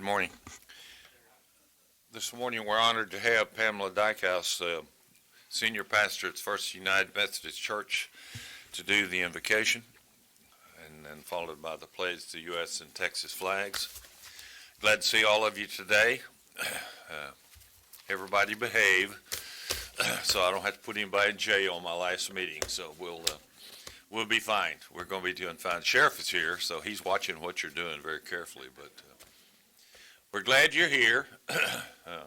morning. This morning we're honored to have Pamela Dykehouse, senior pastor at First United Methodist Church, to do the invocation, and then followed by the pledge to the U.S. and Texas flags. Glad to see all of you today. Everybody behave, so I don't have to put anybody in jail on my last meeting, so we'll be fine. We're going to be doing fine. The sheriff is here, so he's watching what you're doing very carefully, but we're glad you're here. I'd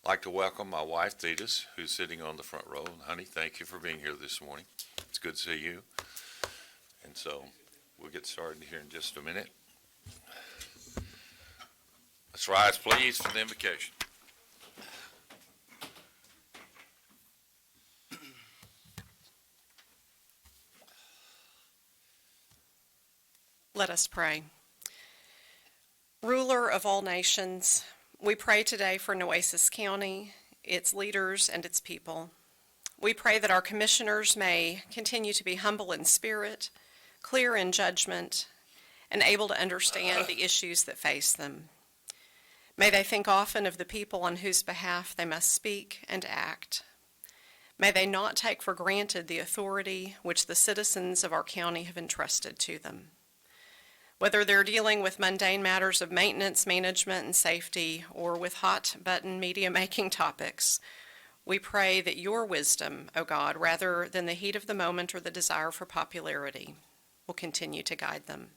like to welcome my wife, Thetis, who's sitting on the front row. And honey, thank you for being here this morning. It's good to see you. And so we'll get started here in just a minute. Let's rise, please, for the invocation. Let us pray. Ruler of all nations, we pray today for Nueces County, its leaders, and its people. We pray that our commissioners may continue to be humble in spirit, clear in judgment, and able to understand the issues that face them. May they think often of the people on whose behalf they must speak and act. May they not take for granted the authority which the citizens of our county have entrusted to them. Whether they're dealing with mundane matters of maintenance, management, and safety, or with hot-button media-making topics, we pray that your wisdom, O God, rather than the heat of the moment or the desire for popularity, will continue to guide them.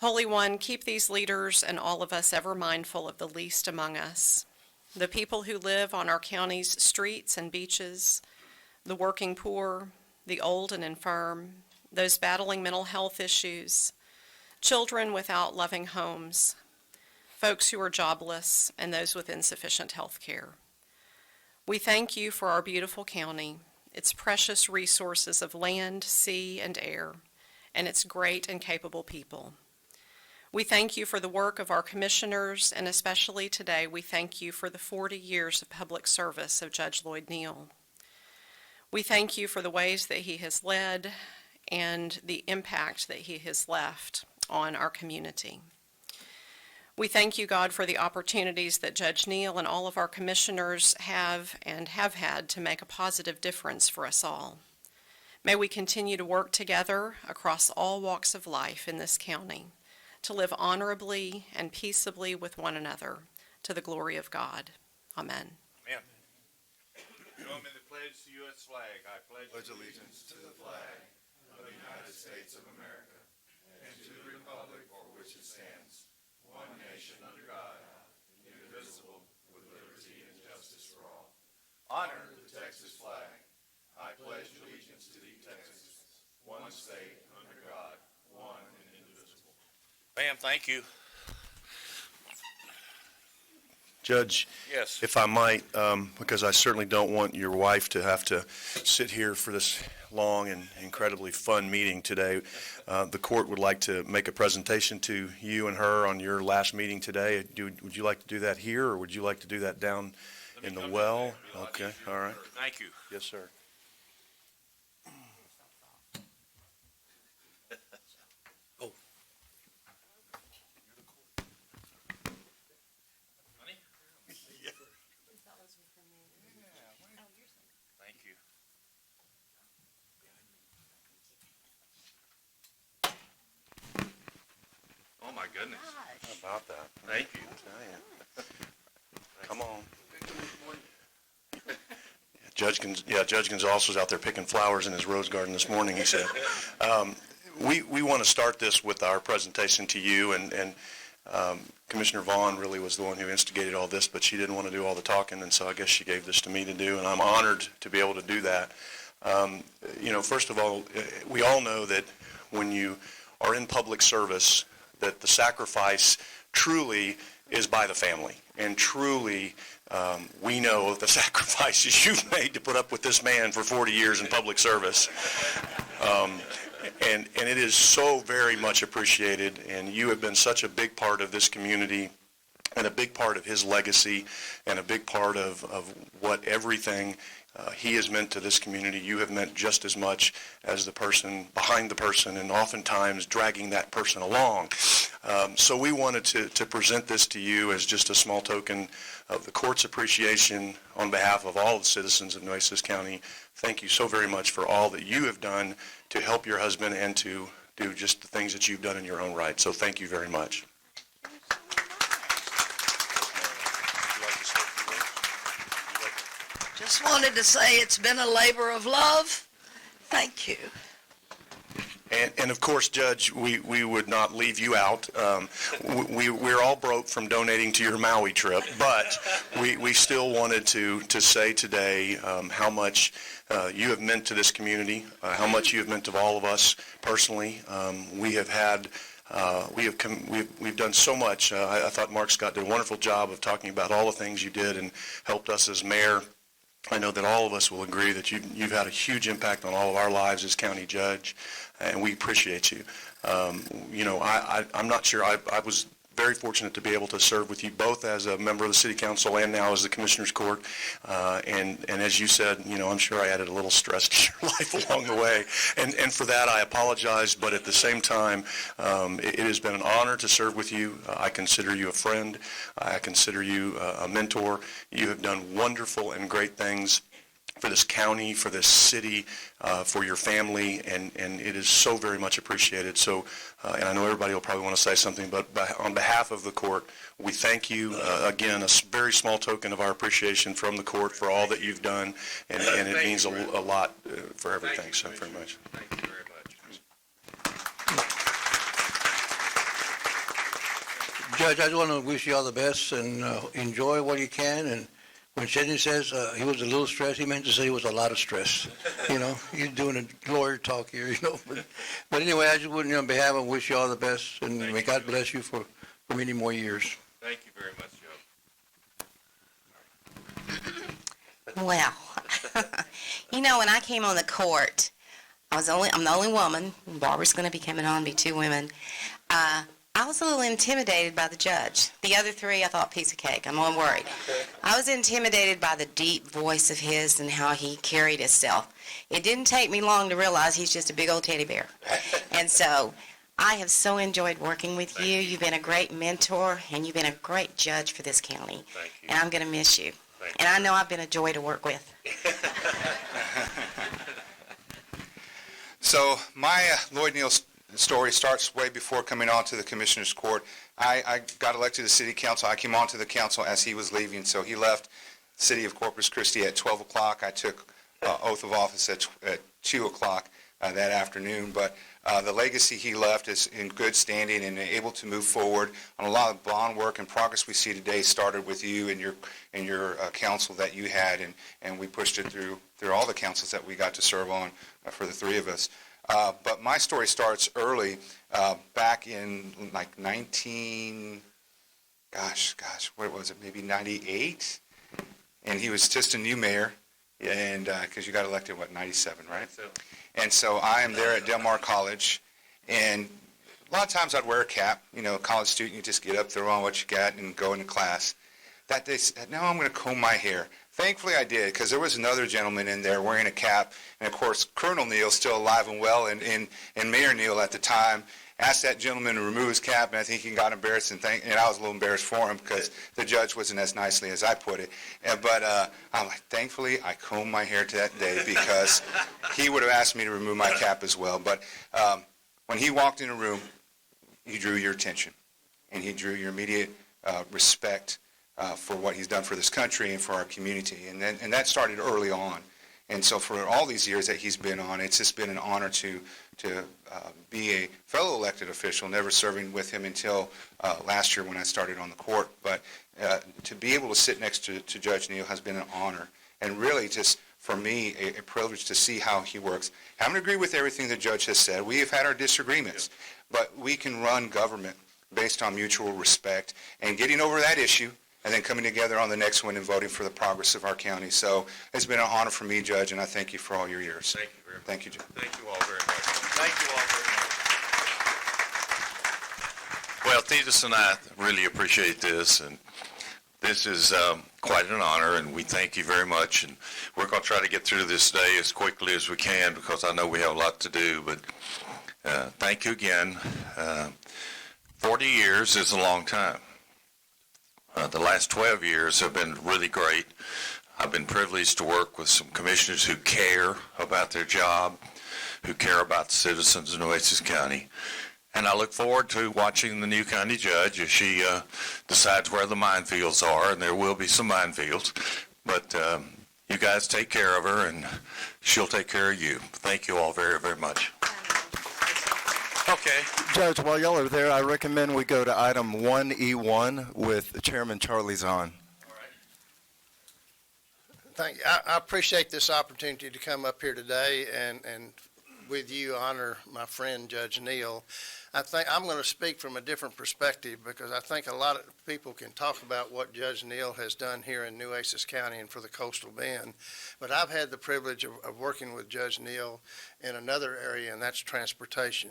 Holy One, keep these leaders and all of us ever mindful of the least among us, the people who live on our county's streets and beaches, the working poor, the old and infirm, those battling mental health issues, children without loving homes, folks who are jobless, and those with insufficient health care. We thank you for our beautiful county, its precious resources of land, sea, and air, and its great and capable people. We thank you for the work of our commissioners, and especially today, we thank you for the 40 years of public service of Judge Lloyd Neal. We thank you for the ways that he has led and the impact that he has left on our community. We thank you, God, for the opportunities that Judge Neal and all of our commissioners have and have had to make a positive difference for us all. May we continue to work together across all walks of life in this county to live honorably and peaceably with one another to the glory of God. Amen. Amen. Join me in the pledge to the U.S. flag. I pledge allegiance to the flag of the United States of America and to the republic for which it stands, one nation under God, indivisible, with liberty and justice for all. Honor the Texas flag. I pledge allegiance to thee, Texas, one state under God, one and indivisible. Ma'am, thank you. Judge, Yes. if I might, because I certainly don't want your wife to have to sit here for this long and incredibly fun meeting today, the court would like to make a presentation to you and her on your last meeting today. Would you like to do that here, or would you like to do that down in the well? Okay, all right. Thank you. Yes, sir. Thank you. Oh, my goodness. How about that? Thank you. Come on. Judge Gonzalez was out there picking flowers in his rose garden this morning, he said. We want to start this with our presentation to you, and Commissioner Vaughn really was the one who instigated all this, but she didn't want to do all the talking, and so I guess she gave this to me to do, and I'm honored to be able to do that. First of all, we all know that when you are in public service, that the sacrifice truly is by the family, and truly we know the sacrifices you've made to put up with this man for 40 years in public service. And it is so very much appreciated, and you have been such a big part of this community and a big part of his legacy and a big part of what everything he has meant to this community. You have meant just as much as the person behind the person, and oftentimes dragging that person along. So we wanted to present this to you as just a small token of the court's appreciation on behalf of all the citizens of Nueces County. Thank you so very much for all that you have done to help your husband and to do just the things that you've done in your own right. So thank you very much. Just wanted to say it's been a labor of love. Thank you. And of course, Judge, we would not leave you out. We're all broke from donating to your Maui trip, but we still wanted to say today how much you have meant to this community, how much you have meant to all of us personally. We've done so much. I thought Mark Scott did a wonderful job of talking about all the things you did and helped us as mayor. I know that all of us will agree that you've had a huge impact on all of our lives as county judge, and we appreciate you. I'm not sure. I was very fortunate to be able to serve with you both as a member of the city council and now as the commissioner's court. And as you said, I'm sure I added a little stress to your life along the way. And for that, I apologize. But at the same time, it has been an honor to serve with you. I consider you a friend. I consider you a mentor. You have done wonderful and great things for this county, for this city, for your family, and it is so very much appreciated. So, and I know everybody will probably want to say something, but on behalf of the court, we thank you. Again, a very small token of our appreciation from the court for all that you've done, and it means a lot for everything. So very much. Thank you very much. Judge, I just want to wish you all the best and enjoy what you can. And when Sidney says he was a little stressed, he meant to say it was a lot of stress. You're doing a lawyer talk here, But anyway, I just would, on behalf of wish you all the best, and may God bless you for many more years. Thank you very much, Joe. Well, when I came on the court, I'm the only woman. Barbara's going to be coming on, be two women. I was a little intimidated by the judge. The other three, I thought, piece of cake. I'm unworried. I was intimidated by the deep voice of his and how he carried himself. It didn't take me long to realize he's just a big old teddy bear. And so I have so enjoyed working with you. You've been a great mentor, and you've been a great judge for this county. Thank you. And I'm going to miss you. Thank And I know I've been a joy to work with. So my Lloyd Neal story starts way before coming on to the Commissioner's Court. I got elected to City Council. I came on to the council as he was leaving, so he left the City of Corpus Christi at 12 o'clock. I took oath of office at 2 o'clock that afternoon, but the legacy he left is in good standing and able to move forward on a lot of bond work and progress we see today started with you and your council that you had, and we pushed it through all the councils that we got to serve on for the three of us. But my story starts early, back in like what was it, maybe 98? And he was just a new mayor, and because you got elected, 97, right? And so I am there at Del Mar College, and a lot of times I'd wear a cap. College student, you just get up, throw on what you got, and go into class. That day said, no, I'm going to comb my hair. Thankfully I did, because there was another gentleman in there wearing a cap, and of course Colonel Neal, still alive and well, and Mayor Neal at the time, asked that gentleman to remove his cap, and I think he got embarrassed, and I was a little embarrassed for him because the judge wasn't as nicely as I put it. But I'm like, thankfully I combed my hair to that day, because he would have asked me to remove my cap as well. But when he walked in a room, he drew your attention, and he drew your immediate respect for what he's done for this country and for our community, and that started early on. And so for all these years that he's been on, it's just been an honor to be a fellow elected official, never serving with him until last year when I started on the court. But to be able to sit next to Judge Neal has been an honor, and really just for me a privilege to see how he works. I don't agree with everything the judge has said. We have had our disagreements, but we can run government based on mutual respect and getting over that issue, and then coming together on the next one and voting for the progress of our county. So it's been an honor for me, Judge, and I thank you for all your years. Thank you very much. Thank you, Judge. Thank you all very much. Thank you all very much. Well, Thetis and I really appreciate this, and this is quite an honor, and we thank you very much. And we're going to try to get through this day as quickly as we can, because I know we have a lot to do. But thank you again. 40 years is a long time. The last 12 years have been really great. I've been privileged to work with some commissioners who care about their job, who care about the citizens of Nueces County. And I look forward to watching the new county judge as she decides where the minefields are, and there will be some minefields. But you guys take care of her, and she'll take care of you. Thank you all very, very much. Okay. Judge, while y'all are there, I recommend we go to item 1E1 with Chairman Charlie Zahn. Thank you. I appreciate this opportunity to come up here today and with you honor my friend Judge Neal. I think I'm going to speak from a different perspective because I think a lot of people can talk about what Judge Neal has done here in Nueces County and for the Coastal Bend. But I've had the privilege of working with Judge Neal in another area, and that's transportation.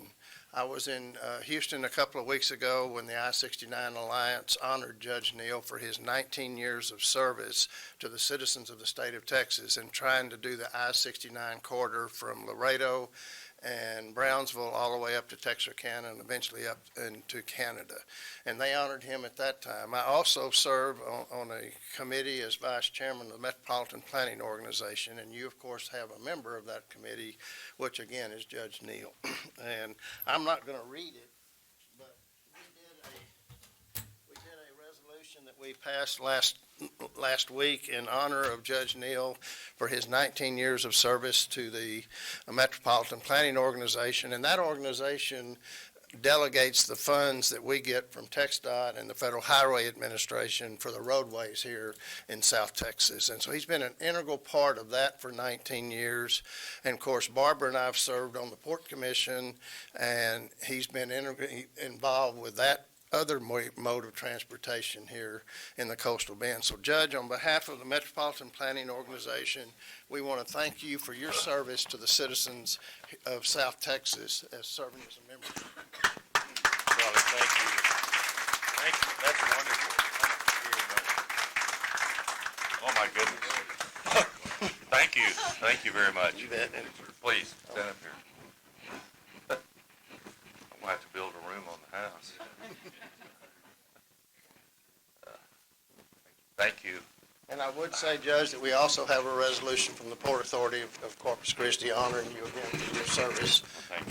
I was in Houston a couple of weeks ago when the I-69 Alliance honored Judge Neal for his 19 years of service to the citizens of the state of Texas in trying to do the I-69 corridor from Laredo and Brownsville all the way up to Texarkana and eventually up into Canada. And they honored him at that time. I also serve on a committee as vice chairman of the Metropolitan Planning Organization, and you, of course, have a member of that committee, which again is Judge Neal. And I'm not going to read it, but we did a resolution that we passed last week in honor of Judge Neal for his 19 years of service to the Metropolitan Planning Organization, and that organization delegates the funds that we get from TxDOT and the Federal Highway Administration for the roadways here in South Texas. And so he's been an integral part of that for 19 years. And of course, Barbara and I have served on the Port Commission, and he's been involved with that other mode of transportation here in the Coastal Bend. So Judge, on behalf of the Metropolitan Planning Organization, we want to thank you for your service to the citizens of South Texas as serving as a member. Charlie, thank you. Thank you. That's wonderful. Thank you very much. Oh, my goodness. Thank you. Thank you very much. You bet. Please, stand up here. I'm going to have to build a room on the house. Thank you. And I would say, Judge, that we also have a resolution from the Port Authority of Corpus Christi honoring you again for your service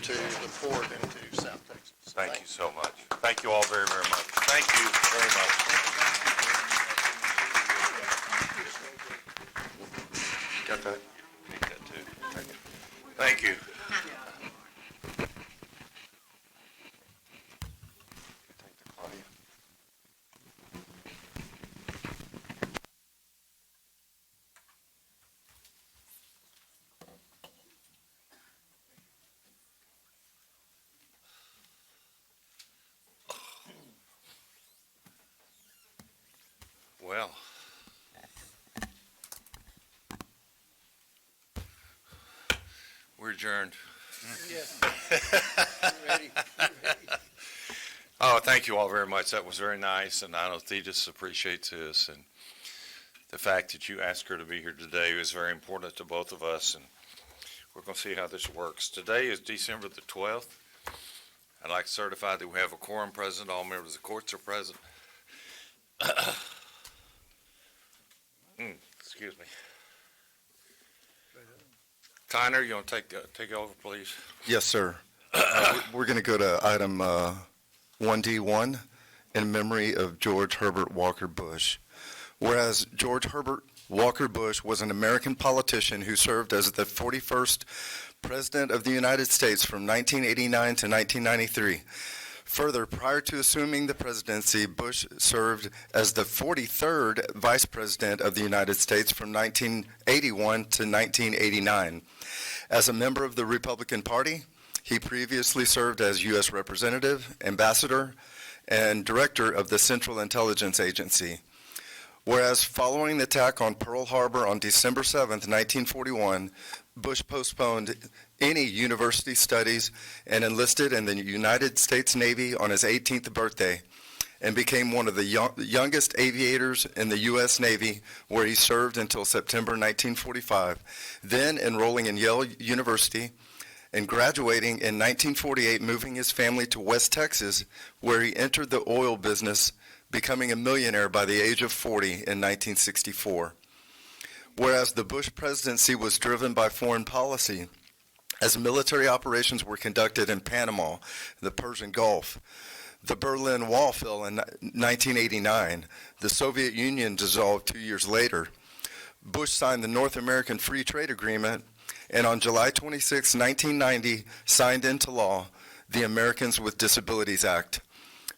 to the port and to South Texas. Thank you so much. Thank you all very, very much. Thank you very much. Got that? Need that too. Thank you. Well, we're adjourned. Oh, thank you all very much. That was very nice, and I know Thetis appreciates this, and the fact that you asked her to be here today is very important to both of us, and we're going to see how this works. Today is December the 12th. I'd like to certify that we have a quorum present. All members of the courts are present. Excuse me. Tyner, you want to take over, please? Yes, sir. We're going to go to item 1D1 in memory of George Herbert Walker Bush. Whereas George Herbert Walker Bush was an American politician who served as the 41st President of the United States from 1989 to 1993. Further, prior to assuming the presidency, Bush served as the 43rd Vice President of the United States from 1981 to 1989. As a member of the Republican Party, he previously served as U.S. Representative, Ambassador, and Director of the Central Intelligence Agency. Whereas following the attack on Pearl Harbor on December 7, 1941, Bush postponed any university studies and enlisted in the United States Navy on his 18th birthday and became one of the youngest aviators in the U.S. Navy, where he served until September 1945, then enrolling in Yale University and graduating in 1948, moving his family to West Texas, where he entered the oil business, becoming a millionaire by the age of 40 in 1964. Whereas the Bush presidency was driven by foreign policy, as military operations were conducted in Panama, the Persian Gulf. The Berlin Wall fell in 1989. The Soviet Union dissolved 2 years later. Bush signed the North American Free Trade Agreement, and on July 26, 1990, signed into law the Americans with Disabilities Act.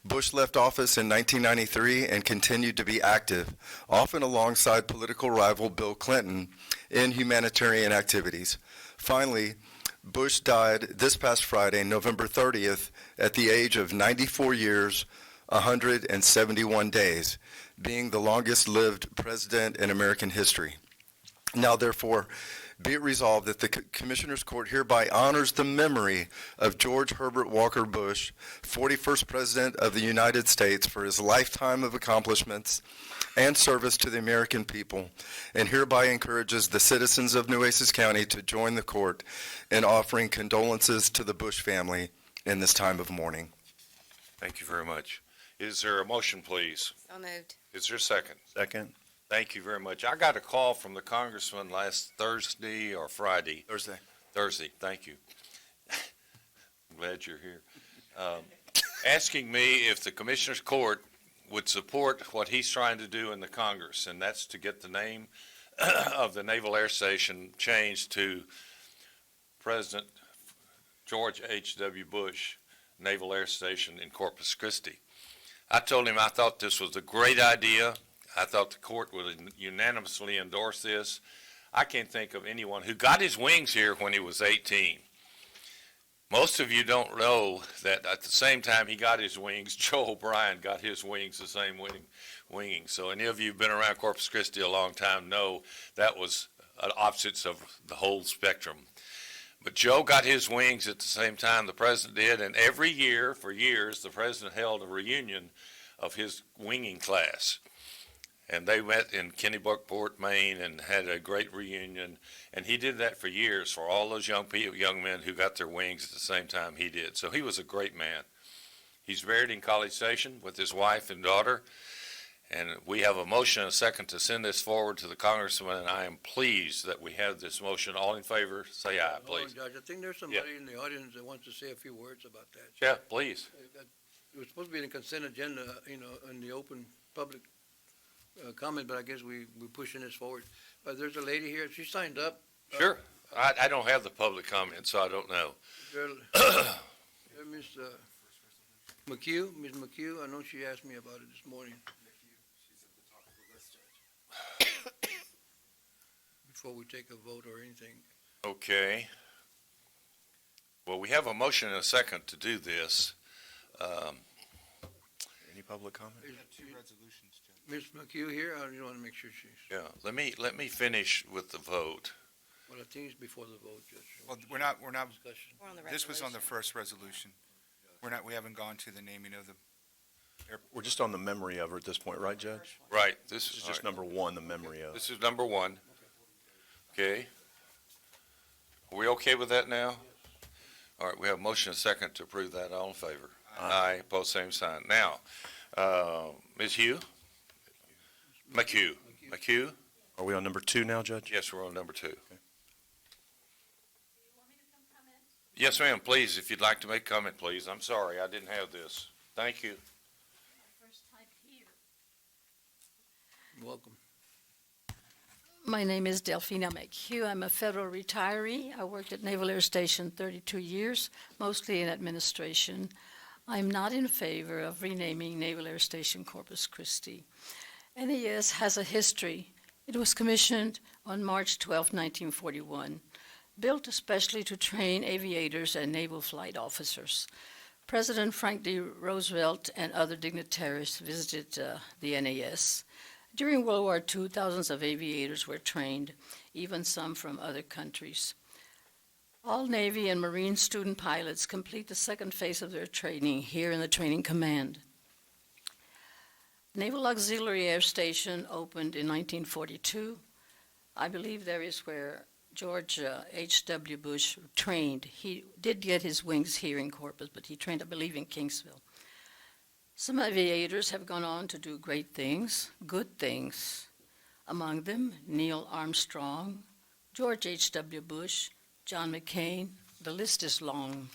Bush left office in 1993 and continued to be active, often alongside political rival Bill Clinton, in humanitarian activities. Finally, Bush died this past Friday, November 30th, at the age of 94 years, 171 days, being the longest-lived president in American history. Now, therefore, be it resolved that the Commissioners Court hereby honors the memory of George Herbert Walker Bush, 41st President of the United States, for his lifetime of accomplishments and service to the American people, and hereby encourages the citizens of Nueces County to join the court in offering condolences to the Bush family in this time of mourning. Thank you very much. Is there a motion, please? So moved. Is there a second? Second. Thank you very much. I got a call from the congressman last Thursday or Friday. Thursday, thank you. I'm glad you're here. Asking me if the Commissioners Court would support what he's trying to do in the Congress, and that's to get the name of the Naval Air Station changed to President George H.W. Bush Naval Air Station in Corpus Christi. I told him I thought this was a great idea. I thought the court would unanimously endorse this. I can't think of anyone who got his wings here when he was 18. Most of you don't know that at the same time he got his wings, Joe O'Brien got his wings the same winging. So any of you who've been around Corpus Christi a long time know that was opposites of the whole spectrum. But Joe got his wings at the same time the president did, and every year, for years, the president held a reunion of his winging class. And they met in Kennebunkport, Maine, and had a great reunion. And he did that for years for all those young men who got their wings at the same time he did. So he was a great man. He's buried in College Station with his wife and daughter. And we have a motion and a second to send this forward to the congressman, and I am pleased that we have this motion. All in favor, say aye, please. Judge, I think there's somebody in the audience that wants to say a few words about that. Yeah, please. It was supposed to be in the consent agenda, in the open public comment, but I guess we're pushing this forward. But there's a lady here, she signed up. Sure. I don't have the public comment, so I don't know. Ms. McHugh, Ms. McHugh, I know she asked me about it this morning. Before we take a vote or anything. Okay. Well, we have a motion and a second to do this. Any public comment? Two resolutions, Judge. Ms. McHugh here, I just want to make sure she's, Yeah, let me finish with the vote. well, I think it's before the vote, Judge. Well, we're not, Discussion. We're on the this was on the resolution. first resolution. We haven't gone to the naming of the, We're just on the memory of her at this point, right, Judge? Right, this This is is just number one, the memory of. This is number one. Okay. Are we okay with that now? All right, we have a motion and a second to approve that. All in favor? Aye. Opposed, same sign. Now, Ms. McHugh? Are we on number two now, Judge? Yes, we're on number two. Yes, ma'am, please, if you'd like to make comment, please. I'm sorry, I didn't have this. Thank you. Welcome. My name is Delphina McHugh. I'm a federal retiree. I worked at Naval Air Station 32 years, mostly in administration. I'm not in favor of renaming Naval Air Station Corpus Christi. NAS has a history. It was commissioned on March 12, 1941, built especially to train aviators and naval flight officers. President Franklin D. Roosevelt and other dignitaries visited the NAS. During World War II, thousands of aviators were trained, even some from other countries. All Navy and Marine student pilots complete the second phase of their training here in the Training Command. Naval Auxiliary Air Station opened in 1942. I believe there is where George H.W. Bush trained. He did get his wings here in Corpus, but he trained, I believe, in Kingsville. Some aviators have gone on to do great things, good things. Among them, Neil Armstrong, George H.W. Bush, John McCain. The list is long.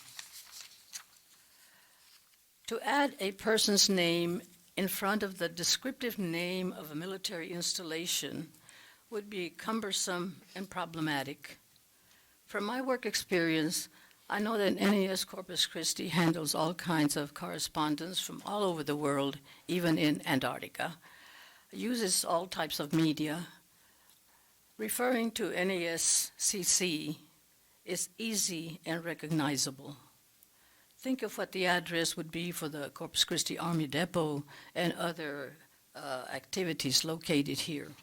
To add a person's name in front of the descriptive name of a military installation would be cumbersome and problematic. From my work experience, I know that NAS Corpus Christi handles all kinds of correspondence from all over the world, even in Antarctica, uses all types of media. Referring to NASCC is easy and recognizable. Think of what the address would be for the Corpus Christi Army Depot and other activities located here.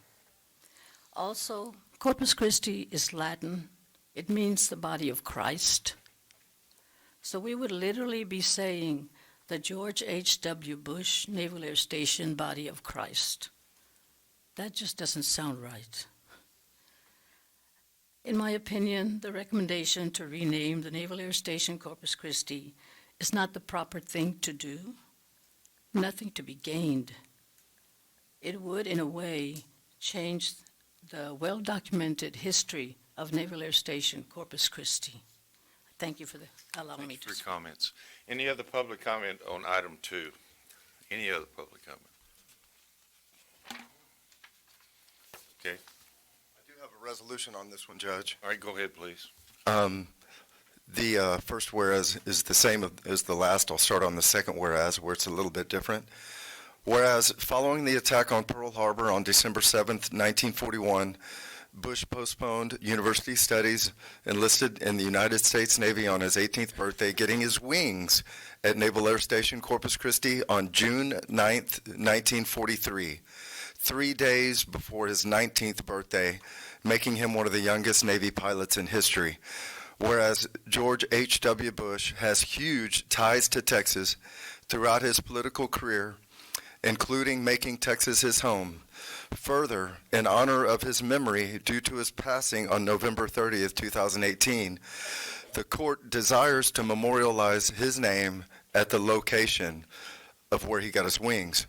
Also, Corpus Christi is Latin. It means the body of Christ. So we would literally be saying the George H.W. Bush Naval Air Station Body of Christ. That just doesn't sound right. In my opinion, the recommendation to rename the Naval Air Station Corpus Christi is not the proper thing to do. Nothing to be gained. It would, in a way, change the well-documented history of Naval Air Station Corpus Christi. Thank you for allowing me to Thank you for speak. your comments. Any other public comment on item 2? Any other public comment? Okay. I do have a resolution on this one, Judge. All right, go ahead, please. The first whereas is the same as the last. I'll start on the second whereas, where it's a little bit different. Whereas, following the attack on Pearl Harbor on December 7th, 1941, Bush postponed university studies, enlisted in the United States Navy on his 18th birthday, getting his wings at Naval Air Station Corpus Christi on June 9th, 1943, 3 days before his 19th birthday, making him one of the youngest Navy pilots in history. Whereas George H.W. Bush has huge ties to Texas throughout his political career, including making Texas his home. Further, in honor of his memory due to his passing on November 30th, 2018, the court desires to memorialize his name at the location of where he got his wings.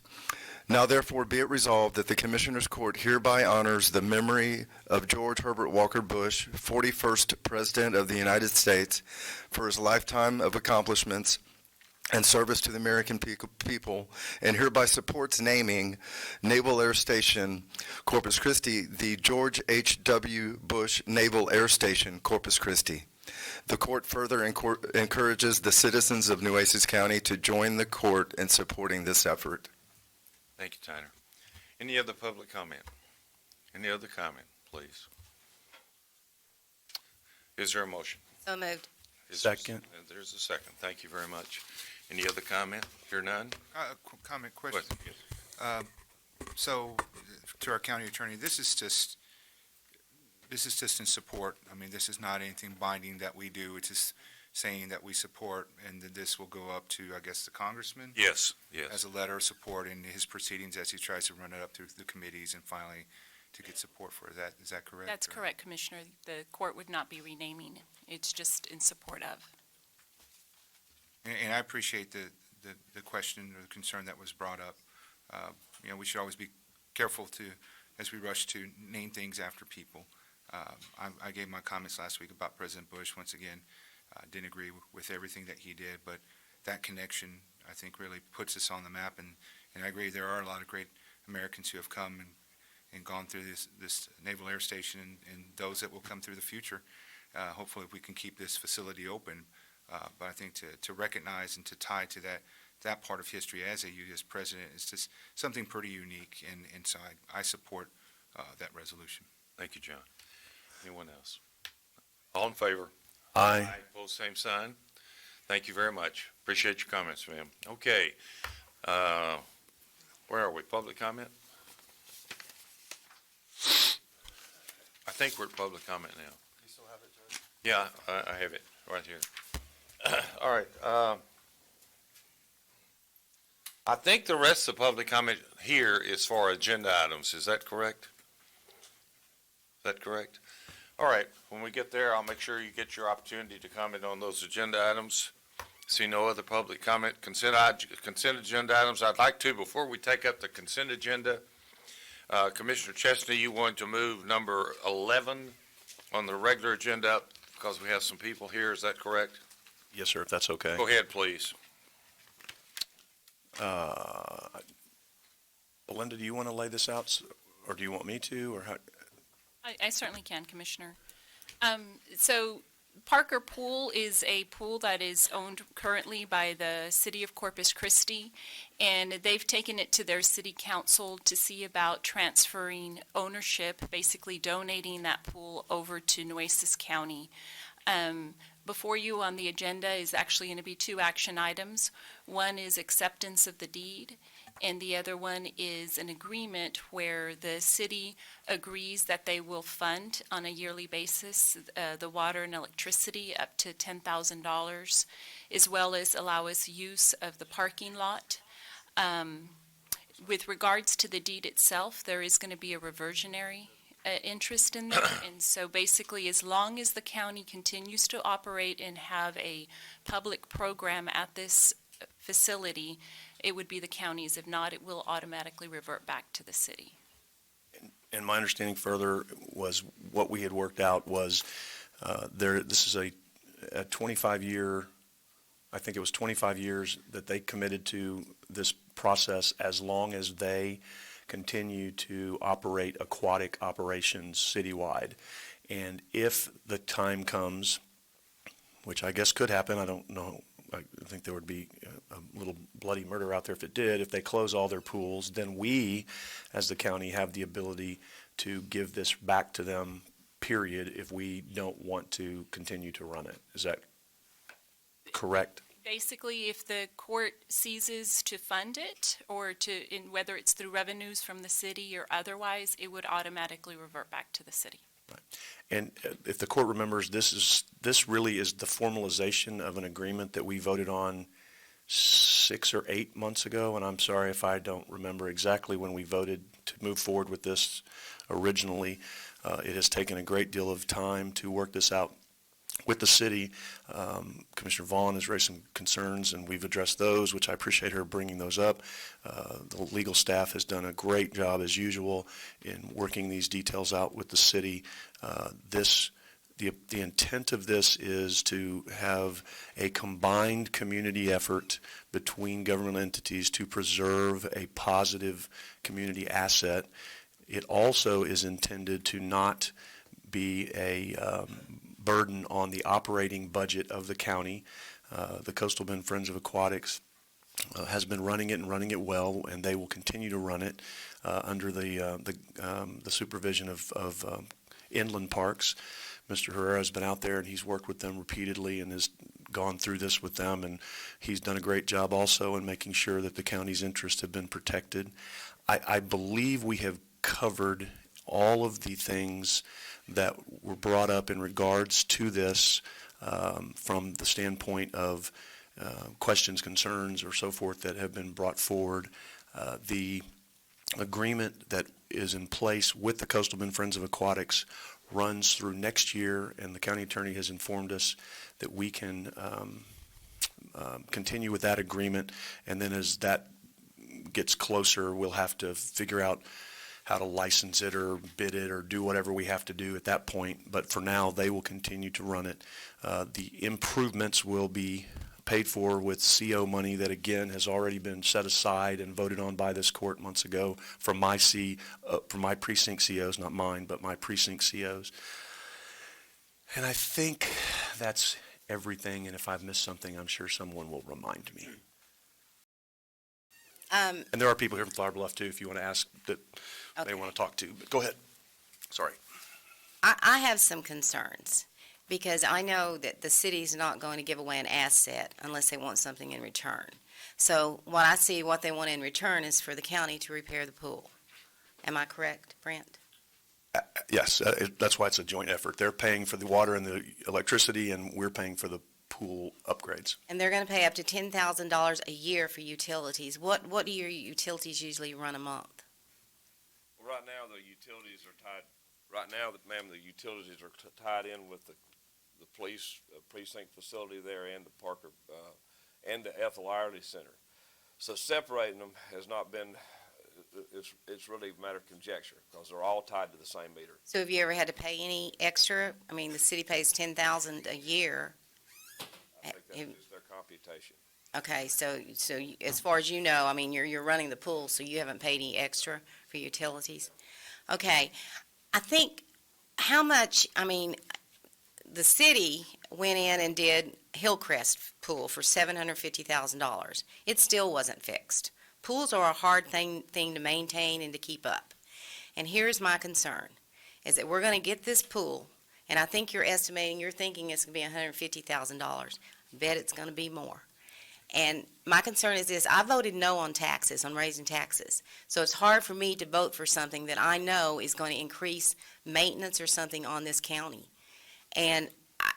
Now therefore be it resolved that the Commissioners Court hereby honors the memory of George Herbert Walker Bush, 41st President of the United States, for his lifetime of accomplishments and service to the American people, and hereby supports naming Naval Air Station Corpus Christi the George H.W. Bush Naval Air Station Corpus Christi. The court further encourages the citizens of Nueces County to join the court in supporting this effort. Thank you, Tyner. Any other public comment? Any other comment, please? Is there a motion? So moved. Second. There's a second. Thank you very much. Any other comment? Hear none? Comment, question. Question, yes. So, to our county attorney, this is just in support. I mean, this is not anything binding that we do. It's just saying that we support, and that this will go up to, I guess, the congressman Yes, yes. as a letter of support in his proceedings as he tries to run it up through the committees and finally to get support for that. Is that correct? That's or- correct, Commissioner. The court would not be renaming. It's just in support of. And I appreciate the question or the concern that was brought up. We should always be careful as we rush to name things after people. I gave my comments last week about President Bush. Once again, didn't agree with everything that he did, but that connection, I think, really puts us on the map. And I agree, there are a lot of great Americans who have come and gone through this Naval Air Station, and those that will come through the future. Hopefully, we can keep this facility open. But I think to recognize and to tie to that part of history as a U.S. president is just something pretty unique, and so I support that resolution. Thank you, John. Anyone else? All in favor? Aye. Opposed, same sign. Thank you very much. Appreciate your comments, ma'am. Okay. Where are we? Public comment? I think we're at public comment now. You still have it, Judge? Yeah, I have it right here. All right. I think the rest of the public comment here is for agenda items. Is that correct? Is that correct? All right, when we get there, I'll make sure you get your opportunity to comment on those agenda items. See no other public comment. Consent agenda items. I'd like to, before we take up the consent agenda, Commissioner Chesney, you want to move number 11 on the regular agenda up because we have some people here. Is that correct? Yes, sir, if that's okay. Go ahead, please. Belinda, do you want to lay this out, or do you want me to, or how? I certainly can, Commissioner. So Parker Pool is a pool that is owned currently by the city of Corpus Christi, and they've taken it to their city council to see about transferring ownership, basically donating that pool over to Nueces County. Before you on the agenda is actually going to be two action items. One is acceptance of the deed, and the other one is an agreement where the city agrees that they will fund on a yearly basis the water and electricity up to $10,000, as well as allow us use of the parking lot. With regards to the deed itself, there is going to be a reversionary interest in there, and so basically, as long as the county continues to operate and have a public program at this facility, it would be the county's. If not, it will automatically revert back to the city. And my understanding further was what we had worked out was this is a 25-year, I think it was 25 years that they committed to this process as long as they continue to operate aquatic operations citywide. And if the time comes, which I guess could happen, I don't know, I think there would be a little bloody murder out there if it did, if they close all their pools, then we, as the county, have the ability to give this back to them, period, if we don't want to continue to run it. Is that correct? Basically, if the court ceases to fund it, or whether it's through revenues from the city or otherwise, it would automatically revert back to the city. Right. And if the court remembers, this really is the formalization of an agreement that we voted on 6 or 8 months ago, and I'm sorry if I don't remember exactly when we voted to move forward with this originally. It has taken a great deal of time to work this out with the city. Commissioner Vaughn has raised some concerns, and we've addressed those, which I appreciate her bringing those up. The legal staff has done a great job, as usual, in working these details out with the city. The intent of this is to have a combined community effort between government entities to preserve a positive community asset. It also is intended to not be a burden on the operating budget of the county. The Coastal Bend Friends of Aquatics has been running it and running it well, and they will continue to run it under the supervision of inland parks. Mr. Herrera has been out there, and he's worked with them repeatedly and has gone through this with them, and he's done a great job also in making sure that the county's interests have been protected. I believe we have covered all of the things that were brought up in regards to this from the standpoint of questions, concerns, or so forth that have been brought forward. The agreement that is in place with the Coastal Bend Friends of Aquatics runs through next year, and the county attorney has informed us that we can continue with that agreement, and then as that gets closer, we'll have to figure out how to license it or bid it or do whatever we have to do at that point. But for now, they will continue to run it. The improvements will be paid for with CO money that, again, has already been set aside and voted on by this court months ago from my precinct COs, not mine, but my precinct COs. And I think that's everything, and if I've missed something, I'm sure someone will remind me. And there are people here from Flower Bluff, too, if you want to ask that they want to talk to. But go ahead. Sorry. I have some concerns, because I know that the city's not going to give away an asset unless they want something in return. So what I see, what they want in return is for the county to repair the pool. Am I correct, Brent? Yes, that's why it's a joint effort. They're paying for the water and the electricity, and we're paying for the pool upgrades. And they're going to pay up to $10,000 a year for utilities. What do your utilities usually run a month? Right now, the utilities are tied right now, ma'am, the utilities are tied in with the police precinct facility there and the Parker, and the Ethel Irely Center. So separating them has not been, it's really a matter of conjecture, because they're all tied to the same meter. So have you ever had to pay any extra? I mean, the city pays $10,000 a year. I think that's just their computation. Okay, so as far as you know, I mean, you're running the pool, so you haven't paid any extra for utilities? Okay, I think how much, I mean, the city went in and did Hillcrest Pool for $750,000. It still wasn't fixed. Pools are a hard thing to maintain and to keep up. And here's my concern, is that we're going to get this pool, and I think you're thinking it's going to be $150,000. I bet it's going to be more. And my concern is this: I voted no on taxes, on raising taxes. So it's hard for me to vote for something that I know is going to increase maintenance or something on this county. And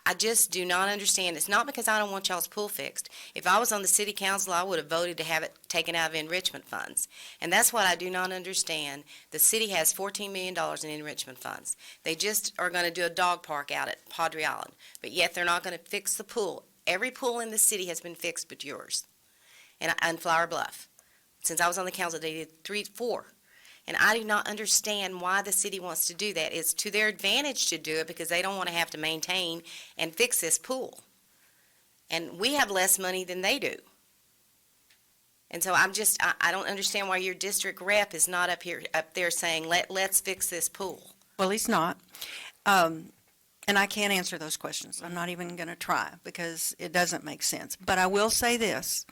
I just do not understand. It's not because I don't want y'all's pool fixed. If I was on the city council, I would have voted to have it taken out of enrichment funds. And that's what I do not understand. The city has $14 million in enrichment funds. They just are going to do a dog park out at Padre Island, but yet they're not going to fix the pool. Every pool in the city has been fixed but yours and Flower Bluff. Since I was on the council, they did 4. And I do not understand why the city wants to do that. It's to their advantage to do it because they don't want to have to maintain and fix this pool. And we have less money than they do. And so I don't understand why your district rep is not up there saying, let's fix this pool. Well, he's not. And I can't answer those questions. I'm not even going to try because it doesn't make sense. But I will say this.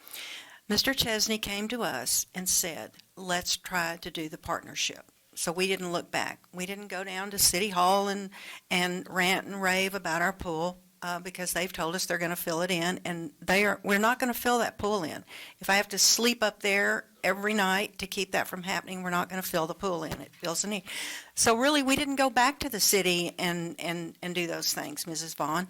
Mr. Chesney came to us and said, let's try to do the partnership. So we didn't look back. We didn't go down to City Hall and rant and rave about our pool because they've told us they're going to fill it in. And we're not going to fill that pool in. If I have to sleep up there every night to keep that from happening, we're not going to fill the pool in. It fills the need. So really, we didn't go back to the city and do those things, Mrs. Vaughn.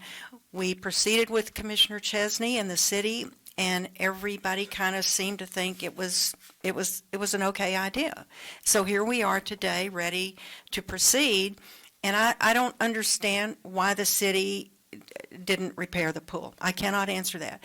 We proceeded with Commissioner Chesney and the city, and everybody kind of seemed to think it was an okay idea. So here we are today, ready to proceed, and I don't understand why the city didn't repair the pool. I cannot answer that.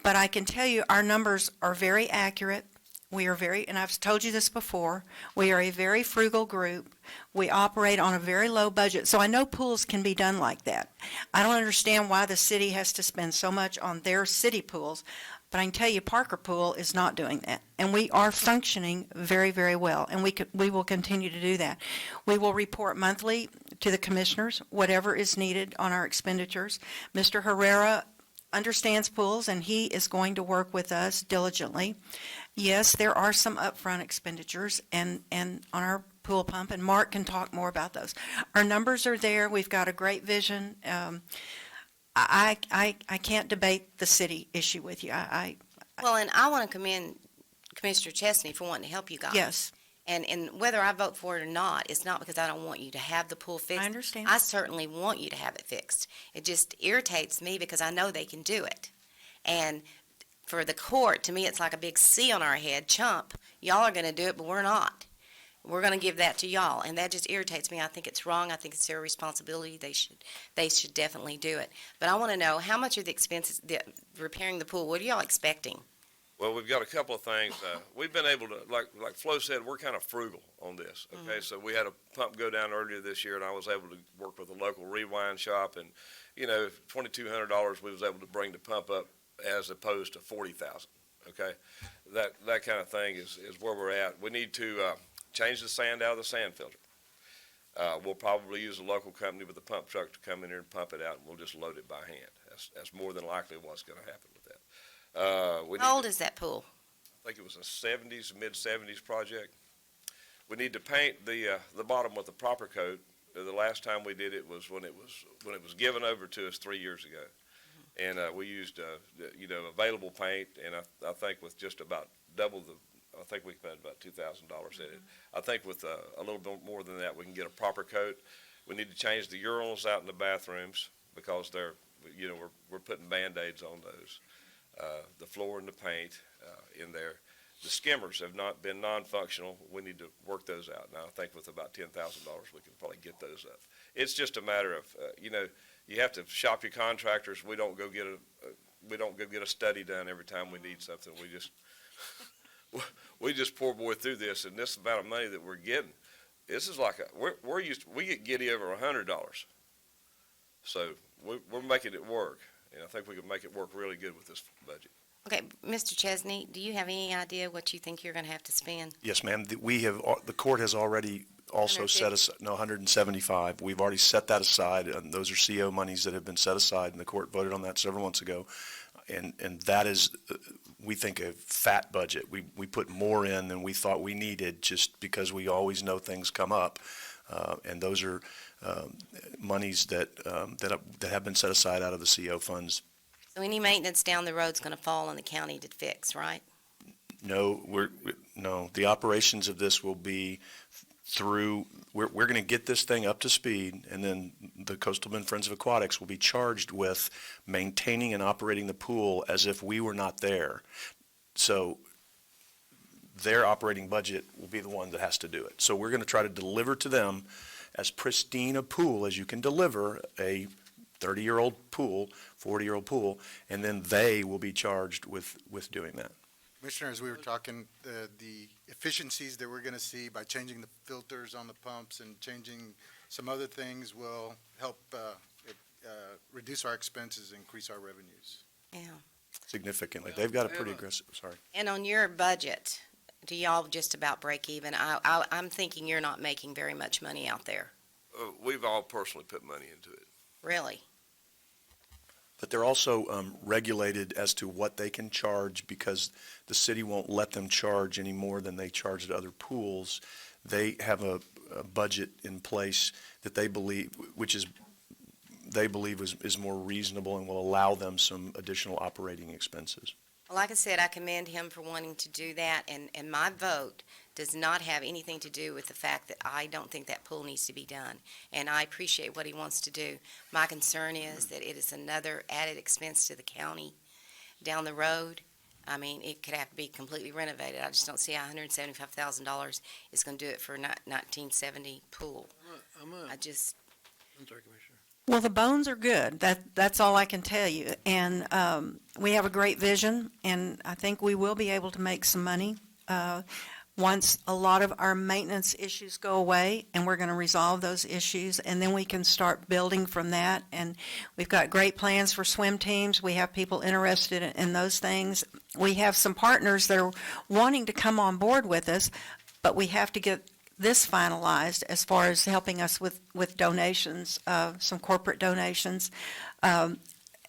But I can tell you our numbers are very accurate. We are and I've told you this before, we are a very frugal group. We operate on a very low budget, so I know pools can be done like that. I don't understand why the city has to spend so much on their city pools, but I can tell you Parker Pool is not doing that. And we are functioning very, very well, and we will continue to do that. We will report monthly to the commissioners, whatever is needed on our expenditures. Mr. Herrera understands pools, and he is going to work with us diligently. Yes, there are some upfront expenditures and on our pool pump, and Mark can talk more about those. Our numbers are there. We've got a great vision. I can't debate the city issue with you. Well, and I want to commend Commissioner Chesney for wanting to help you guys. Yes, And whether I vote for it or not, it's not because I don't want you to have the pool fixed. I understand. I certainly want you to have it fixed. It just irritates me because I know they can do it. And for the court, to me, it's like a big C on our head, chump. Y'all are going to do it, but we're not. We're going to give that to y'all, and that just irritates me. I think it's wrong. I think it's their responsibility. They should definitely do it. But I want to know, how much are the expenses, repairing the pool? What are y'all expecting? Well, we've got a couple of things. We've been able to, like Flo said, we're kind of frugal on this, okay? So we had a pump go down earlier this year, and I was able to work with a local rewind shop, and, $2,200 we was able to bring the pump up as opposed to $40,000, okay? That kind of thing is where we're at. We need to change the sand out of the sand filter. We'll probably use a local company with a pump truck to come in here and pump it out, and we'll just load it by hand. That's more than likely what's going to happen with that. How old is that pool? I think it was a mid-70s project. We need to paint the bottom with a proper coat. The last time we did it was when it was given over to us 3 years ago. And we used, available paint, and I think with just about double I think we spent about $2,000 in it. I think with a little bit more than that, we can get a proper coat. We need to change the urinals out in the bathrooms because they're, we're putting Band-Aids on those. The floor and the paint in there. The skimmers have not been non-functional. We need to work those out. Now, I think with about $10,000, we can probably get those up. It's just a matter of, you have to shop your contractors. We don't go get a study done every time we need something. We just poor boy through this, and this amount of money that we're getting, this is like we get giddy over $100. So we're making it work, and I think we can make it work really good with this budget. Okay, Mr. Chesney, do you have any idea what you think you're going to have to spend? Yes, ma'am. The court has already also set aside, 175. We've already set that aside, and those are CO monies that have been set aside, and the court voted on that several months ago. And that is, we think, a fat budget. We put more in than we thought we needed just because we always know things come up. And those are monies that have been set aside out of the CO funds. So any maintenance down the road is going to fall on the county to fix, right? No, the operations of this will be through, we're going to get this thing up to speed, and then the Coastal Bend Friends of Aquatics will be charged with maintaining and operating the pool as if we were not there. So their operating budget will be the one that has to do it. So we're going to try to deliver to them as pristine a pool as you can deliver, a 30-year-old pool, 40-year-old pool, and then they will be charged with doing that. Commissioners, we were talking the efficiencies that we're going to see by changing the filters on the pumps and changing some other things will help reduce our expenses, increase our revenues. Yeah. Significantly. They've got a pretty aggressive, sorry. And on your budget, do y'all just about break even? I'm thinking you're not making very much money out there. We've all personally put money into it. Really? But they're also regulated as to what they can charge because the city won't let them charge any more than they charge at other pools. They have a budget in place that they believe, is more reasonable and will allow them some additional operating expenses. Well, like I said, I commend him for wanting to do that, and my vote does not have anything to do with the fact that I don't think that pool needs to be done, and I appreciate what he wants to do. My concern is that it is another added expense to the county down the road. I mean, it could have to be completely renovated. I just don't see how $175,000 is going to do it for a 1970 pool. I'm sorry, Commissioner. Well, the bones are good. That's all I can tell you. And we have a great vision, and I think we will be able to make some money once a lot of our maintenance issues go away, and we're going to resolve those issues, and then we can start building from that. And we've got great plans for swim teams. We have people interested in those things. We have some partners that are wanting to come on board with us, but we have to get this finalized as far as helping us with donations, some corporate donations.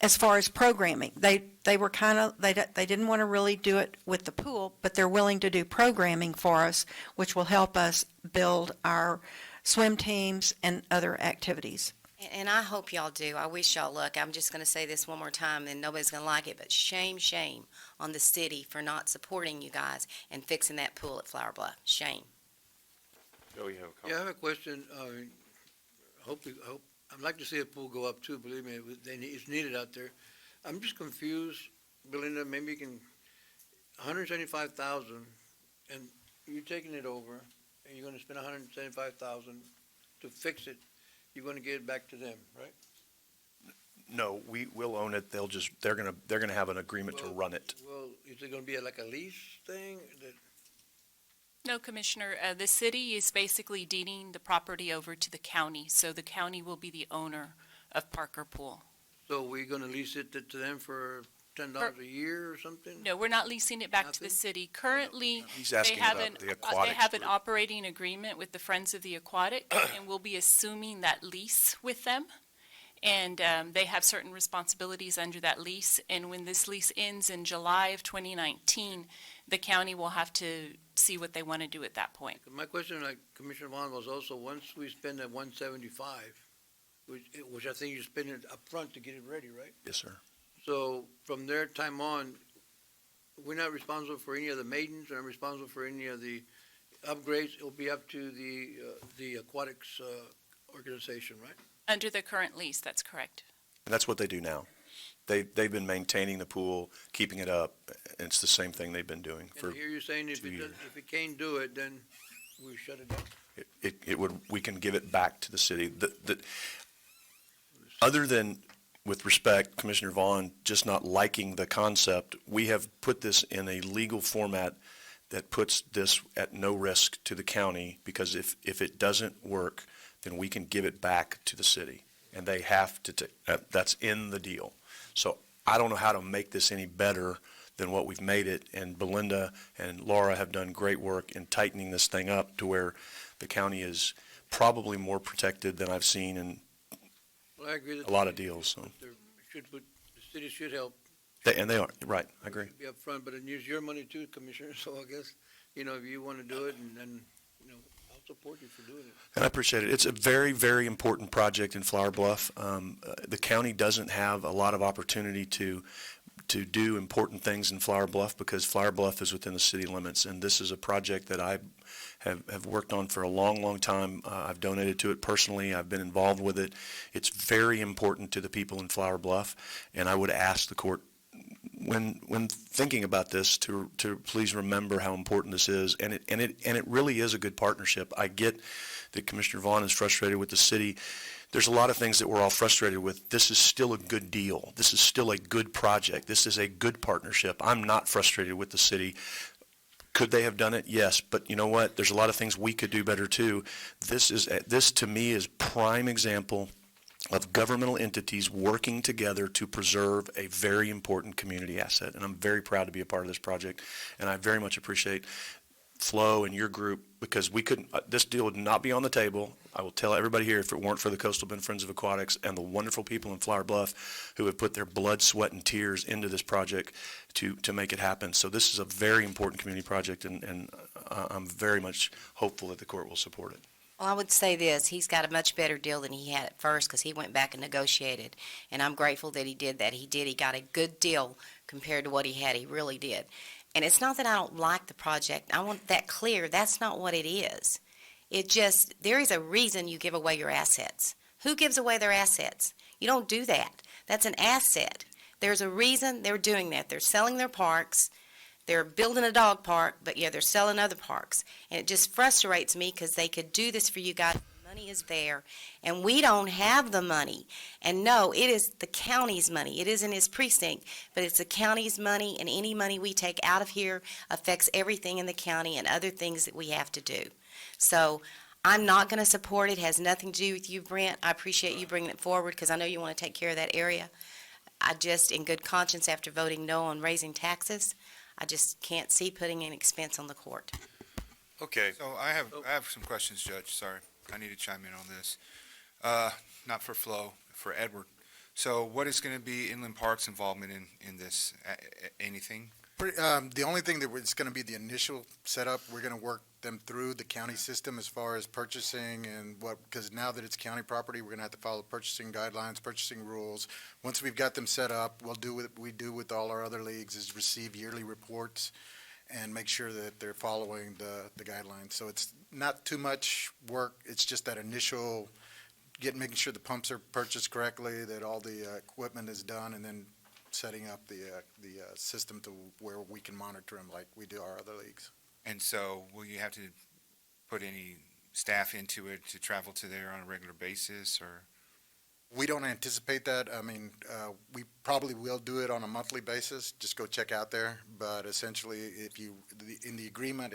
As far as programming, they were they didn't want to really do it with the pool, but they're willing to do programming for us, which will help us build our swim teams and other activities. And I hope y'all do. I wish y'all luck. I'm just going to say this one more time, and nobody's going to like it, but shame on the city for not supporting you guys and fixing that pool at Flower Bluff. Shame. Joe, you have a comment? Yeah, I have a question. I'd like to see a pool go up too, believe me, it's needed out there. I'm just confused, Belinda, maybe you can, $175,000, and you're taking it over, and you're gonna spend $175,000 to fix it, you're gonna get it back to them, right? No, we will own it. They're gonna have an agreement to run it. Well, is it gonna be like a lease thing? No, Commissioner, the city is basically deeding the property over to the county, so the county will be the owner of Parker Pool. So we're gonna lease it to them for $10 a year or something? No, we're not leasing it back to the Nothing? city. Currently, He's they asking have about the they aquatics have an group. operating agreement with the Friends of the Aquatic, and we'll be assuming that lease with them. And they have certain responsibilities under that lease, and when this lease ends in July of 2019, the county will have to see what they want to do at that point. My question, like Commissioner Vaughn, was also, once we spend that 175, which I think you spend it up front to get it ready, right? Yes, sir. So from their time on, we're not responsible for any of the maintenance, we're not responsible for any of the upgrades. It'll be up to the aquatics organization, right? Under the current lease, that's correct. And that's what they do now. they've been maintaining the pool, keeping it up. It's the same thing they've been doing for And here you're saying if 2 years. if it can't do it, then we shut it down. We can give it back to the city. Other than, with respect, Commissioner Vaughn just not liking the concept, we have put this in a legal format that puts this at no risk to the county, because if it doesn't work, then we can give it back to the city. And they have to, that's in the deal. So I don't know how to make this any better than what we've made it. And Belinda and Laura have done great work in tightening this thing up to where the county is probably more protected than I've seen in Well, I agree that a lot of deals. So. the city should help. And they are, right, I agree. Be upfront, but it use your money too, Commissioner, so I guess, if you want to do it, and then, I'll support you for doing it. And I appreciate it. It's a very, very important project in Flower Bluff. The county doesn't have a lot of opportunity to do important things in Flower Bluff because Flower Bluff is within the city limits. And this is a project that I have worked on for a long, long time. I've donated to it personally. I've been involved with it. It's very important to the people in Flower Bluff. And I would ask the court, when thinking about this, to please remember how important this is, and it really is a good partnership. I get that Commissioner Vaughn is frustrated with the city. There's a lot of things that we're all frustrated with. This is still a good deal. This is still a good project. This is a good partnership. I'm not frustrated with the city. Could they have done it? Yes, but you know what? There's a lot of things we could do better too. This to me is prime example of governmental entities working together to preserve a very important community asset. And I'm very proud to be a part of this project. And I very much appreciate Flo and your group, because this deal would not be on the table. I will tell everybody here, if it weren't for the Coastal Bend Friends of Aquatics and the wonderful people in Flower Bluff who have put their blood, sweat, and tears into this project to make it happen. So this is a very important community project, and I'm very much hopeful that the court will support it. Well, I would say this, he's got a much better deal than he had at first because he went back and negotiated, and I'm grateful that he did that. He got a good deal compared to what he had. He really did. And it's not that I don't like the project. I want that clear. That's not what it is. There is a reason you give away your assets. Who gives away their assets? You don't do that. That's an asset. There's a reason they're doing that. They're selling their parks. They're building a dog park, but yeah, they're selling other parks. And it just frustrates me because they could do this for you guys. The money is there, and we don't have the money. And no, it is the county's money. It isn't his precinct, but it's the county's money, and any money we take out of here affects everything in the county and other things that we have to do. So I'm not going to support it. It has nothing to do with you, Brent. I appreciate you bringing it forward because I know you want to take care of that area. I just, in good conscience, after voting no on raising taxes, I just can't see putting an expense on the court. Okay. So I have some questions, Judge. Sorry, I need to chime in on this. Not for Flo, for Edward. So what is going to be Inland Park's involvement in this? Anything? The only thing that it's going to be the initial setup. We're going to work them through the county system as far as purchasing and because now that it's county property, we're going to have to follow purchasing guidelines, purchasing rules. Once we've got them set up, we'll do what we do with all our other leagues is receive yearly reports and make sure that they're following the guidelines. So it's not too much work. It's just that initial making sure the pumps are purchased correctly, that all the equipment is done, and then setting up the system to where we can monitor them like we do our other leagues. And so will you have to put any staff into it to travel to there on a regular basis, or? We don't anticipate that. I mean, we probably will do it on a monthly basis, just go check out there. But essentially, in the agreement,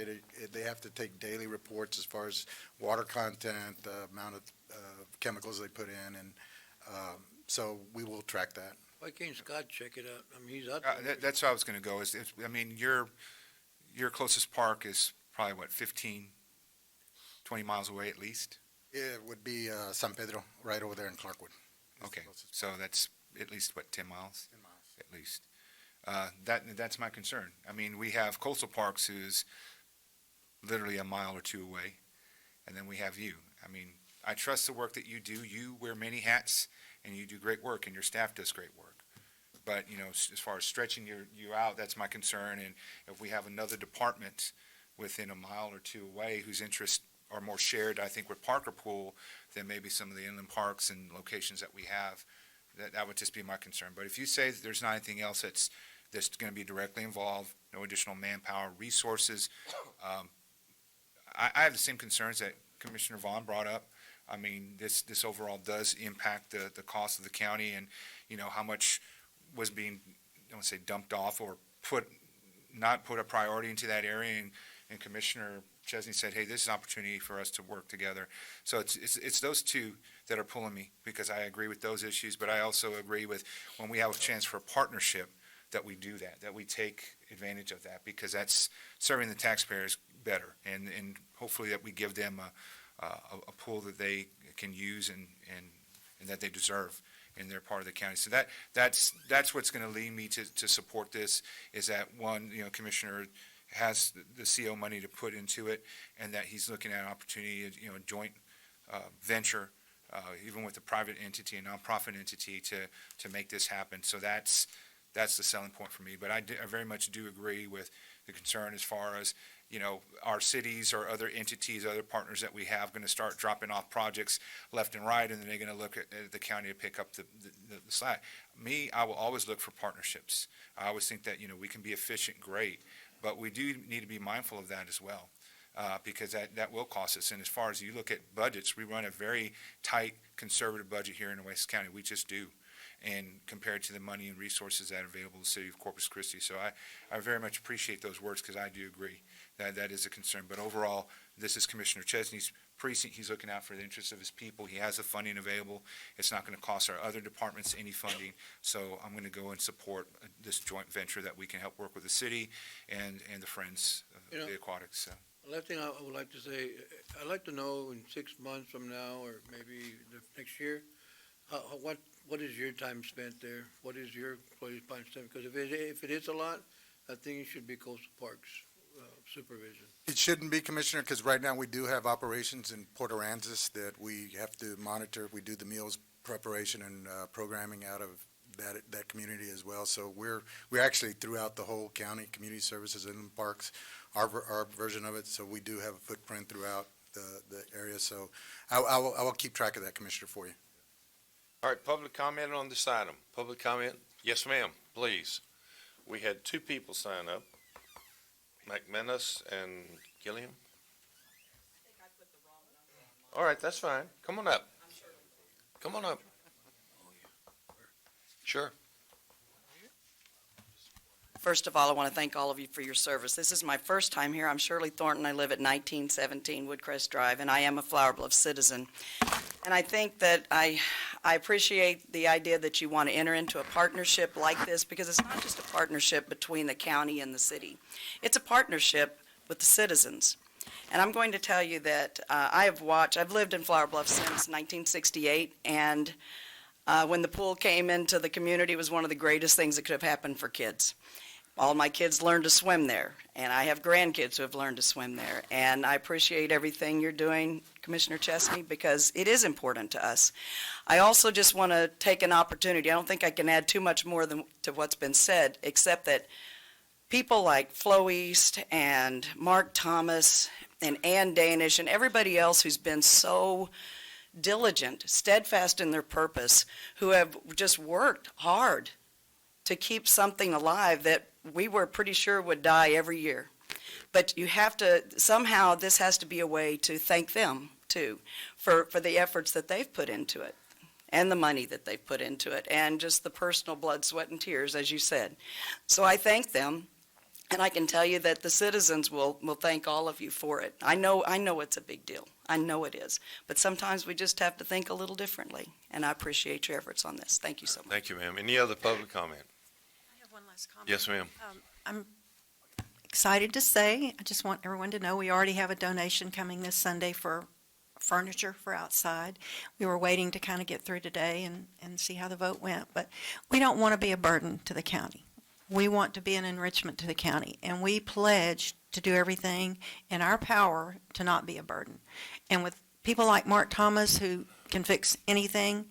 they have to take daily reports as far as water content, the amount of chemicals they put in, and so we will track that. Why can't Scott check it out? I mean, he's out there. That's where I was going to go. Your closest park is probably, 15, 20 miles away at least? It would be San Pedro, right over there in Clarkwood. Okay, so that's at least, 10 miles? 10 miles. At least. That's my concern. I mean, we have Coastal Parks who's literally a mile or two away, and then we have you. I mean, I trust the work that you do. You wear many hats, and you do great work, and your staff does great work. But, as far as stretching you out, that's my concern. And if we have another department within a mile or two away whose interests are more shared, I think, with Parker Pool than maybe some of the inland parks and locations that we have, That would just be my concern. But if you say that there's not anything else that's going to be directly involved, no additional manpower, resources, I have the same concerns that Commissioner Vaughn brought up. I mean, this overall does impact the cost of the county and, how much was being, I don't want to say dumped off or not put a priority into that area. And Commissioner Chesney said, hey, this is an opportunity for us to work together. So it's those two that are pulling me, because I agree with those issues, but I also agree with when we have a chance for a partnership, that we do that we take advantage of that, because that's serving the taxpayers better, and hopefully that we give them a pool that they can use and that they deserve in their part of the county. So that's what's going to lead me to support this, is that one, Commissioner has the CO money to put into it, and that he's looking at an opportunity, a joint venture, even with a private entity, a nonprofit entity, to make this happen. So that's the selling point for me. But I very much do agree with the concern as far as, our cities or other entities, other partners that we have going to start dropping off projects left and right, and then they're going to look at the county to pick up the slack. I will always look for partnerships. I always think that, we can be efficient, great, but we do need to be mindful of that as well, because that will cost us. And as far as you look at budgets, we run a very tight, conservative budget here in Nueces County. We just do. And compared to the money and resources that are available in the city of Corpus Christi. So I very much appreciate those words, because I do agree that is a concern. But overall, this is Commissioner Chesney's precinct. He's looking out for the interests of his people. He has the funding available. It's not going to cost our other departments any funding. So I'm going to go and support this joint venture that we can help work with the city and the Friends of the Aquatics. So. Last thing I would like to say, I'd like to know in 6 months from now, or maybe next year, what is your time spent there? What is your employees' time spent? Because if it is a lot, I think it should be Coastal Parks supervision. It shouldn't be, Commissioner, because right now we do have operations in Port Aransas that we have to monitor. We do the meals preparation and programming out of that community as well. So we're actually throughout the whole county, community services and parks, our version of it. So we do have a footprint throughout the area. So I will keep track of that, Commissioner, for you. All right, public comment on this item. Public comment? Yes, ma'am, please. We had 2 people sign up, McManus and Gilliam. All right, that's fine. Come on up. Come on up. Sure. First of all, I want to thank all of you for your service. This is my first time here. I'm Shirley Thornton. I live at 1917 Woodcrest Drive, and I am a Flower Bluff citizen. And I think that I appreciate the idea that you want to enter into a partnership like this, because it's not just a partnership between the county and the city. It's a partnership with the citizens. And I'm going to tell you that I've lived in Flower Bluff since 1968, and when the pool came into the community, it was one of the greatest things that could have happened for kids. All my kids learned to swim there, and I have grandkids who have learned to swim there. And I appreciate everything you're doing, Commissioner Chesney, because it is important to us. I also just want to take an opportunity. I don't think I can add too much more to what's been said, except that people like Flo East and Mark Thomas and Ann Danish and everybody else who's been so diligent, steadfast in their purpose, who have just worked hard to keep something alive that we were pretty sure would die every year. But you have to, somehow this has to be a way to thank them too for the efforts that they've put into it, and the money that they've put into it, and just the personal blood, sweat, and tears, as you said. So I thank them, and I can tell you that the citizens will thank all of you for it. I know it's a big deal. I know it is. But sometimes we just have to think a little differently, and I appreciate your efforts on this. Thank you so much. Thank you, ma'am. Any other public comment? I have one last comment. Yes, ma'am. I'm excited to say, I just want everyone to know we already have a donation coming this Sunday for furniture for outside. We were waiting to kind of get through today and see how the vote went, but we don't want to be a burden to the county. We want to be an enrichment to the county, and we pledge to do everything in our power to not be a burden. And with people like Mark Thomas, who can fix anything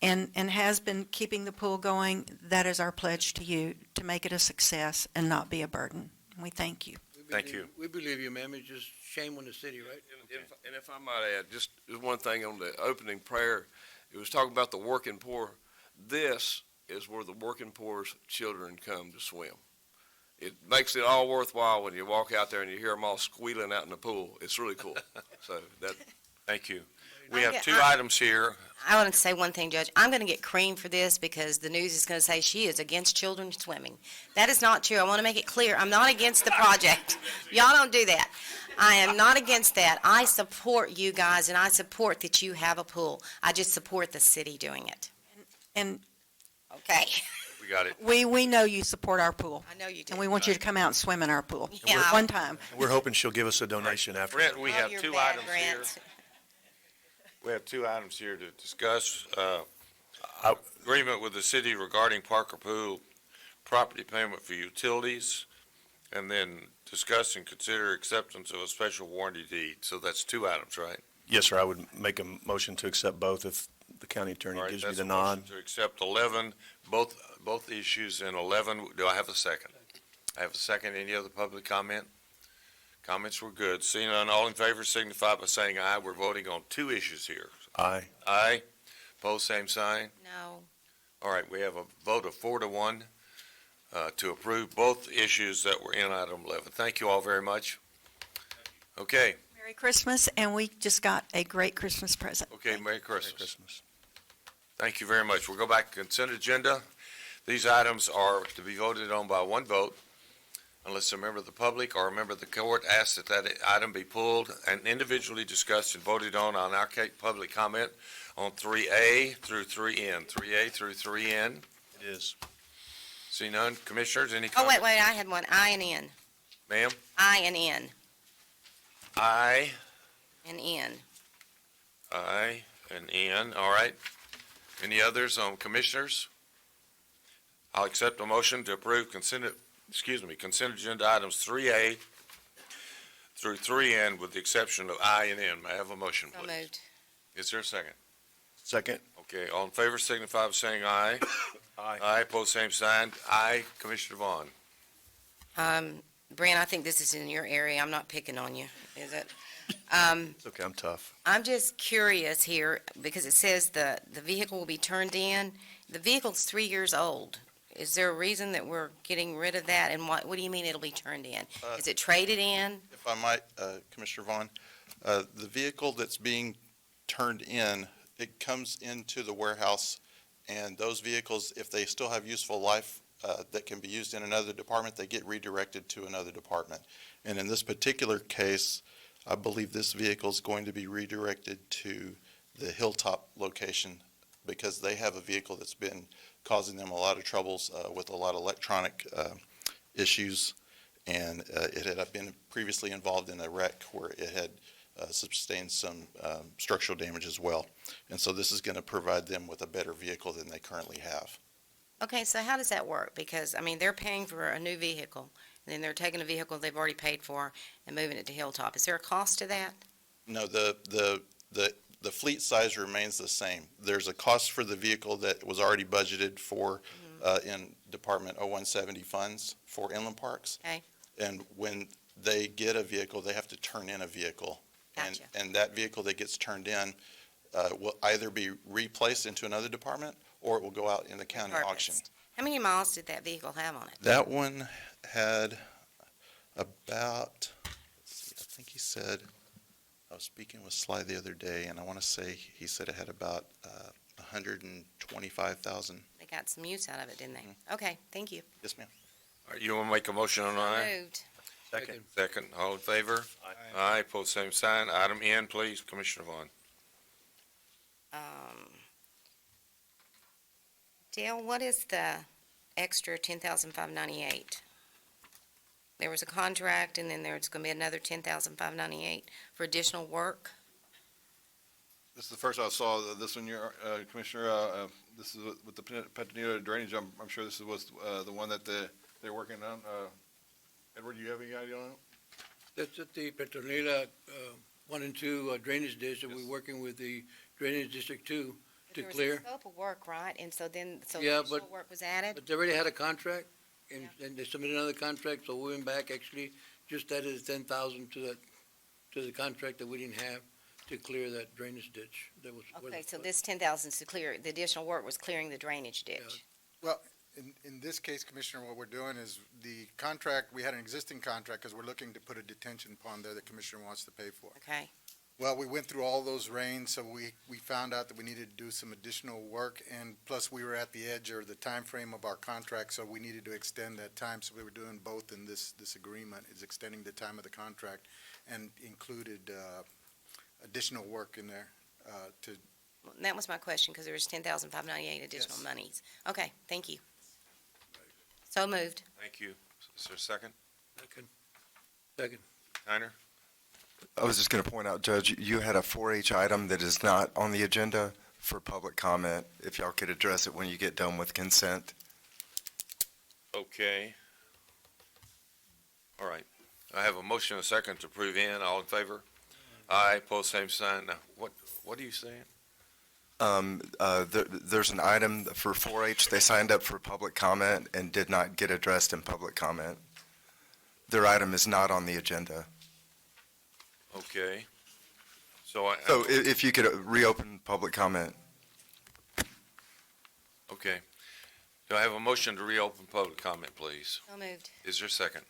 and has been keeping the pool going, that is our pledge to you, to make it a success and not be a burden. And we thank you. Thank you. We believe you, ma'am. It's just shame on the city, right? And if I might add, just one thing on the opening prayer, it was talking about the working poor. this is where the working poor's children come to swim. It makes it all worthwhile when you walk out there and you hear them all squealing out in the pool. It's really cool. So that, Thank you. We have Okay, two items here. I want to say one thing, Judge. I'm going to get cream for this because the news is going to say she is against children swimming. That is not true. I want to make it clear. I'm not against the project. Y'all don't do that. I am not against that. I support you guys, and I support that you have a pool. I just support the city doing it. And Okay. We got it. we know you support our pool, I know you do. and we want you to come out and swim in our pool. Yeah. One time. We're hoping she'll give us a donation after. Brent, we Love have your two bad items here. rants. We have two items here to discuss. Agreement with the city regarding Parker Pool property payment for utilities, and then discuss and consider acceptance of a special warranty deed. So that's two items, right? Yes, sir, I would make a motion to accept both if the county attorney All right, gives me that's the a motion nod. to accept 11, both issues in 11. Do I have a second? I have a second. Any other public comment? Comments were good. Seeing none, all in favor signify by saying aye. We're voting on two issues here. Aye. Aye. Pose same sign. No. All right, we have a vote of 4-1 to approve both issues that were in item 11. Thank you all very much. Okay, Merry Christmas, and we just got a great Christmas present. okay, Merry Merry Christmas. Christmas. Thank you very much. We'll go back to consent agenda. These items are to be voted on by one vote unless a member of the public or a member of the court asks that that item be pulled and individually discussed and voted on our public comment on 3A through 3N. 3A through 3N. It is. See none. Commissioners, any Oh, comments? wait, I had one. I and N. Ma'am? I and N. I And N. I and N, all right. Any others on commissioners? I'll accept a motion to approve consent agenda items 3A through 3N with the exception of I and N. May I have a motion, So please? moved. Is there a second? Second. Okay, all in favor signify by saying aye. Aye. Aye, pose same sign. Aye, Commissioner Vaughn. Brent, I think this is in your area. I'm not picking on you, is it? It's okay, I'm tough. I'm just curious here, because it says the vehicle will be turned in. The vehicle's 3 years old. Is there a reason that we're getting rid of that, and what do you mean it'll be turned in? Is it traded in? If I might, Commissioner Vaughn, the vehicle that's being turned in, it comes into the warehouse, and those vehicles, if they still have useful life that can be used in another department, they get redirected to another department. And in this particular case, I believe this vehicle is going to be redirected to the Hilltop location because they have a vehicle that's been causing them a lot of troubles with a lot of electronic issues. And it had been previously involved in a wreck where it had sustained some structural damage as well. And so this is going to provide them with a better vehicle than they currently have. Okay, so how does that work? Because, I mean, they're paying for a new vehicle, and then they're taking a vehicle they've already paid for and moving it to Hilltop. Is there a cost to that? No, the fleet size remains the same. There's a cost for the vehicle that was already budgeted for in Department 0170 funds for inland parks. Okay. And when they get a vehicle, they have to turn in a vehicle. Gotcha. And that vehicle that gets turned in will either be replaced into another department or it will go out in the county auction. Repurposed. How many miles did that vehicle have on it? That one had about, let's see, I think he said, I was speaking with Sly the other day, and I want to say he said it had about 125,000. They got some use out of it, didn't they? Okay, thank you. Yes, ma'am. All right, you want to make a motion on aye? Moved. Second. Second, all in favor? Aye, pose same sign. Item N, please, Commissioner Vaughn. Dale, what is the extra $10,598? There was a contract, and then there's going to be another $10,598 for additional work? This is the first I saw this one, Commissioner. This is with the Petanita drainage. I'm sure this was the one that they're working on. Edward, do you have any idea on it? That's at the Petronila 1 and 2 drainage ditch, and we're working with the Drainage District 2 to There clear. was a scope of work, right? And so then, Yeah, additional but- work was added? But they already had a contract, and they submitted another contract, so we went back, actually, just added 10,000 to the contract that we didn't have. to clear that drainage ditch that was. Okay, so this 10,000 is to clear, the additional work was clearing the drainage ditch. Well, in this case, Commissioner, what we're doing is the contract, we had an existing contract because we're looking to put a detention pond there that Commissioner wants to pay for. Okay, Well, we went through all those rains, so we found out that we needed to do some additional work, and plus we were at the edge or the time frame of our contract, so we needed to extend that time. So we were doing both in this agreement, is extending the time of the contract and included additional work in there to. that was my question, because there was 10,598 additional Yes. monies. Okay, thank you. So moved. Thank you. Is there a second? Second. Tyner? I was just going to point out, Judge, you had a 4-H item that is not on the agenda for public comment. If y'all could address it when you get done with consent. Okay. All right. I have a motion and a second to approve in. All in favor? Aye. Post same sign. Now, what are you saying? There's an item for 4-H. They signed up for public comment and did not get addressed in public comment. Their item is not on the agenda. Okay. So So if you could reopen public comment. okay. Do I have a motion to reopen public comment, please? So moved. Is there a second?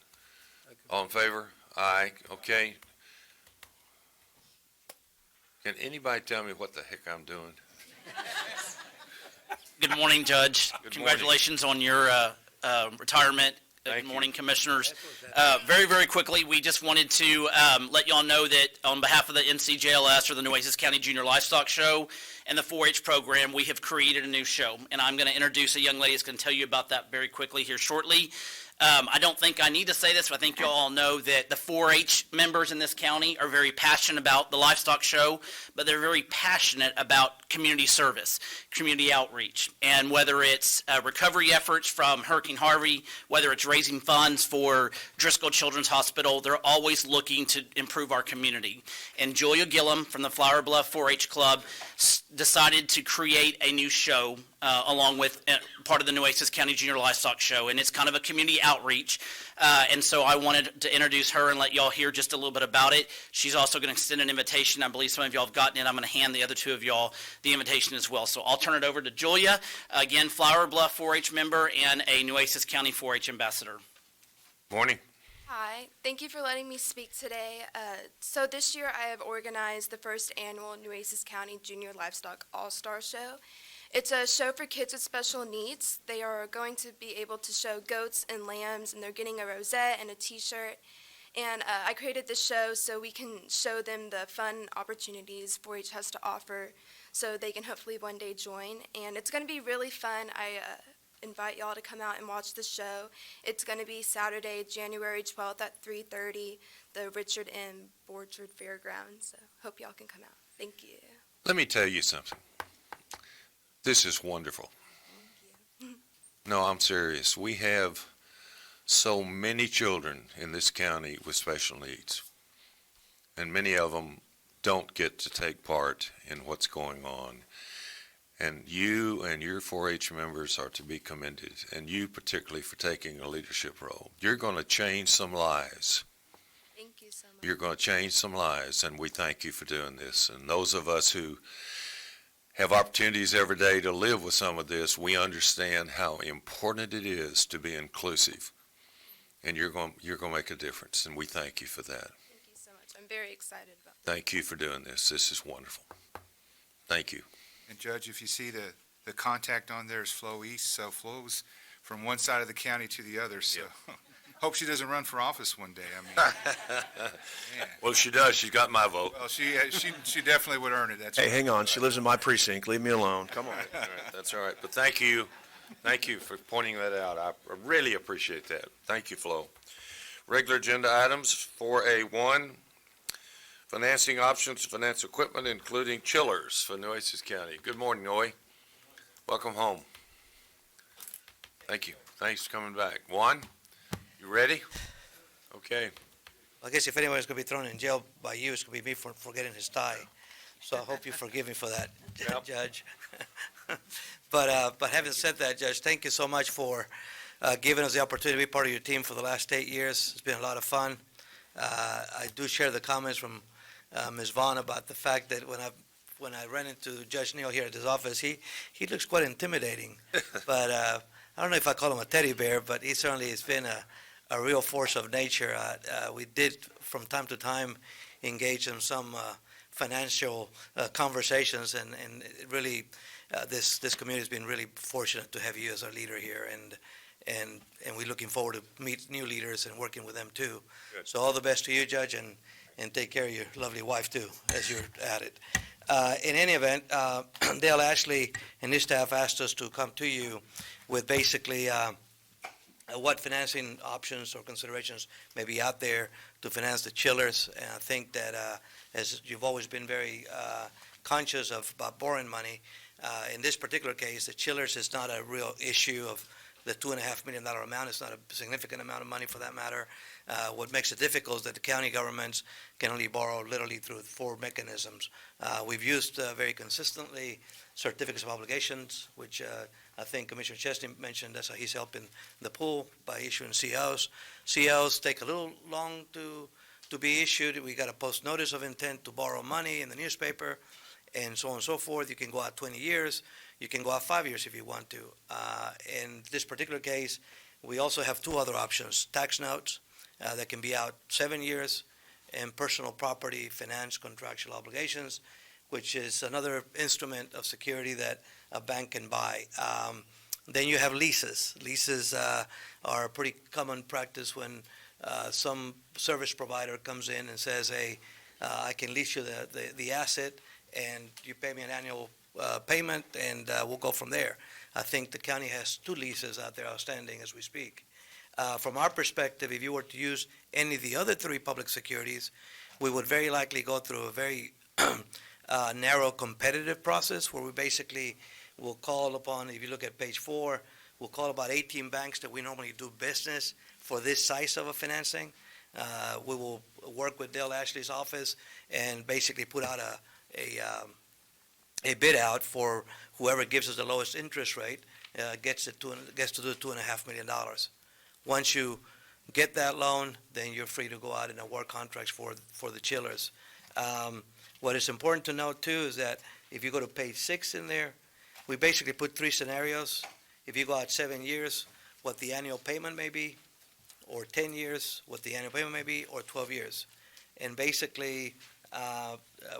All in favor? Aye. Okay. Can anybody tell me what the heck I'm doing? Good morning, Judge. Good Congratulations on your retirement. Thank Good you. morning, Commissioners. Very, very quickly, we just wanted to let y'all know that on behalf of the NCJLS, or the Nueces County Junior Livestock Show, and the 4-H program, we have created a new show. And I'm going to introduce a young lady that's going to tell you about that very quickly here shortly. I don't think I need to say this, but I think you all know that the 4-H members in this county are very passionate about the livestock show, but they're very passionate about community service, community outreach. And whether it's recovery efforts from Hurricane Harvey, whether it's raising funds for Driscoll Children's Hospital, they're always looking to improve our community. And Julia Gillum from the Flower Bluff 4-H Club decided to create a new show along with part of the Nueces County Junior Livestock Show, and it's kind of a community outreach. And so I wanted to introduce her and let y'all hear just a little bit about it. She's also going to extend an invitation. I believe some of y'all have gotten it. I'm going to hand the other two of y'all the invitation as well. So I'll turn it over to Julia, again, Flower Bluff 4-H member and a Nueces County 4-H ambassador. Morning. Hi, thank you for letting me speak today. So this year I have organized the first annual Nueces County Junior Livestock All-Star Show. It's a show for kids with special needs. They are going to be able to show goats and lambs, and they're getting a rosette and a t-shirt. And I created this show so we can show them the fun opportunities 4-H has to offer so they can hopefully one day join. And it's going to be really fun. I invite y'all to come out and watch the show. It's going to be Saturday, January 12th at 3:30, the Richard M. Borchard Fairgrounds. So hope y'all can come out. Thank you. Let me tell you something. This is wonderful. No, I'm serious. We have so many children in this county with special needs, and many of them don't get to take part in what's going on. And you and your 4-H members are to be commended, and you particularly for taking a leadership role. You're going to change some lives. Thank you so much. You're going to change some lives, and we thank you for doing this. And those of us who have opportunities every day to live with some of this, we understand how important it is to be inclusive. And you're going to make a difference, and we thank you for that. Thank you so much. I'm very excited about this. Thank you for doing this. This is wonderful. Thank you. And Judge, if you see the contact on there is Flo East, so Flo's from one side of the county to the other, so hope she doesn't run for office one day. I mean, man. Well, she does. She's got my vote. Well, she definitely would earn it. That's Hey, right. hang on. She lives in my precinct. Leave me alone. Come on. All right, that's all right. But thank you. Thank you for pointing that out. I really appreciate that. Thank you, Flo. Regular agenda items, 4A1, financing options, finance equipment, including chillers for Nueces County. Good morning, Noe. Welcome home. Thank you. Thanks for coming back. Juan, you ready? Okay. I guess if anyone's going to be thrown in jail by you, it's going to be me for forgetting his tie. So I hope you forgive me for that, Yep. Judge. But having said that, Judge, thank you so much for giving us the opportunity to be part of your team for the last 8 years. It's been a lot of fun. I do share the comments from Ms. Vaughn about the fact that when I ran into Judge Neal here at his office, he looks quite intimidating. But I don't know if I call him a teddy bear, but he certainly has been a real force of nature. We did, from time to time, engage in some financial conversations, and it really, this community has been really fortunate to have you as our leader here, and we're looking forward to meet new leaders and working with them too. Good. So all the best to you, Judge, and take care of your lovely wife too, as you're at it. In any event, Dale Ashley and his staff asked us to come to you with basically what financing options or considerations may be out there to finance the chillers. And I think that as you've always been very conscious about borrowing money, in this particular case, the chillers is not a real issue of the $2.5 million amount. It's not a significant amount of money for that matter. What makes it difficult is that the county governments can only borrow literally through 4 mechanisms. We've used very consistently certificates of obligations, which I think Commissioner Chesney mentioned. That's how he's helping the pool by issuing COs. COs take a little long to be issued. We got to post notice of intent to borrow money in the newspaper, and so on and so forth. You can go out 20 years. You can go out 5 years if you want to. In this particular case, we also have 2 other options: tax notes that can be out 7 years, and personal property finance contractual obligations, which is another instrument of security that a bank can buy. Then you have leases. Leases are a pretty common practice when some service provider comes in and says, hey, I can lease you the asset, and you pay me an annual payment, and we'll go from there. I think the county has 2 leases out there outstanding as we speak. From our perspective, if you were to use any of the other 3 public securities, we would very likely go through a very narrow competitive process where we basically will call upon, if you look at page 4, we'll call about 18 banks that we normally do business for this size of a financing. We will work with Dale Ashley's office and basically put out a bid out for whoever gives us the lowest interest rate, gets to do $2.5 million. Once you get that loan, then you're free to go out and award contracts for the chillers. What is important to note too is that if you go to page 6 in there, we basically put 3 scenarios. If you go out 7 years, what the annual payment may be, or 10 years, what the annual payment may be, or 12 years. And basically,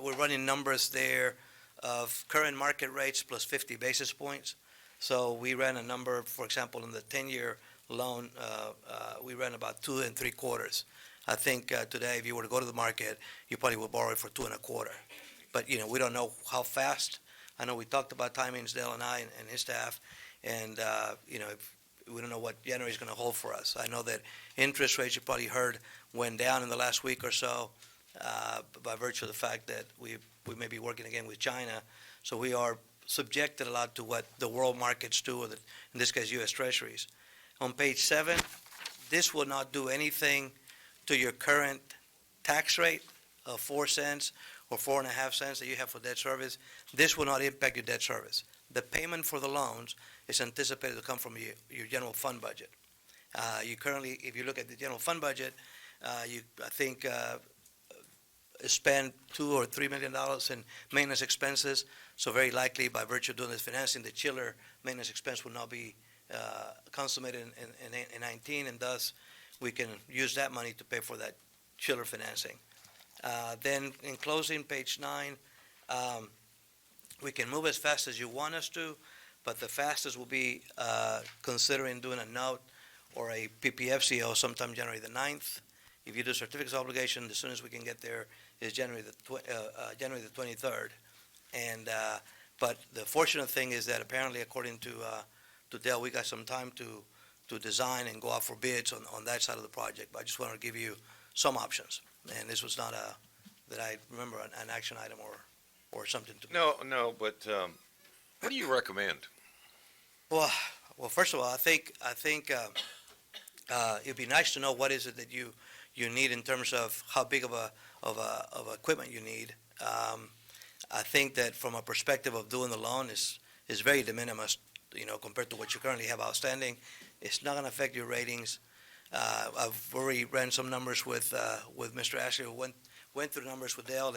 we're running numbers there of current market rates plus 50 basis points. So we ran a number, for example, in the 10-year loan, we ran about 2 3/4. I think today, if you were to go to the market, you probably would borrow it for 2 1/4. But, we don't know how fast. I know we talked about timings, Dale and I and his staff, and, we don't know what January is going to hold for us. I know that interest rates, you probably heard, went down in the last week or so by virtue of the fact that we may be working again with China. So we are subjected a lot to what the world markets do, or in this case, U.S. Treasuries. On page 7, this will not do anything to your current tax rate of 4 cents or 4.5 cents that you have for debt service. This will not impact your debt service. The payment for the loans is anticipated to come from your general fund budget. You currently, if you look at the general fund budget, I think, spend $2 or $3 million in maintenance expenses. So very likely, by virtue of doing this financing, the chiller maintenance expense will not be consummated in 19, and thus we can use that money to pay for that chiller financing. Then in closing, page 9, we can move as fast as you want us to, but the fastest will be considering doing a note or a PPFCO sometime January the 9th. If you do certificates of obligation, the soonest we can get there is January the 23rd. And but the fortunate thing is that apparently, according to Dell, we got some time to design and go out for bids on that side of the project. But I just wanted to give you some options. And this was not that I remember an action item or something to. No, but what do you recommend? Well, first of all, I think it'd be nice to know what is it that you need in terms of how big of equipment you need. I think that from a perspective of doing the loan is very de minimis, compared to what you currently have outstanding. It's not going to affect your ratings. I've already ran some numbers with Mr. Ashley, who went through the numbers with Dale,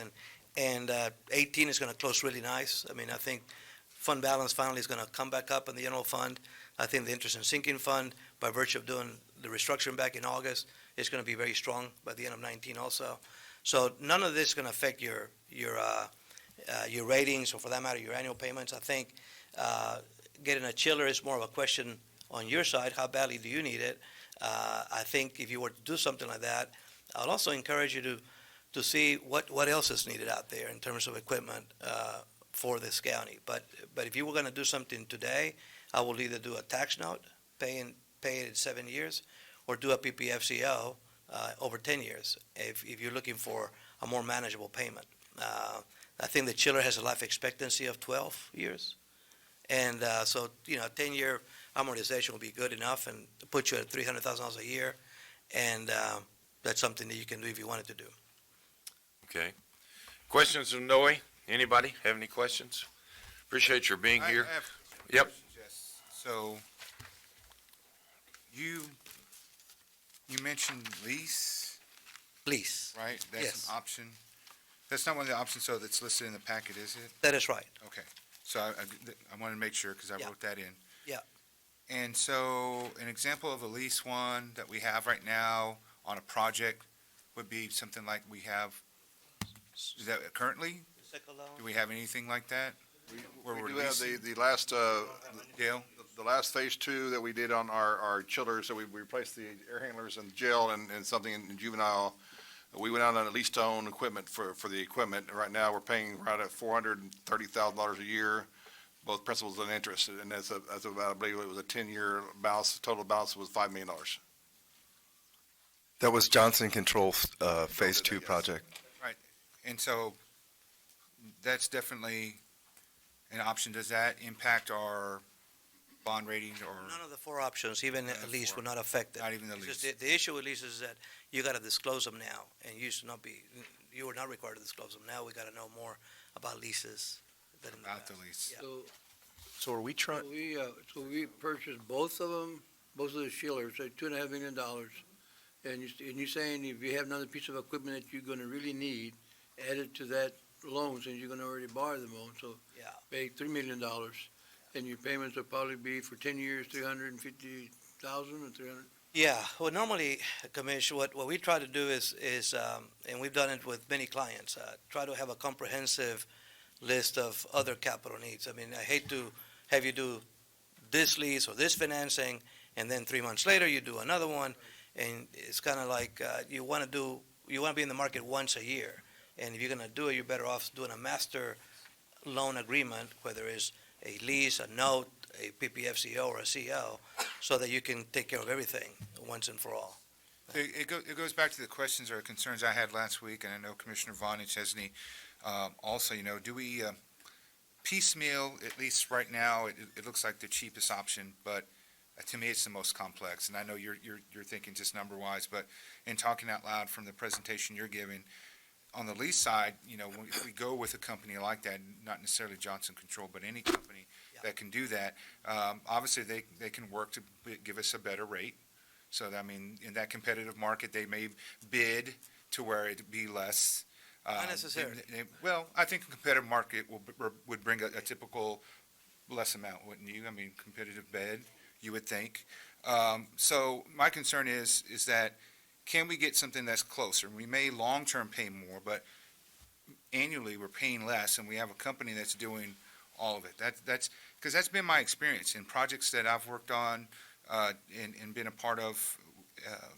and 18 is going to close really nice. I mean, I think fund balance finally is going to come back up in the general fund. I think the interest and sinking fund, by virtue of doing the restructuring back in August, is going to be very strong by the end of 19 also. So none of this is going to affect your ratings, or for that matter, your annual payments. I think getting a chiller is more of a question on your side. How badly do you need it? I think if you were to do something like that, I'll also encourage you to see what else is needed out there in terms of equipment for this county. But if you were going to do something today, I will either do a tax note, pay it in 7 years, or do a PPFCO over 10 years if you're looking for a more manageable payment. I think the chiller has a life expectancy of 12 years. And so, a 10-year amortization will be good enough and put you at $300,000 a year. And that's something that you can do if you wanted to do. Okay. Questions of Noe? Anybody have any questions? Appreciate your being here. I have Yep. questions, yes. So, you mentioned lease, Lease. right? That's Yes. an option. That's not one of the options, so that's listed in the packet, is it? That is right. Okay. So I wanted to make sure, because I Yeah. wrote that in. Yeah. And so an example of a lease one that we have right now on a project would be something like we have, is that currently? Do we have anything like that? Where We we're do have leasing? the last, Dale? the last phase two that we did on our chillers, so we replaced the air handlers in jail and something in juvenile. We went out on a lease-to-own equipment for the equipment. Right now, we're paying right at $430,000 a year, both principals and interest. And that's about, I believe it was a 10-year balance, total balance was $5 million. That was Johnson Control Phase 2 project. Right. And so that's definitely an option. Does that impact our bond rating or? None of the four options, even a lease, will not affect it. Not even the It's just lease. The issue with leases is that you got to disclose them now, and you were not required to disclose them. Now we got to know more about leases than in the About past. the lease. Yeah. So are we trying, Uh, So we purchased both of them, both of the chillers, at $2.5 million. And you're saying if you have another piece of equipment that you're gonna really need, add it to that loan, since you're gonna already borrow the loan, so pay $3 million. And your payments will probably be for 10 years, 350,000 or 300? Yeah, well, normally, Commissioner, what we try to do is, and we've done it with many clients, try to have a comprehensive list of other capital needs. I mean, I hate to have you do this lease or this financing, and then 3 months later, you do another one, and it's kind of like, you want to be in the market once a year. And if you're going to do it, you're better off doing a master loan agreement, whether it's a lease, a note, a PPFCO, or a CO, so that you can take care of everything once and for all. It goes back to the questions or concerns I had last week, and I know Commissioner Vaughn and Chesney also, do we piecemeal, at least right now, it looks like the cheapest option, but to me, it's the most complex, and I know you're thinking just number-wise, but in talking out loud from the presentation you're giving, on the lease side, if we go with a company like that, not necessarily Johnson Control, but any company that can do that, obviously they can work to give us a better rate. So, in that competitive market, they may bid to where it'd be less. Not necessarily. Well, I think a competitive market would bring a typical less amount, wouldn't you? Competitive bid, you would think. So my concern is that can we get something that's closer? We may long-term pay more, but annually we're paying less, and we have a company that's doing all of it. Because that's been my experience in projects that I've worked on and been a part of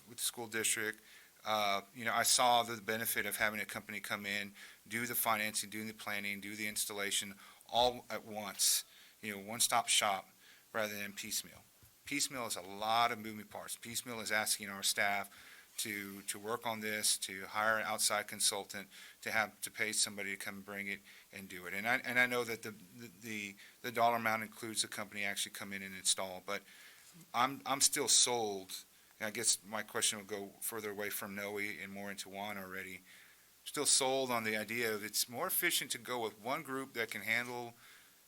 with the school district. I saw the benefit of having a company come in, do the financing, do the planning, do the installation, all at once, one-stop shop rather than piecemeal. Piecemeal is a lot of moving parts. Piecemeal is asking our staff to work on this, to hire an outside consultant, to pay somebody to come bring it and do it. And I know that the dollar amount includes the company actually come in and install, but I'm still sold. And I guess my question will go further away from Noe and more into Juan already. Still sold on the idea of it's more efficient to go with one group that can handle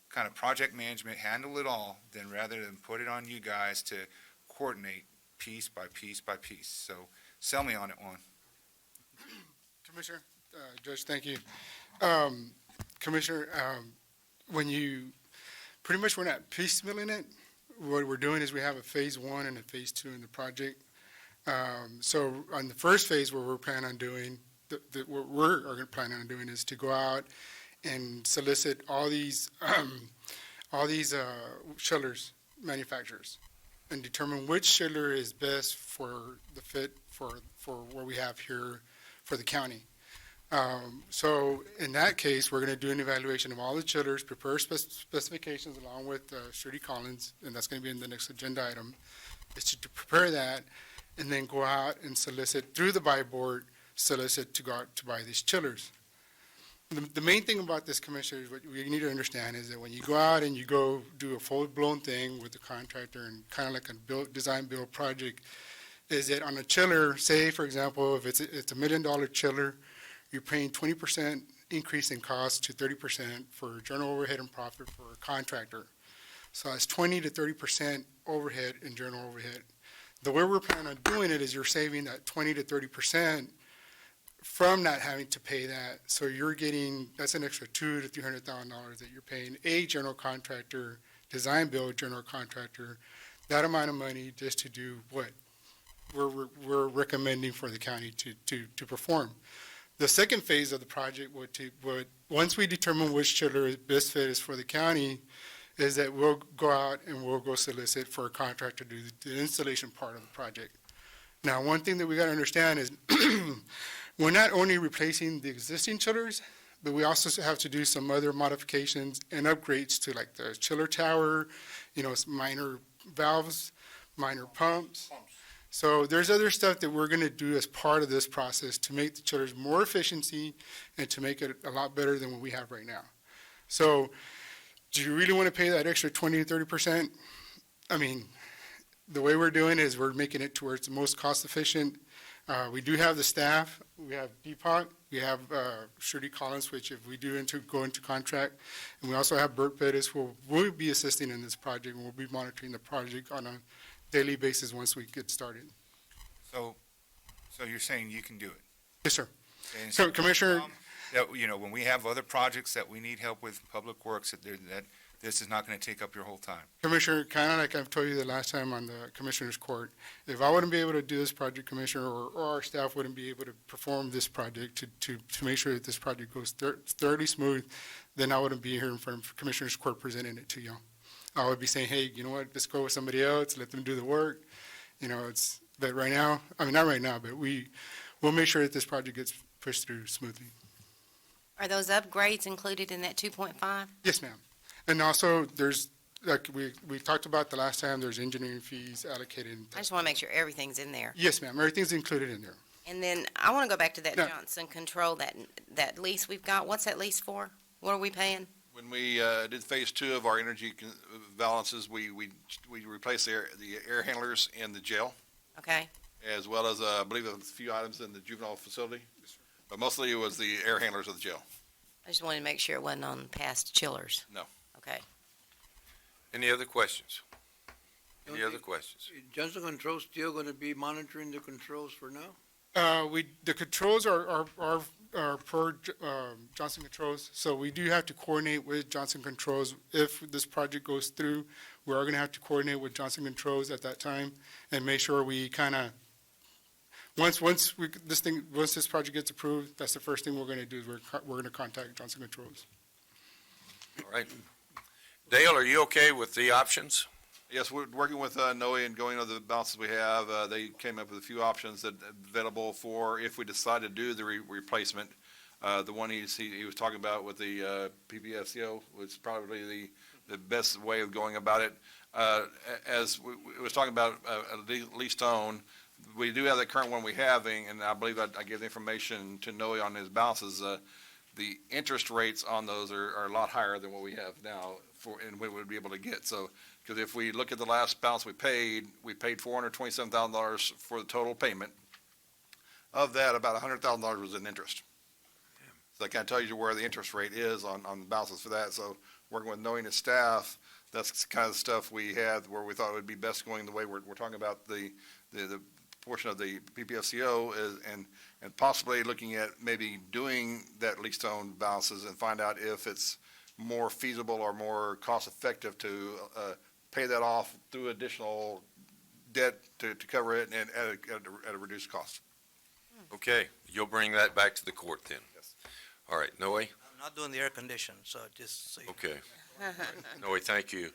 kind of project management, handle it all, than rather than put it on you guys to coordinate piece by piece by piece. So sell me on it, Juan. Commissioner, Judge, thank you. Commissioner, pretty much we're not piecemealing it. What we're doing is we have a phase 1 and a phase 2 in the project. So on the first phase, what we're planning on doing, what we're planning on doing is to go out and solicit all these chillers manufacturers and determine which chiller is best for the fit for what we have here for the county. So in that case, we're going to do an evaluation of all the chillers, prepare specifications along with Shruti Collins, and that's going to be in the next agenda item, is to prepare that and then go out and solicit through the buy board, solicit to go out to buy these chillers. The main thing about this, Commissioner, is what we need to understand is that when you go out and you go do a full-blown thing with the contractor and kind of like a design-build project, is that on a chiller, say, for example, if it's a $1 million chiller, you're paying 20% increase in cost to 30% for general overhead and profit for a contractor. So that's 20 to 30% overhead and general overhead. The way we're planning on doing it is you're saving that 20 to 30% from not having to pay that. So you're getting, that's an extra $200,000 to $300,000 that you're paying a general contractor, design build general contractor, that amount of money just to do what we're recommending for the county to perform. The second phase of the project would once we determine which chiller is best fit is for the county, is that we'll go out and we'll go solicit for a contractor to do the installation part of the project. Now, one thing that we got to understand is we're not only replacing the existing chillers, but we also have to do some other modifications and upgrades to like the chiller tower, minor valves, minor pumps. So there's other stuff that we're going to do as part of this process to make the chillers more efficiency and to make it a lot better than what we have right now. So do you really want to pay that extra 20 to 30%? I mean, the way we're doing it is we're making it to where it's the most cost efficient. We do have the staff. We have Deepak. We have Shruti Collins, which if we do go into contract. And we also have Bert Pettis, who will be assisting in this project, and we'll be monitoring the project on a daily basis once we get started. So you're saying you can do it? Yes, sir. And So, Commissioner, that, when we have other projects that we need help with, Public Works, that this is not going to take up your whole time. Commissioner, kind of like I've told you the last time on the Commissioner's Court, if I wouldn't be able to do this project, Commissioner, or our staff wouldn't be able to perform this project to make sure that this project goes thoroughly smooth, then I wouldn't be here in front of Commissioner's Court presenting it to you. I would be saying, hey, you know what, let's go with somebody else, let them do the work. But right now, not right now, but we'll make sure that this project gets pushed through smoothly. Are those upgrades included in that 2.5? Yes, ma'am. And also, there's, like we talked about the last time, there's engineering fees allocated. I just want to make sure everything's in there. Yes, ma'am, everything's included in there. And then I want to go back to that Yeah. Johnson Control, that lease we've got. What's that lease for? What are we paying? When we did phase 2 of our energy balances, we replaced the air handlers in the jail, Okay. as well as, I believe, a few items in the juvenile facility. But mostly it was the air handlers of the jail. I just wanted to make sure it wasn't on past chillers. No. Okay. Any other questions? Any other questions? Johnson Controls still going to be monitoring the controls for now? The controls are per Johnson Controls, so we do have to coordinate with Johnson Controls. If this project goes through, we are going to have to coordinate with Johnson Controls at that time and make sure we kind of, once this project gets approved, that's the first thing we're going to do is we're going to contact Johnson Controls. All right. Dale, are you okay with the options? Yes, we're working with Noe and going over the balances we have. They came up with a few options that available for if we decide to do the replacement. The one he was talking about with the PPSCO was probably the best way of going about it. As we was talking about lease to own, we do have the current one we have, and I believe I gave the information to Noe on his balances. The interest rates on those are a lot higher than what we have now and we would be able to get. So, because if we look at the last balance we paid $427,000 for the total payment. Of that, about $100,000 was in interest. So that kind of tells you where the interest rate is on the balances for that. So working with knowing his staff, that's the kind of stuff we had where we thought it would be best going the way we're talking about the portion of the PPFCO and possibly looking at maybe doing that lease-to-own balances and find out if it's more feasible or more cost-effective to pay that off through additional debt to cover it and at a reduced cost. Okay, you'll bring that back to the court then? Yes. All right, Noe? I'm not doing the air condition, so just so you. Okay. Noe, thank you.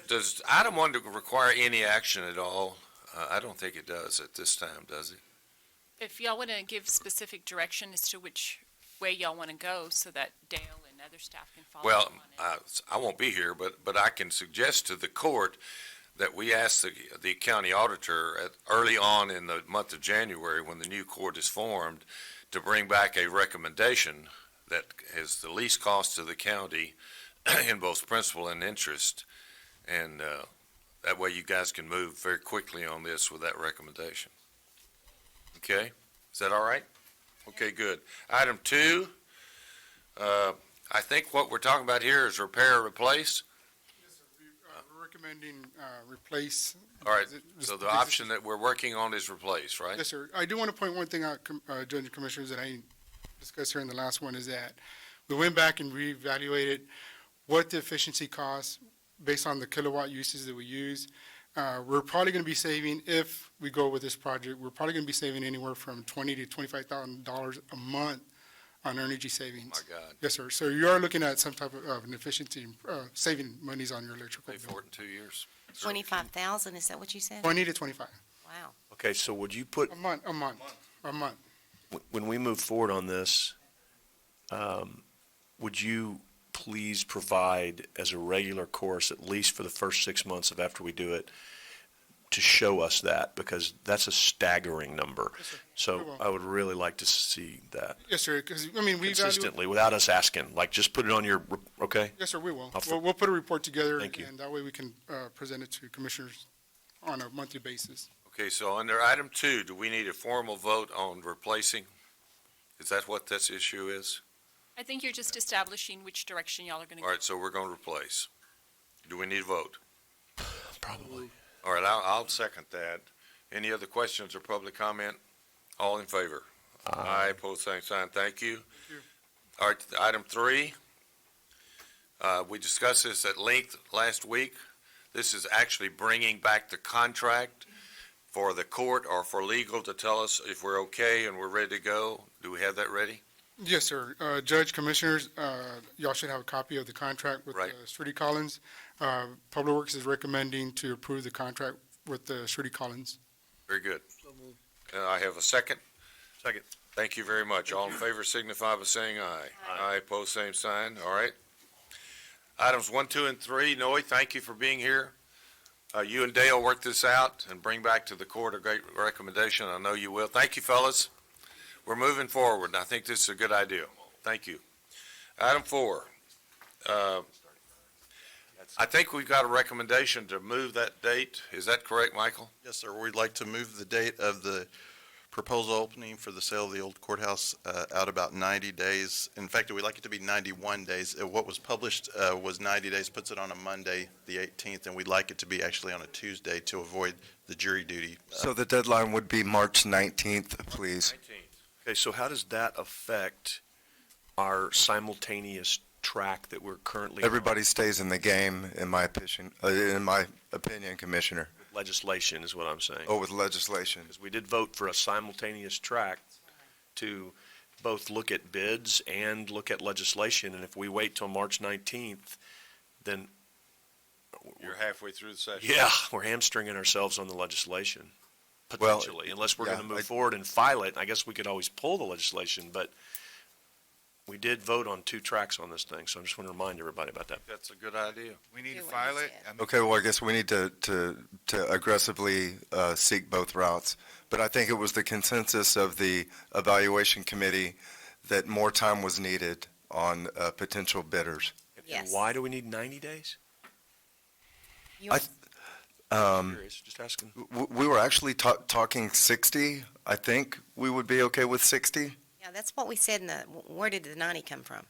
Does item 1 require any action at all? I don't think it does at this time, does it? If y'all want to give specific direction as to which way y'all want to go so that Dale and other staff can follow Well, up on it. I won't be here, but I can suggest to the court that we ask the county auditor early on in the month of January, when the new court is formed, to bring back a recommendation that has the least cost to the county in both principal and interest. And that way you guys can move very quickly on this with that recommendation. Okay? Is that all right? Okay, good. Item 2, I think what we're talking about here is repair or replace. Yes, sir. We're recommending replace. All right, so the option that we're working on is replace, right? Yes, sir. I do want to point one thing out, Judge and Commissioners, that I discussed here in the last one, is that we went back and reevaluated what the efficiency costs based on the kilowatt uses that we use. We're probably going to be saving, if we go with this project, we're probably going to be saving anywhere from $20,000 to $25,000 a month on energy savings. My God. Yes, sir. So you are looking at some type of an efficiency, saving monies on your electrical Pay bill. for it in 2 years. 25,000, is that what you said? 20 to 25. Wow. Okay, so would you put, A month. when we move forward on this, would you please provide as a regular course, at least for the first 6 months of after we do it, to show us that? Because that's a staggering number. Yes, sir. So We will. I would really like to see that Yes, sir. Because, I mean, we consistently, without us asking, like, just put it on your, okay? Yes, sir, we will. I'll We'll put a report together. Thank you. And that way we can present it to commissioners on a monthly basis. Okay, so under item 2, do we need a formal vote on replacing? Is that what this issue is? I think you're just establishing which direction y'all are going to All go. right, so we're going to replace. Do we need a vote? Probably. All right, I'll second that. Any other questions or public comment? All in favor? Aye, pose same sign. Thank you. All right, item 3. We discussed this at length last week. This is actually bringing back the contract for the court or for legal to tell us if we're okay and we're ready to go. Do we have that ready? Yes, sir. Judge, Commissioners, y'all should have a copy of the contract with Right. Shruti Collins. Public Works is recommending to approve the contract with Shruti Collins. Very good. I have a second. Second. Thank you very much. All in favor signify by saying aye. Aye, pose same sign. All right. Items 1, 2, and 3. Noe, thank you for being here. You and Dale work this out and bring back to the court a great recommendation. I know you will. Thank you, fellas. We're moving forward, and I think this is a good idea. Thank you. Item 4. I think we've got a recommendation to move that date. Is that correct, Michael? Yes, sir. We'd like to move the date of the proposal opening for the sale of the old courthouse out about 90 days. In fact, we'd like it to be 91 days. What was published was 90 days, puts it on a Monday, the 18th, and we'd like it to be actually on a Tuesday to avoid the jury duty. So the deadline would be March 19th, please. 19th. Okay, so how does that affect our simultaneous track that we're currently on? Everybody stays in the game, in my opinion, Commissioner. Legislation is what I'm saying. Oh, with legislation. Because we did vote for a simultaneous track to both look at bids and look at legislation, and if we wait till March 19th, then, You're halfway through the session. yeah, we're hamstringing ourselves on the legislation, Well, potentially, unless we're yeah, going to move forward and file it. I guess we could always pull the legislation, but we did vote on 2 tracks on this thing, so I just want to remind everybody about that. That's a good idea. We need to file it. Okay, well, I guess we need to aggressively seek both routes. But I think it was the consensus of the evaluation committee that more time was needed on potential bidders. Yes. Why do we need 90 days? You- Curious, just asking. We were actually talking 60. I think we would be okay with 60. Yeah, that's what we said where did the 90 come from?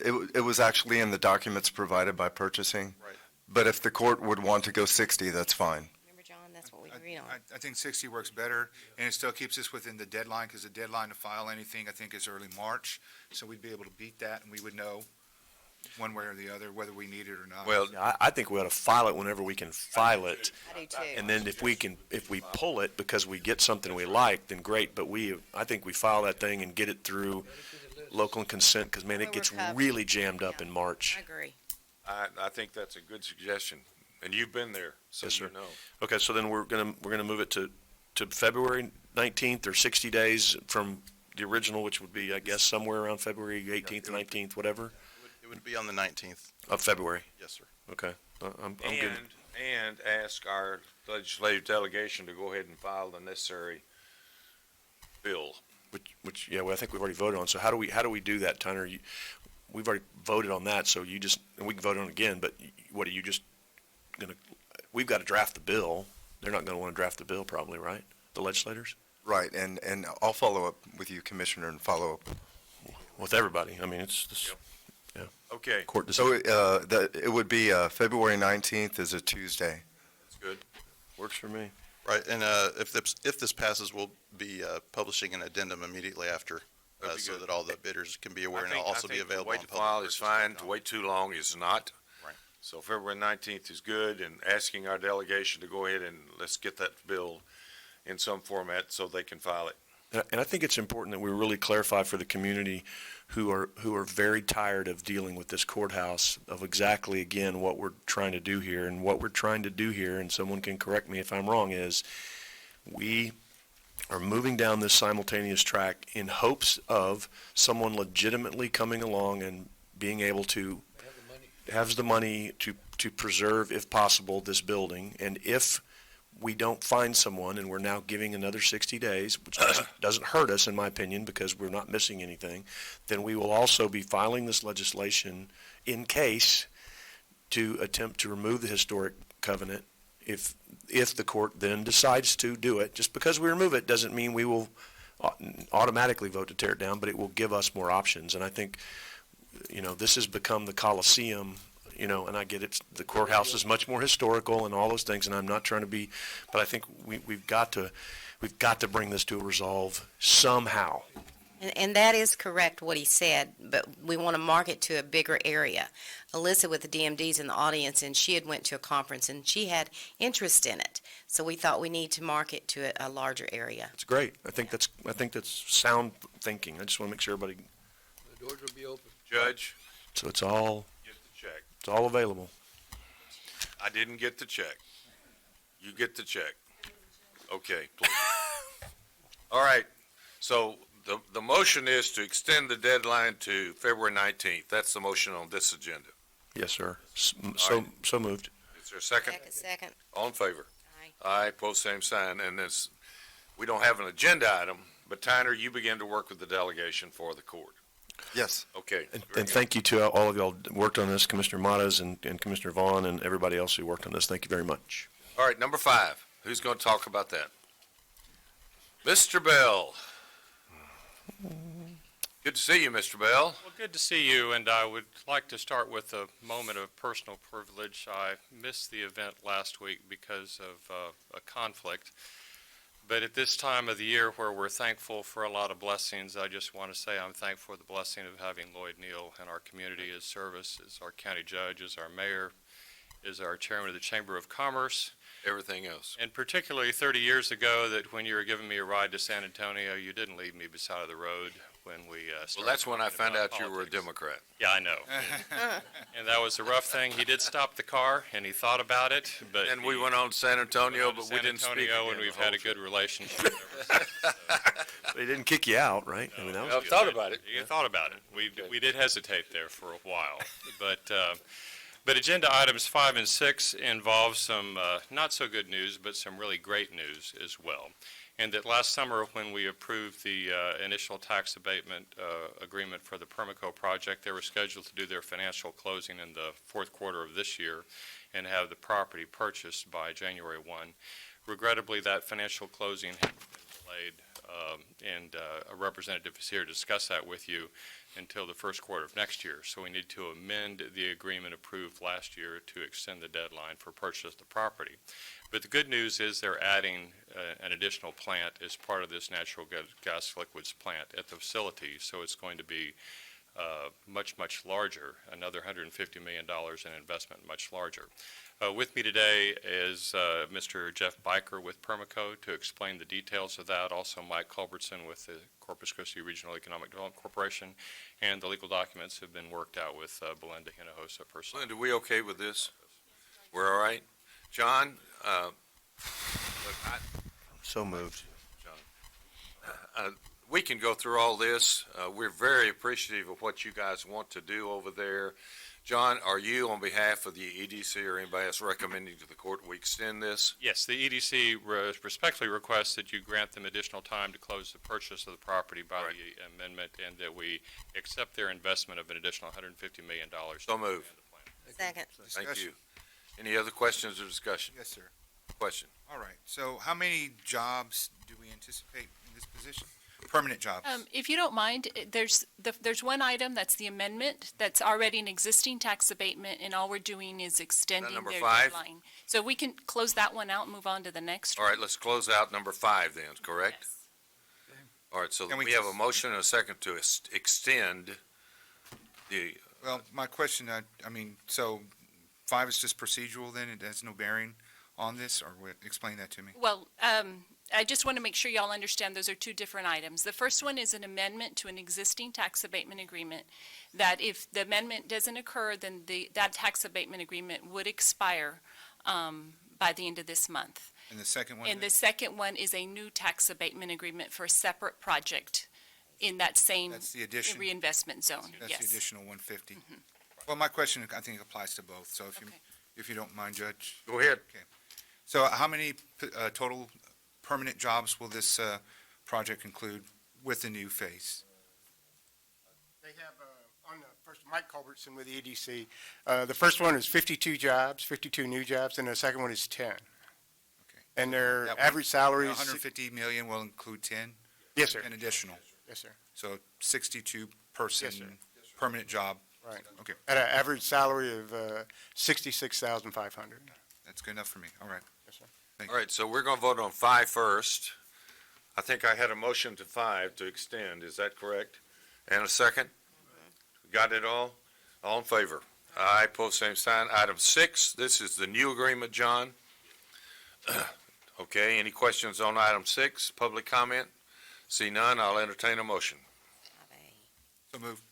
It was actually in the documents provided by purchasing. Right. But if the court would want to go 60, that's fine. Remember, John, that's what we. agreed on. I think 60 works better, and it still keeps us within the deadline, because the deadline to file anything, I think, is early March. So we'd be able to beat that, and we would know one way or the other whether we need it or not. Well, I think we ought to file it whenever we can file it. I do too. And then if we pull it because we get something we like, then great. But I think we file that thing and get it through local and consent, because, man, it gets really jammed up in March. I agree. I think that's a good suggestion, and you've been there, so Yes, you sir. know. Okay, so then we're gonna move it to February 19th, or 60 days from the original, which would be, I guess, somewhere around February 18th or 19th, whatever, It would be on the 19th. of February. Yes, sir. Okay, I'm good. And ask our legislative delegation to go ahead and file the necessary bill. Which, yeah, well, I think we've already voted on. So how do we do that, Tyner? We've already voted on that, so and we can vote on it again, but what are you just gonna, we've got to draft the bill. They're not gonna want to draft the bill probably, right? The legislators? Right, and I'll follow up with you, Commissioner, and follow up With everybody. I mean, it's this, Okay, court So decision. it would be February 19th is a Tuesday. that's good. Works for me. Right, and if this passes, we'll be publishing an addendum immediately after, That'd be so good. that all the bidders can be aware, I and it'll think- also I be think to available wait on to file is fine, to public. wait too long is not. Right. So February 19th is good, and asking our delegation to go ahead and let's get that bill in some format so they can file it. And I think it's important that we really clarify for the community who are very tired of dealing with this courthouse, of exactly, again, what we're trying to do here. And what we're trying to do here, and someone can correct me if I'm wrong, is we are moving down this simultaneous track in hopes of someone legitimately coming along and being able to, has the money to preserve, if possible, this building. And if we don't find someone, and we're now giving another 60 days, which doesn't hurt us, in my opinion, because we're not missing anything, then we will also be filing this legislation in case to attempt to remove the historic covenant if the court then decides to do it. Just because we remove it doesn't mean we will automatically vote to tear it down, but it will give us more options. And I think, this has become the Coliseum, and I get it, the courthouse is much more historical and all those things, and I'm not trying to be, but I think we've got to bring this to a resolve somehow. And that is correct what he said, but we want to market to a bigger area. Alyssa with the DMD's in the audience, and she had went to a conference, and she had interest in it. So we thought we need to market to a larger area. It's great. I think that's sound thinking. I just want to make sure everybody, The doors will be open. Judge, so it's all get the check. available. I didn't get the check. You get the check. Okay, please. All right, so the motion is to extend the deadline to February 19th. That's the motion on this agenda. Yes, sir. right. So moved. Is there a second? Second. All in favor? Aye. Aye, pose same sign, and this, we don't have an agenda item, but Tyner, you begin to work with the delegation for the court. Yes. Okay. And thank you to all of y'all who worked on this, Commissioner Matas and Commissioner Vaughn and everybody else who worked on this. Thank you very much. All right, number 5. Who's going to talk about that? Mr. Bell. Good to see you, Mr. Bell. Well, good to see you, and I would like to start with a moment of personal privilege. I missed the event last week because of a conflict, but at this time of the year where we're thankful for a lot of blessings, I just want to say I'm thankful for the blessing of having Lloyd Neal in our community as service, as our county judge, as our mayor, as our chairman of the Chamber of Commerce. Everything else. And particularly 30 years ago, that when you were giving me a ride to San Antonio, you didn't leave me beside the road when we started. Well, that's when I talking found about out you were a politics. Democrat. Yeah, I know. And that was a rough thing. He did stop the car, and he thought about it, but. And we went on to San Antonio, but we San didn't speak Antonio, again and we've the had a whole good relationship ever since. They didn't kick you out, right? I mean, that was I've thought about it. You thought about it. We did hesitate there for a while, but agenda items 5 and 6 involve some not so good news, but some really great news as well. And that last summer, when we approved the initial tax abatement agreement for the Permaco project, they were scheduled to do their financial closing in the fourth quarter of this year and have the property purchased by January 1. Regrettably, that financial closing has been delayed and a representative is here to discuss that with you until the first quarter of next year. So we need to amend the agreement approved last year to extend the deadline for purchase of the property. But the good news is they're adding an additional plant as part of this natural gas liquids plant at the facility, so it's going to be much, much larger, another $150 million in investment, much larger. With me today is Mr. Jeff Biker with Permaco to explain the details of that. Also, Mike Culbertson with the Corpus Christi Regional Economic Development Corporation, and the legal documents have been worked out with Belinda Hinojosa personally. Linda, we okay with this? We're all right? John? So moved. John. We can go through all this. We're very appreciative of what you guys want to do over there. John, are you, on behalf of the EDC or anybody else, recommending to the court we extend this? Yes, the EDC respectfully requests that you grant them additional time to close the purchase of the property by the amendment, and that we accept their investment of an additional $150 million. So moved. Second. Thank you. Any other questions or discussion? Yes, sir. Question. All right. So how many jobs do we anticipate in this position? Permanent jobs? If you don't mind, there's one item, that's the amendment, that's already an existing tax abatement, and all we're doing is extending number their 5? deadline. So we can close that one out and move on to the next All one. right, let's close out number 5 then, correct? Yes. All right, so Can we we have a just- motion and a second to extend the, Well, my question, I mean, so 5 is just procedural then? It has no bearing on this, or what? Explain that to me. Well, I just want to make sure y'all understand those are two different items. The first one is an amendment to an existing tax abatement agreement, that if the amendment doesn't occur, then that tax abatement agreement would expire by the end of this month. And the second one? And the second one is a new tax abatement agreement for a separate project in that same That's the addition? reinvestment zone. That's Yes. the additional 150? Well, my question, I think, applies to both, so Okay. if you don't mind, Judge. go ahead. So how many total permanent jobs will this project include with the new phase? They have, on the first, Mike Culbertson with the EDC, the first one is 52 jobs, 52 new jobs, and the second one is 10. Okay. And their That average salary is, 150 million will include 10? yes, sir. An additional, Yes, sir. so 62 person Yes, sir. permanent job. Right. Okay, At an average salary of $66,500. that's good enough for me, all right. Yes, sir. All right, so we're going to vote on 5 first. I think I had a motion to 5 to extend, is that correct? And a second? Got it all? All in favor? Aye, pose same sign. Item 6, this is the new agreement, John. Okay, any questions on item 6? Public comment? See none, I'll entertain a motion. So move.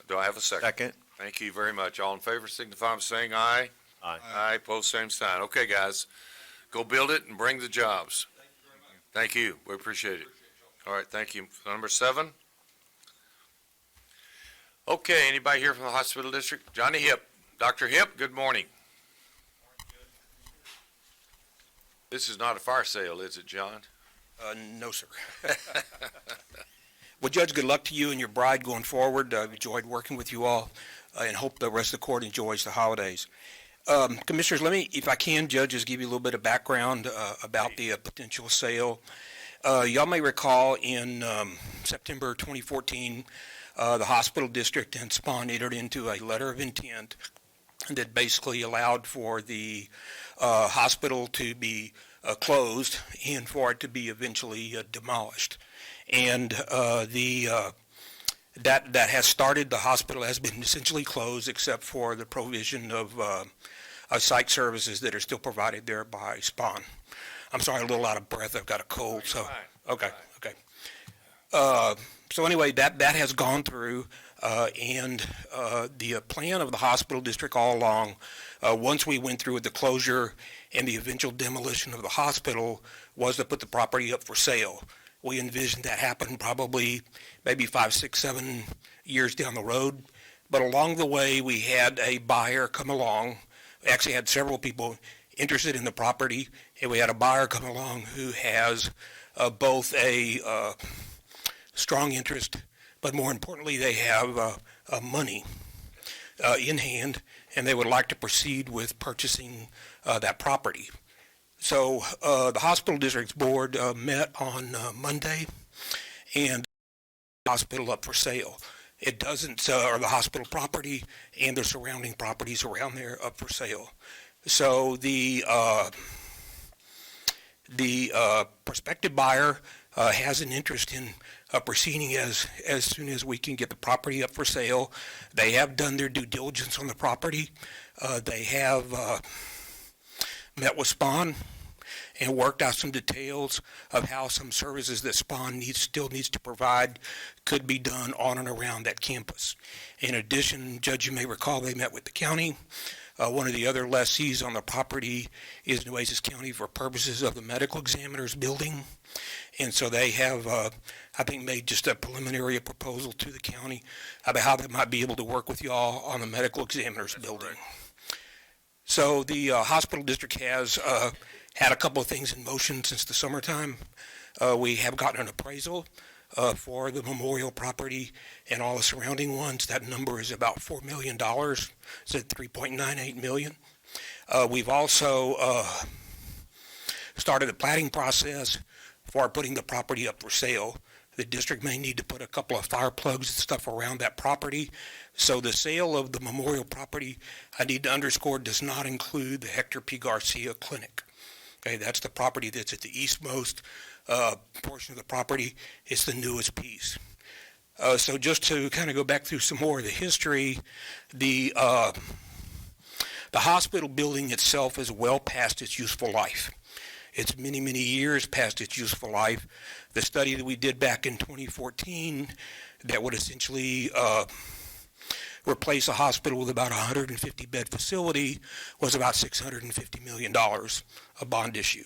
Do I have a second? Second. Thank you very much. All in favor signify by saying aye. Aye. Aye, pose same sign. Okay, guys, go build it and bring the jobs. Thank you, we appreciate it. All right, thank you. Number 7? Okay, anybody here from the hospital district? Johnny Hip. Dr. Hip, good morning. This is not a fire sale, is it, John? No, sir. Well, Judge, good luck to you and your bride going forward. I've enjoyed working with you all, and hope the rest of the court enjoys the holidays. Commissioners, let me, if I can, judges, give you a little bit of background about the potential sale. Y'all may recall in September 2014, the hospital district and SPON entered into a letter of intent that basically allowed for the hospital to be closed and for it to be eventually demolished. And that has started. The hospital has been essentially closed except for the provision of psych services that are still provided there by SPON. I'm sorry, a little out of breath. I've got a cold. So okay. So anyway, that has gone through, and the plan of the hospital district all along, once we went through with the closure and the eventual demolition of the hospital, was to put the property up for sale. We envisioned that happen probably maybe 5, 6, 7 years down the road. But along the way, we had a buyer come along. We actually had several people interested in the property, and we had a buyer come along who has both a strong interest, but more importantly, they have money in hand, and they would like to proceed with purchasing that property. So the hospital district's board met on Monday, and the hospital up for sale. It doesn't, or the hospital property and the surrounding properties around there up for sale. So the prospective buyer has an interest in proceeding as soon as we can get the property up for sale. They have done their due diligence on the property. They have met with Spawn and worked out some details of how some services that Spawn still needs to provide could be done on and around that campus. In addition, Judge, you may recall they met with the county. One of the other lessees on the property is Nueces County for purposes of the medical examiner's building. And so they have, I think, made just a preliminary proposal to the county about how they might be able to work with y'all on the medical examiner's building. So the hospital district has had a couple of things in motion since the summertime. We have gotten an appraisal for the memorial property and all the surrounding ones. That number is about $4 million. It's at $3.98 million. We've also started the planning process for putting the property up for sale. The district may need to put a couple of fire plugs and stuff around that property. So the sale of the memorial property, I need to underscore, does not include the Hector P. Garcia Clinic. Okay, that's the property that's at the eastmost portion of the property. It's the newest piece. So just to kind of go back through some more of the history, the hospital building itself is well past its useful life. It's many, many years past its useful life. The study that we did back in 2014 that would essentially replace a hospital with about a 150-bed facility was about $650 million, a bond issue.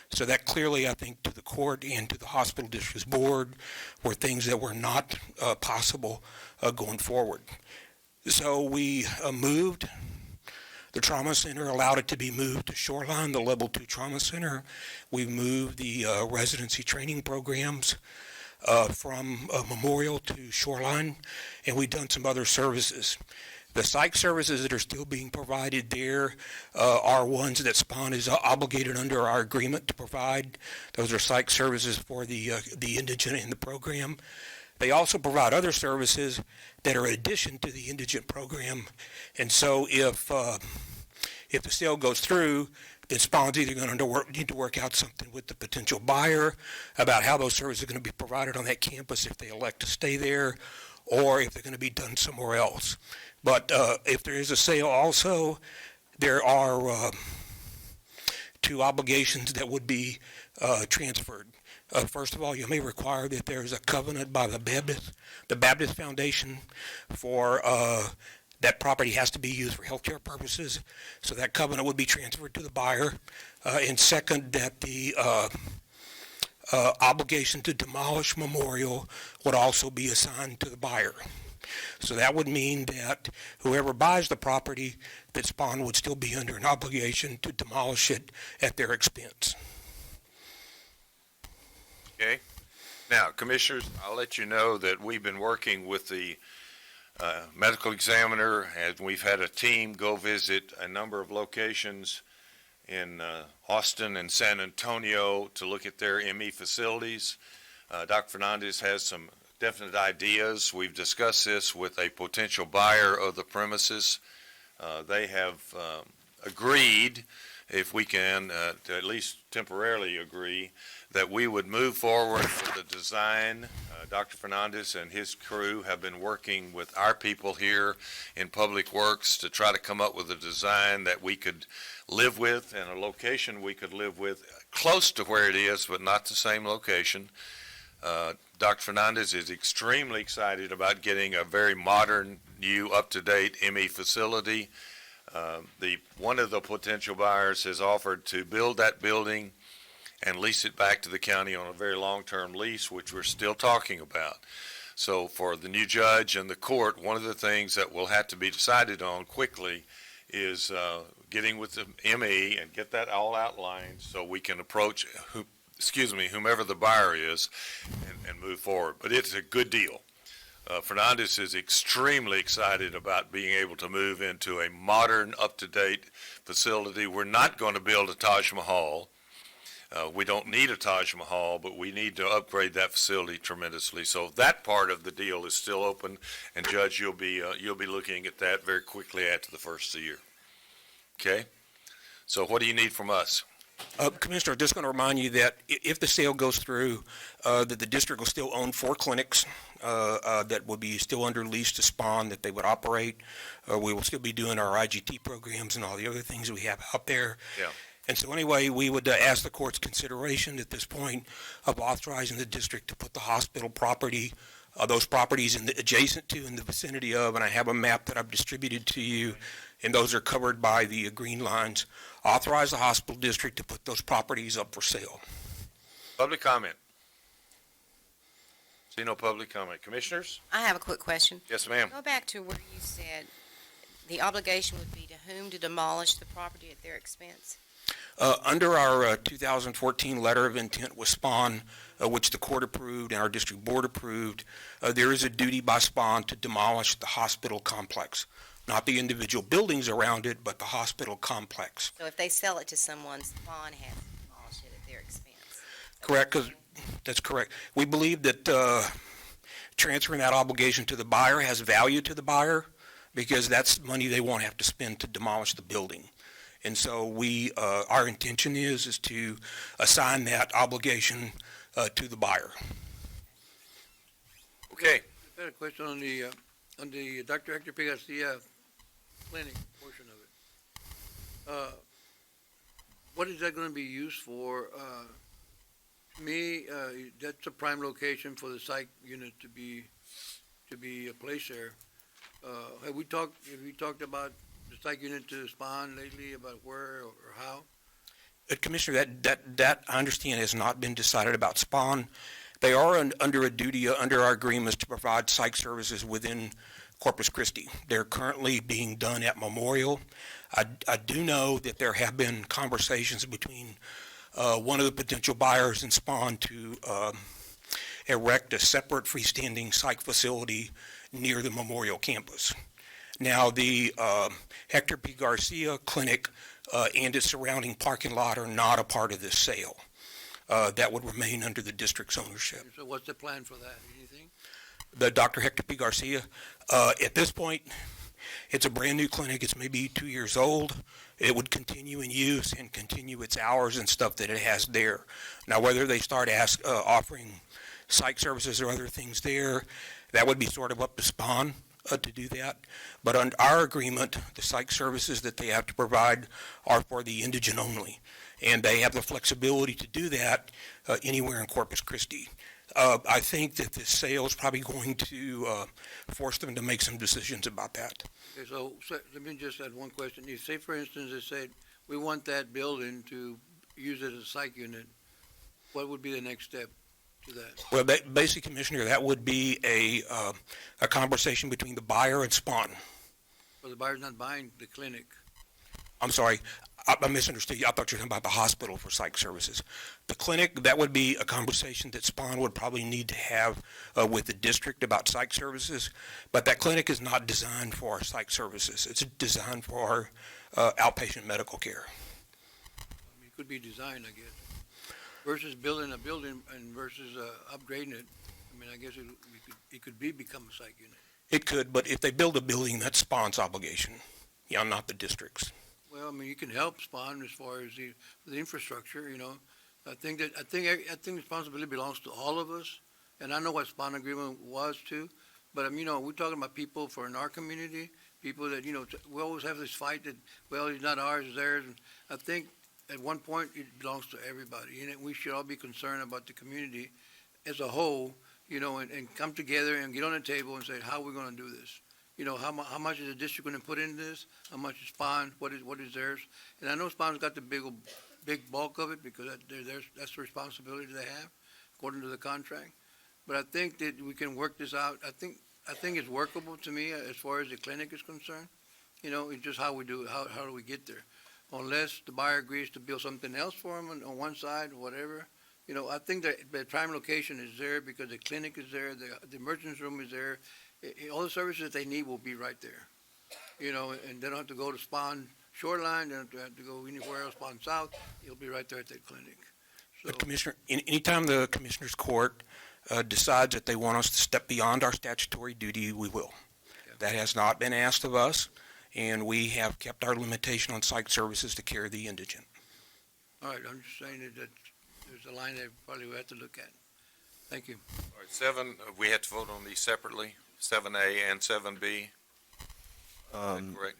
So that clearly, I think, to the court and to the hospital district's board were things that were not possible going forward. So we moved the trauma center, allowed it to be moved to Shoreline, the level 2 trauma center. We moved the residency training programs from Memorial to Shoreline, and we've done some other services. The psych services that are still being provided there are ones that Spawn is obligated under our agreement to provide. Those are psych services for the indigent in the program. They also provide other services that are in addition to the indigent program. And so if the sale goes through, then Spawn's either going to need to work out something with the potential buyer about how those services are going to be provided on that campus if they elect to stay there, or if they're going to be done somewhere else. But if there is a sale also, there are two obligations that would be transferred. First of all, you may require that there's a covenant by the Baptist Foundation for that property has to be used for healthcare purposes. So that covenant would be transferred to the buyer. And second, that the obligation to demolish Memorial would also be assigned to the buyer. So that would mean that whoever buys the property, that Spawn would still be under an obligation to demolish it at their expense. Okay. Now, Commissioners, I'll let you know that we've been working with the medical examiner, and we've had a team go visit a number of locations in Austin and San Antonio to look at their ME facilities. Dr. Fernandez has some definite ideas. We've discussed this with a potential buyer of the premises. They have agreed, if we can, to at least temporarily agree, that we would move forward with the design. Dr. Fernandez and his crew have been working with our people here in Public Works to try to come up with a design that we could live with and a location we could live with, close to where it is, but not the same location. Dr. Fernandez is extremely excited about getting a very modern, new, up-to-date ME facility. One of the potential buyers has offered to build that building and lease it back to the county on a very long-term lease, which we're still talking about. So for the new judge and the court, one of the things that will have to be decided on quickly is getting with the ME and get that all outlined so we can approach whomever the buyer is and move forward. But it's a good deal. Fernandez is extremely excited about being able to move into a modern, up-to-date facility. We're not going to build a Taj Mahal. We don't need a Taj Mahal, but we need to upgrade that facility tremendously. So that part of the deal is still open, and Judge, you'll be looking at that very quickly after the first of the year. Okay? So what do you need from us? Commissioner, just going to remind you that if the sale goes through, that the district will still own 4 clinics that will be still under lease to Spawn that they would operate. We will still be doing our IGT programs and all the other things we have out there. Yeah. And so anyway, we would ask the court's consideration at this point of authorizing the district to put the hospital property, those properties adjacent to, in the vicinity of, and I have a map that I've distributed to you, and those are covered by the green lines. Authorize the hospital district to put those properties up for sale. Public comment. See no public comment. Commissioners? I have a quick question. Yes, ma'am. Go back to where you said the obligation would be to whom to demolish the property at their expense. Under our 2014 letter of intent with Spawn, which the court approved and our district board approved, there is a duty by Spawn to demolish the hospital complex. Not the individual buildings around it, but the hospital complex. So if they sell it to someone, Spawn has to demolish it at their expense. Correct, that's correct. We believe that transferring that obligation to the buyer has value to the buyer because that's money they won't have to spend to demolish the building. And so our intention is to assign that obligation to the buyer. Okay. I had a question on the Dr. Hector P. Garcia clinic portion of it. What is that going to be used for? To me, that's a prime location for the psych unit to be placed there. Have we talked about the psych unit to Spawn lately about where or how? Commissioner, that I understand has not been decided about Spawn. They are under a duty under our agreements to provide psych services within Corpus Christi. They're currently being done at Memorial. I do know that there have been conversations between one of the potential buyers and Spawn to erect a separate freestanding psych facility near the Memorial campus. Now, the Hector P. Garcia Clinic and its surrounding parking lot are not a part of this sale. That would remain under the district's ownership. So what's the plan for that? Anything? The Dr. Hector P. Garcia, at this point, it's a brand-new clinic. It's maybe 2 years old. It would continue in use and continue its hours and stuff that it has there. Now, whether they start offering psych services or other things there, that would be sort of up to Spawn to do that. But under our agreement, the psych services that they have to provide are for the indigent only. And they have the flexibility to do that anywhere in Corpus Christi. I think that this sale is probably going to force them to make some decisions about that. Okay, so let me just add one question. You say, for instance, they said, we want that building to use it as a psych unit. What would be the next step to that? Well, basically, Commissioner, that would be a conversation between the buyer and Spawn. Well, the buyer's not buying the clinic. I'm sorry, I misunderstood you. I thought you were talking about the hospital for psych services. The clinic, that would be a conversation that Spawn would probably need to have with the district about psych services. But that clinic is not designed for our psych services. It's designed for outpatient medical care. I mean, it could be designed, I guess. Versus building a building and versus upgrading it. I mean, I guess it could become a psych unit. It could, but if they build a building, that's Spawn's obligation, not the district's. Well, I mean, you can help Spawn as far as the infrastructure, I think responsibility belongs to all of us, and I know what Spawn agreement was too, but we're talking about people in our community, people that, we always have this fight that, well, it's not ours, it's theirs, and I think at one point it belongs to everybody, and we should all be concerned about the community as a whole, and come together and get on the table and say, how are we gonna do this? How much is the district going to put into this? How much is Spawn? What is theirs? And I know Spawn's got the big bulk of it because that's the responsibility they have according to the contract. But I think that we can work this out. I think it's workable to me as far as the clinic is concerned. It's just how we do it. How do we get there? Unless the buyer agrees to build something else for them on one side or whatever. I think that the prime location is there because the clinic is there, the emergency room is there. All the services that they need will be right there, and they don't have to go to Spawn Shoreline, they don't have to go anywhere else, Spawn South, it'll be right there at that clinic. So, Commissioner, anytime the Commissioners Court decides that they want us to step beyond our statutory duty, we will. That has not been asked of us, and we have kept our limitation on psych services to care of the indigent. all right, I'm just saying that there's a line that probably we have to look at. Thank you. All right, 7, we have to vote on these separately, 7A and 7B, correct?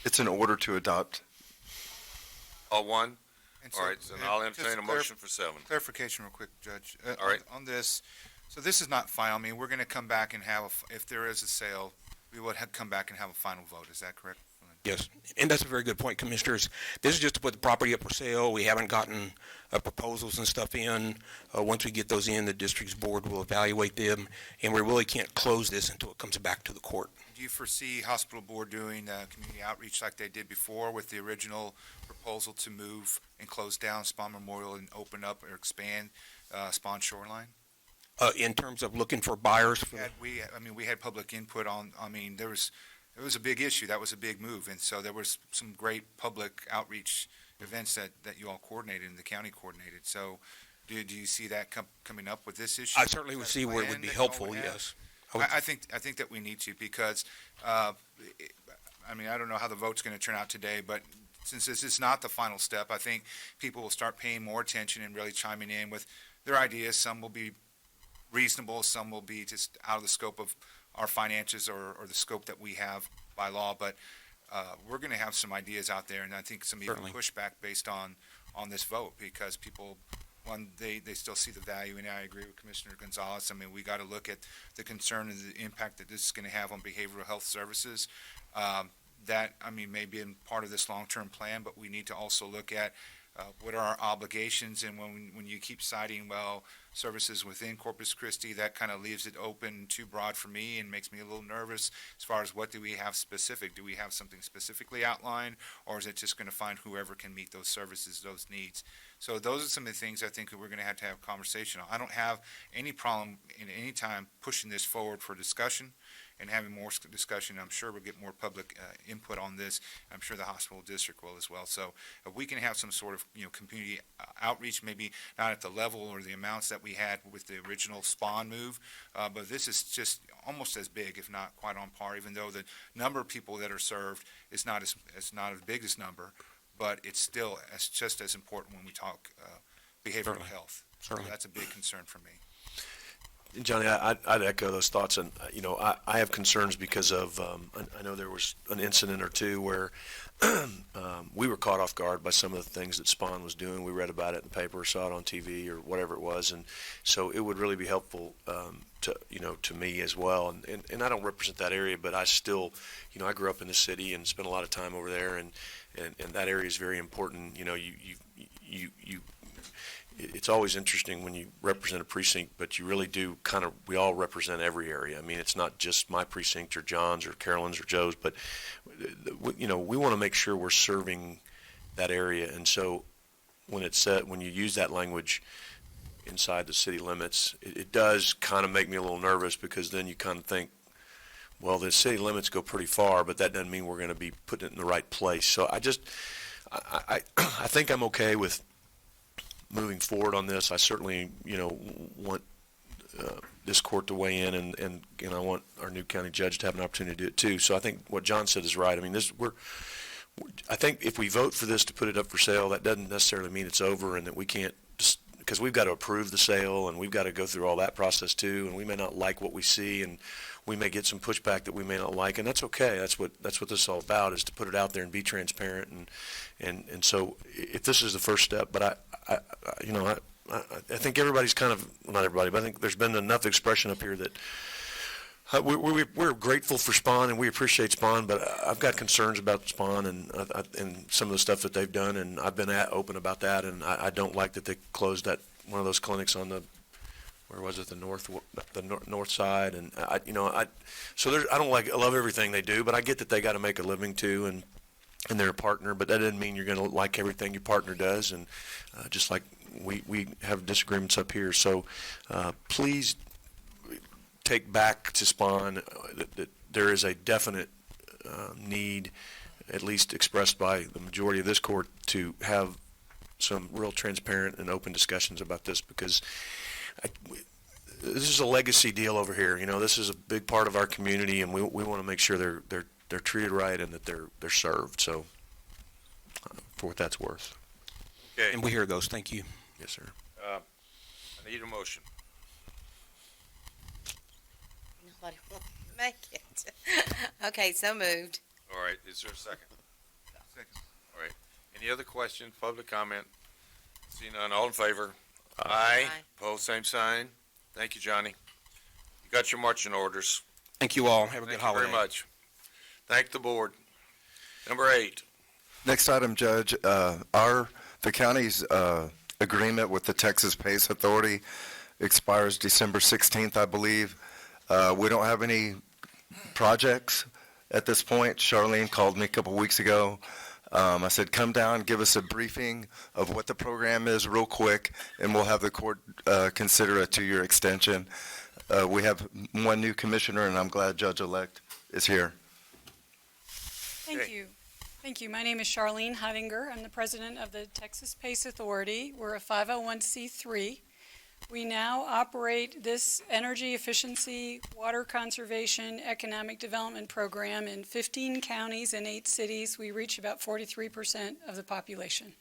It's an order to adopt. All one? And All right, so I'll entertain a motion for 7. Clarification real quick, Judge. All right. On this, so this is not final. I mean, we're going to come back and have, if there is a sale, we would have come back and have a final vote. Is that correct? Yes, and that's a very good point, Commissioners. This is just to put the property up for sale. We haven't gotten proposals and stuff in. Once we get those in, the district's board will evaluate them, and we really can't close this until it comes back to the court. Do you foresee hospital board doing community outreach like they did before with the original proposal to move and close down Spawn Memorial and open up or expand Spawn Shoreline? In terms of looking for buyers for We had public input on, it was a big issue. That was a big move. And so there was some great public outreach events that you all coordinated and the county coordinated. So do you see that coming up with this issue? I certainly would see where it would be helpful, yes. I think that we need to because, I don't know how the vote's going to turn out today, but since this is not the final step, I think people will start paying more attention and really chiming in with their ideas. Some will be reasonable, some will be just out of the scope of our finances or the scope that we have by law, but we're going to have some ideas out there, and I think some even pushback based on this vote, because people, one, they still see the value, and I agree with Commissioner Gonzalez. I mean, we got to look at the concern and the impact that this is going to have on behavioral health services. That, may be in part of this long-term plan, but we need to also look at what are our obligations, and when you keep citing, services within Corpus Christi, that kind of leaves it open too broad for me and makes me a little nervous as far as what do we have specific? Do we have something specifically outlined, or is it just going to find whoever can meet those services, those needs? So those are some of the things I think that we're going to have a conversation on. I don't have any problem in any time pushing this forward for discussion and having more discussion. I'm sure we'll get more public input on this. I'm sure the hospital district will as well. So if we can have some sort of, community outreach, maybe not at the level or the amounts that we had with the original Spawn move, but this is just almost as big, if not quite on par, even though the number of people that are served is not as big as number, but it's still just as important when we talk behavioral health. Certainly. So that's a big concern for me. Johnny, I'd echo those thoughts, and I have concerns because of I know there was an incident or two where we were caught off guard by some of the things that Spawn was doing. We read about it in the paper, saw it on TV, or whatever it was, and so it would really be helpful to me as well. And I don't represent that area, but I still, I grew up in the city and spent a lot of time over there, and that area is very important. It's always interesting when you represent a precinct, but you really do we all represent every area. It's not just my precinct or John's or Carolyn's or Joe's, but, we want to make sure we're serving that area. And so when you use that language inside the city limits, it does kind of make me a little nervous, because then you kind of think, well, the city limits go pretty far, but that doesn't mean we're going to be putting it in the right place. So I think I'm okay with moving forward on this. I certainly, want this court to weigh in, and I want our new county judge to have an opportunity to do it too. So I think what John said is right. I think if we vote for this to put it up for sale, that doesn't necessarily mean it's over, and that we can't just, because we've got to approve the sale, and we've got to go through all that process too, and we may not like what we see, and we may get some pushback that we may not like, and that's okay. That's what this is all about, is to put it out there and be transparent, and so if this is the first step, but I think everybody's kind of, not everybody, but I think there's been enough expression up here that we're grateful for Spawn and we appreciate Spawn, but I've got concerns about Spawn and some of the stuff that they've done, and I've been open about that, and I don't like that they closed one of those clinics on the north side, and I love everything they do, but I get that they got to make a living too, and they're a partner, but that doesn't mean you're going to like everything your partner does, and just like we have disagreements up here. So please take back to Spawn that there is a definite need, at least expressed by the majority of this court, to have some real transparent and open discussions about this, because this is a legacy deal over here. You know, this is a big part of our community, and we want to make sure they're treated right and that they're served. So, for what that's worth. Okay. And we hear those. Thank you. Yes, sir. I need a motion. Nobody will make it. Okay, so moved. All right, is there a second? Second. All right. Any other questions, public comment? See none, all in favor? Aye. Opposed, same sign. Thank you, Johnny. You got your marching orders. Thank you all. Have a good Thank holiday. you very much. Thank the board. Number 8. Next item, Judge, the county's agreement with the Texas Pace Authority expires December 16th, I believe. We don't have any projects at this point. Charlene called me a couple weeks ago. I said, come down, give us a briefing of what the program is real quick, and we'll have the court consider a 2-year extension. We have one new commissioner, and I'm glad Judge-elect is here. Thank you. Thank you. My name is Charlene Heidinger. I'm the president of the Texas Pace Authority. We're a 501c3. We now operate this energy efficiency, water conservation, economic development program in 15 counties and 8 cities. We reach about 43% of the population.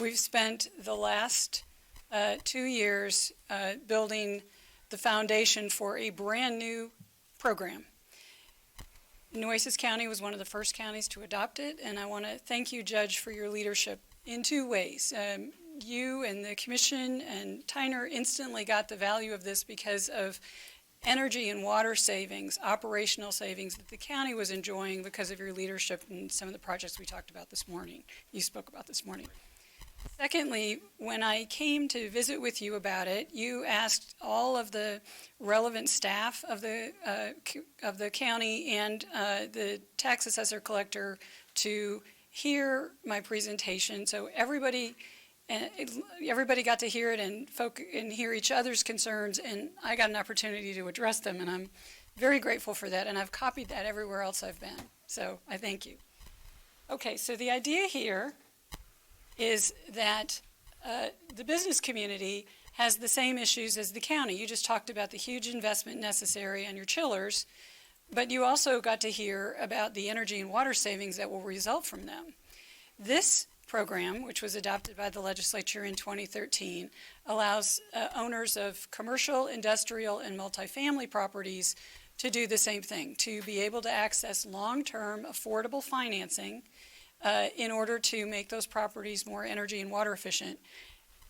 We've spent the last 2 years building the foundation for a brand new program. Nueces County was one of the first counties to adopt it, and I want to thank you, Judge, for your leadership in 2 ways. You and the commission and Tyner instantly got the value of this because of energy and water savings, operational savings that the county was enjoying because of your leadership in some of the projects we talked about this morning, you spoke about this morning. Secondly, when I came to visit with you about it, you asked all of the relevant staff of the county and the tax assessor collector to hear my presentation. So everybody got to hear it and hear each other's concerns, and I got an opportunity to address them, and I'm very grateful for that, and I've copied that everywhere else I've been. So I thank you. Okay, so the idea here is that the business community has the same issues as the county. You just talked about the huge investment necessary on your chillers, but you also got to hear about the energy and water savings that will result from them. This program, which was adopted by the legislature in 2013, allows owners of commercial, industrial, and multifamily properties to do the same thing, to be able to access long-term affordable financing in order to make those properties more energy and water efficient.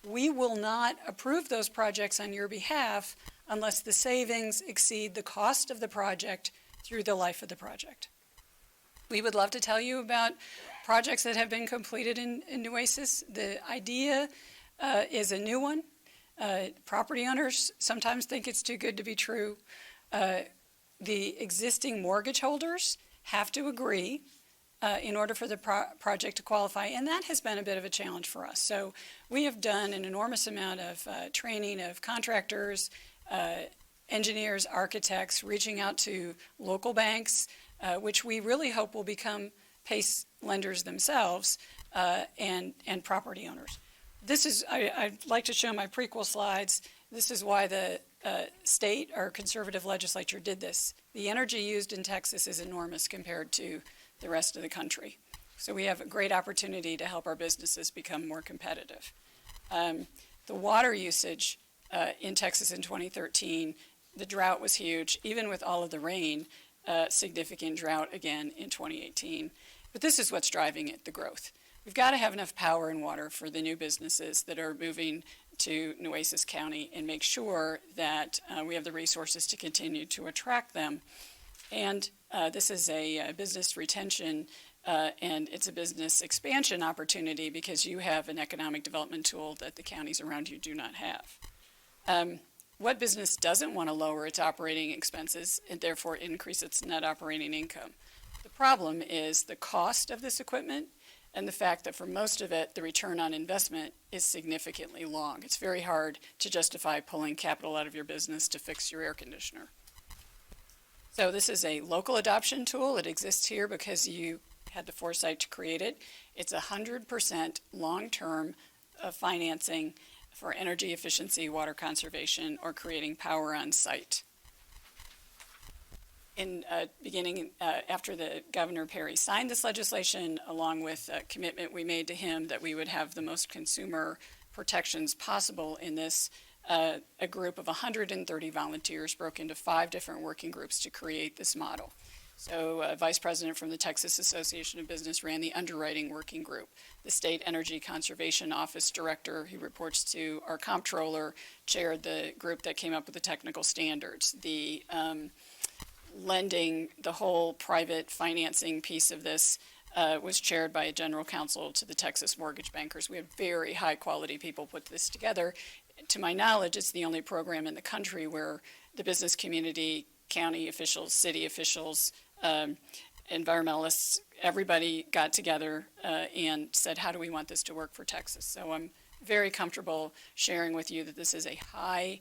We will not approve those projects on your behalf unless the savings exceed the cost of the project through the life of the project. We would love to tell you about projects that have been completed in Nueces. The idea is a new one. Property owners sometimes think it's too good to be true. The existing mortgage holders have to agree in order for the project to qualify, and that has been a bit of a challenge for us. So we have done an enormous amount of training of contractors, engineers, architects, reaching out to local banks, which we really hope will become PACE lenders themselves, and property owners. This is, I'd like to show my prequel slides. This is why the state, our conservative legislature, did this. The energy used in Texas is enormous compared to the rest of the country. So we have a great opportunity to help our businesses become more competitive. The water usage in Texas in 2013, the drought was huge. Even with all of the rain, significant drought again in 2018. But this is what's driving it, the growth. We've got to have enough power and water for the new businesses that are moving to Nueces County and make sure that we have the resources to continue to attract them. And this is a business retention and it's a business expansion opportunity because you have an economic development tool that the counties around you do not have. What business doesn't want to lower its operating expenses and therefore increase its net operating income? The problem is the cost of this equipment and the fact that for most of it, the return on investment is significantly long. It's very hard to justify pulling capital out of your business to fix your air conditioner. So this is a local adoption tool. It exists here because you had the foresight to create it. It's 100% long-term of financing for energy efficiency, water conservation, or creating power on site. In beginning, after the Governor Perry signed this legislation, along with a commitment we made to him that we would have the most consumer protections possible in this, a group of 130 volunteers broke into 5 different working groups to create this model. So Vice President from the Texas Association of Business ran the underwriting working group. The State Energy Conservation Office Director, who reports to our comptroller, chaired the group that came up with the technical standards. The lending, the whole private financing piece of this was chaired by a general counsel to the Texas mortgage bankers. We had very high-quality people put this together. To my knowledge, it's the only program in the country where the business community, county officials, city officials, environmentalists, everybody got together and said, how do we want this to work for Texas? So I'm very comfortable sharing with you that this is a high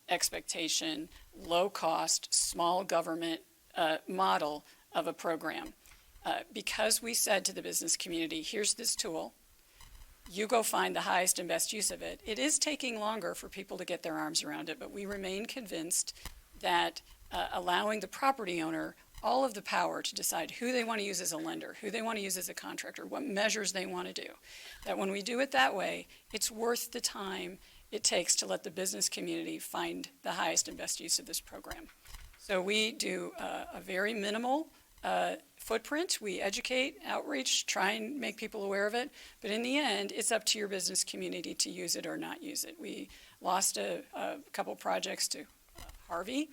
expectation, low-cost, small government model of a program. Because we said to the business community, here's this tool, you go find the highest and best use of it. It is taking longer for people to get their arms around it, but we remain convinced that allowing the property owner all of the power to decide who they want to use as a lender, who they want to use as a contractor, what measures they want to do, that when we do it that way, it's worth the time it takes to let the business community find the highest and best use of this program. So we do a very minimal footprint. We educate, outreach, try and make people aware of it. But in the end, it's up to your business community to use it or not use it. We lost a couple projects to Harvey.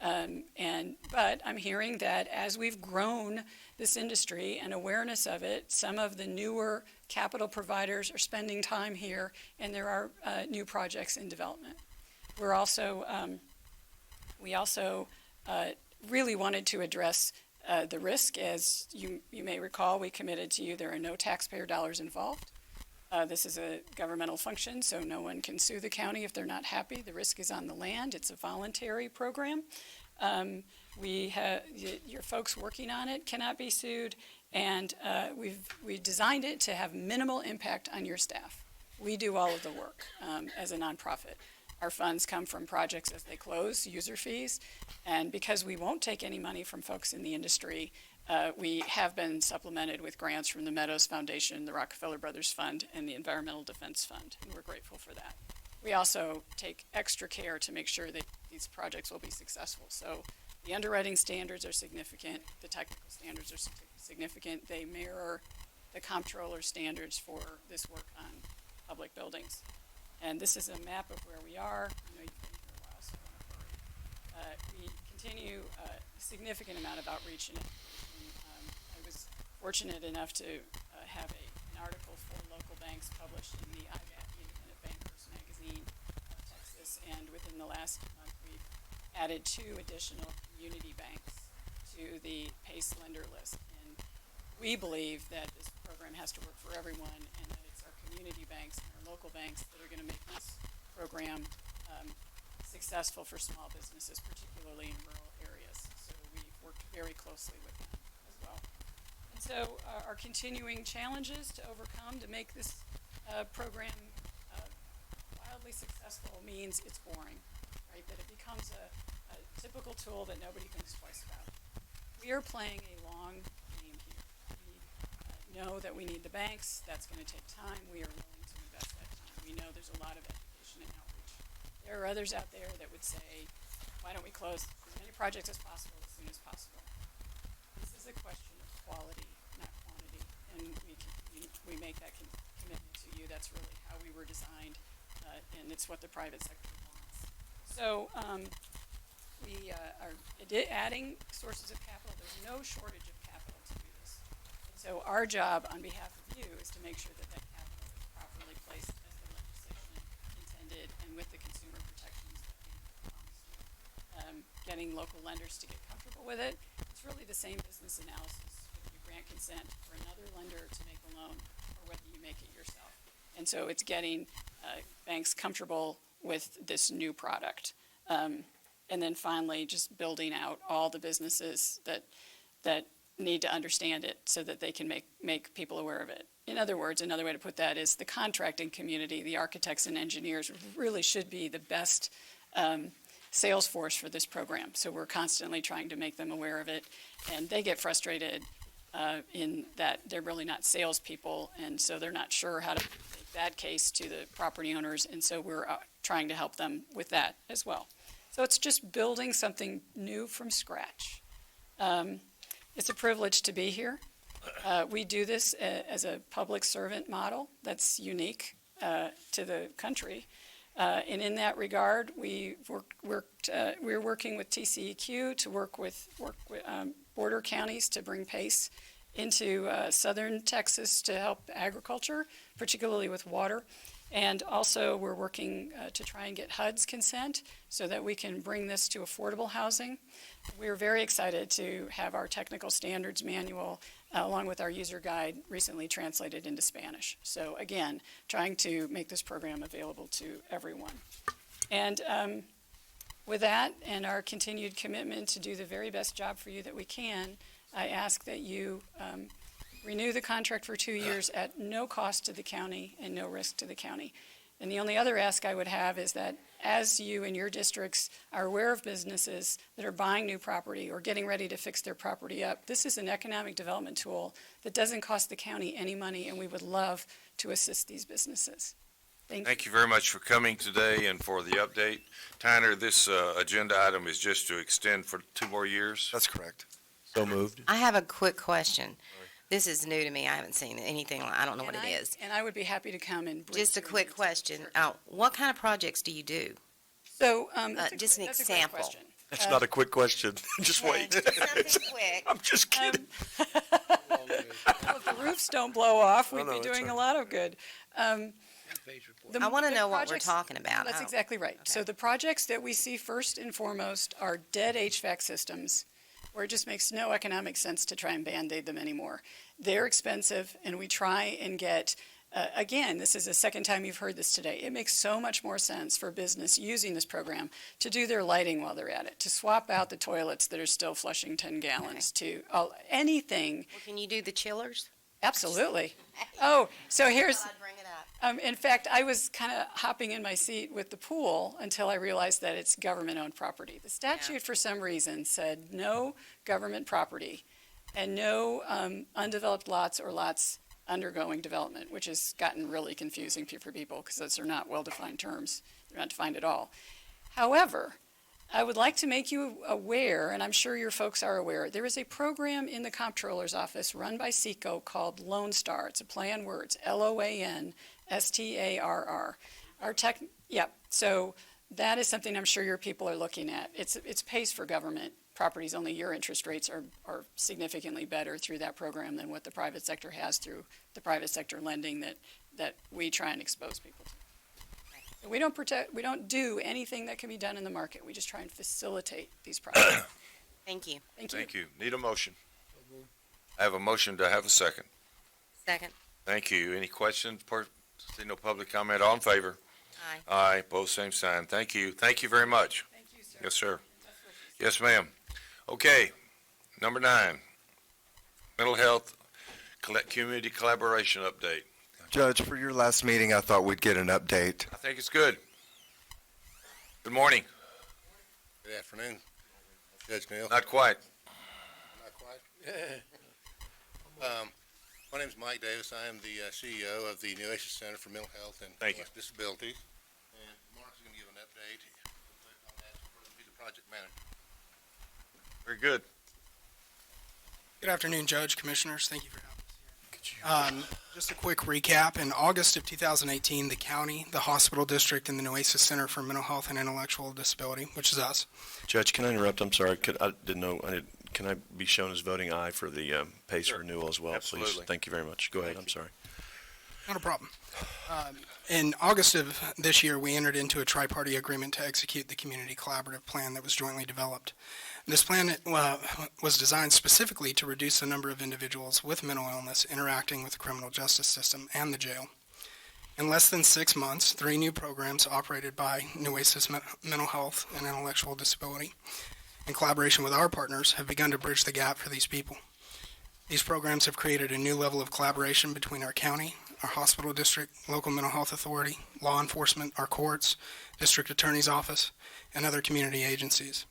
But I'm hearing that as we've grown this industry and awareness of it, some of the newer capital providers are spending time here, and there are new projects in development. We also really wanted to address the risk. As you may recall, we committed to you there are no taxpayer dollars involved. This is a governmental function, so no one can sue the county if they're not happy. The risk is on the land. It's a voluntary program. Your folks working on it cannot be sued, and we designed it to have minimal impact on your staff. We do all of the work as a nonprofit. Our funds come from projects as they close, user fees, and because we won't take any money from folks in the industry, we have been supplemented with grants from the Meadows Foundation, the Rockefeller Brothers Fund, and the Environmental Defense Fund, and we're grateful for that. We also take extra care to make sure that these projects will be successful. So the underwriting standards are significant, the technical standards are significant. They mirror the comptroller standards for this work on public buildings. And this is a map of where we are. I know you've been here a while, so I don't worry. We continue a significant amount of outreach and education. I was fortunate enough to have an article for local banks published in the IBAT, the Independent Bankers magazine of Texas, and within the last month we've added 2 additional community banks to the PACE lender list. And we believe that this program has to work for everyone, and that it's our community banks and our local banks that are going to make this program successful for small businesses, particularly in rural areas. So we've worked very closely with them as well. And so our continuing challenges to overcome to make this program wildly successful means it's boring, right? That it becomes a typical tool that nobody thinks twice about. We are playing a long game here. We know that we need the banks. That's going to take time. We are willing to invest that time. We know there's a lot of education and outreach. There are others out there that would say, why don't we close as many projects as possible as soon as possible? This is a question of quality, not quantity, and we make that commitment to you. That's really how we were designed, and it's what the private sector wants. So we are adding sources of capital. There's no shortage of capital to do this. And so our job on behalf of you is to make sure that that capital is properly placed as the legislation intended and with the consumer protections that we promised you. Getting local lenders to get comfortable with it. It's really the same business analysis whether you grant consent for another lender to make a loan or whether you make it yourself. And so it's getting banks comfortable with this new product. And then finally, just building out all the businesses that need to understand it so that they can make people aware of it. In other words, another way to put that is the contracting community, the architects and engineers really should be the best sales force for this program. So we're constantly trying to make them aware of it, and they get frustrated in that they're really not salespeople, and so they're not sure how to make that case to the property owners, and so we're trying to help them with that as well. So it's just building something new from scratch. It's a privilege to be here. We do this as a public servant model that's unique to the country. And in that regard, we're working with TCEQ to work with border counties to bring PACE into southern Texas to help agriculture, particularly with water. And also, we're working to try and get HUD's consent so that we can bring this to affordable housing. We're very excited to have our technical standards manual, along with our user guide, recently translated into Spanish. So again, trying to make this program available to everyone. And with that and our continued commitment to do the very best job for you that we can, I ask that you renew the contract for 2 years at no cost to the county and no risk to the county. And the only other ask I would have is that as you and your districts are aware of businesses that are buying new property or getting ready to fix their property up, this is an economic development tool that doesn't cost the county any money, and we would love to assist these businesses. Thank you very much for coming today and for the update. Tyner, this agenda item is just to extend for 2 more years? That's correct. So moved. I have a quick question. This is new to me. I haven't seen anything. I don't know what it is. And I would be happy to come and brief Just a you. quick question. What kind of projects do you do? So, just an that's a great example. question. That's not a quick question. Just wait. Something quick. I'm just kidding. Well, if the roofs don't blow off, we'd no, be it's doing all a lot of good. I want to know what we're talking about. That's exactly right. So the projects that we see first and foremost are dead HVAC systems, where it just makes no economic sense to try and Band-Aid them anymore. They're expensive, and we try and get, again, this is the second time you've heard this today, it makes so much more sense for business using this program to do their lighting while they're at it, to swap out the toilets that are still flushing 10 gallons, to anything. Well, can you do the chillers? Absolutely. Oh, so here's, I'd bring it up. in fact, I was kind of hopping in my seat with the pool until I realized that it's government-owned property. The statute, for some reason, said no government property and no undeveloped lots or lots undergoing development, which has gotten really confusing for people because those are not well-defined terms. They're not defined at all. However, I would like to make you aware, and I'm sure your folks are aware, there is a program in the comptroller's office run by SECO called Lone Star. It's a play on words, LOANSTARR. So that is something I'm sure your people are looking at. It's PACE for government properties, only your interest rates are significantly better through that program than what the private sector has through the private sector lending that we try and expose people to. We don't do anything that can be done in the market. We just try and facilitate these projects. Thank you. Thank you. Need a motion? I have a motion to have a second. Second. Thank you. Any questions? See no public comment. All in favor? Aye. Aye. Both same sign. Thank you. Thank you very much. Thank you, sir. Yes, sir. Yes, ma'am. Okay. Number 9, mental health community collaboration update. Judge, for your last meeting, I thought we'd get an update. I think it's good. Good morning. Good afternoon, Judge Neal. Not quite. Not quite? My name is Mike Davis. I am the CEO of the Nueces Center for Mental Health and Disabilities. And Mark's going to give an update on that. He's the project manager. Very good. Good afternoon, Judge, Commissioners. Thank you for having us here. Just a quick recap. In August of 2018, the county, the hospital district, and the Nueces Center for Mental Health and Intellectual Disability, which is us. Judge, can I interrupt? I'm sorry. I didn't know. Can I be shown as voting aye for the PACE renewal as well, Absolutely. please? Thank you very much. Go ahead. I'm sorry. Not a problem. In August of this year, we entered into a tri-party agreement to execute the community collaborative plan that was jointly developed. This plan was designed specifically to reduce the number of individuals with mental illness interacting with the criminal justice system and the jail. In less than 6 months, 3 new programs operated by Nueces Mental Health and Intellectual Disability, in collaboration with our partners, have begun to bridge the gap for these people. These programs have created a new level of collaboration between our county, our hospital district, local mental health authority, law enforcement, our courts, district attorney's office, and other community agencies.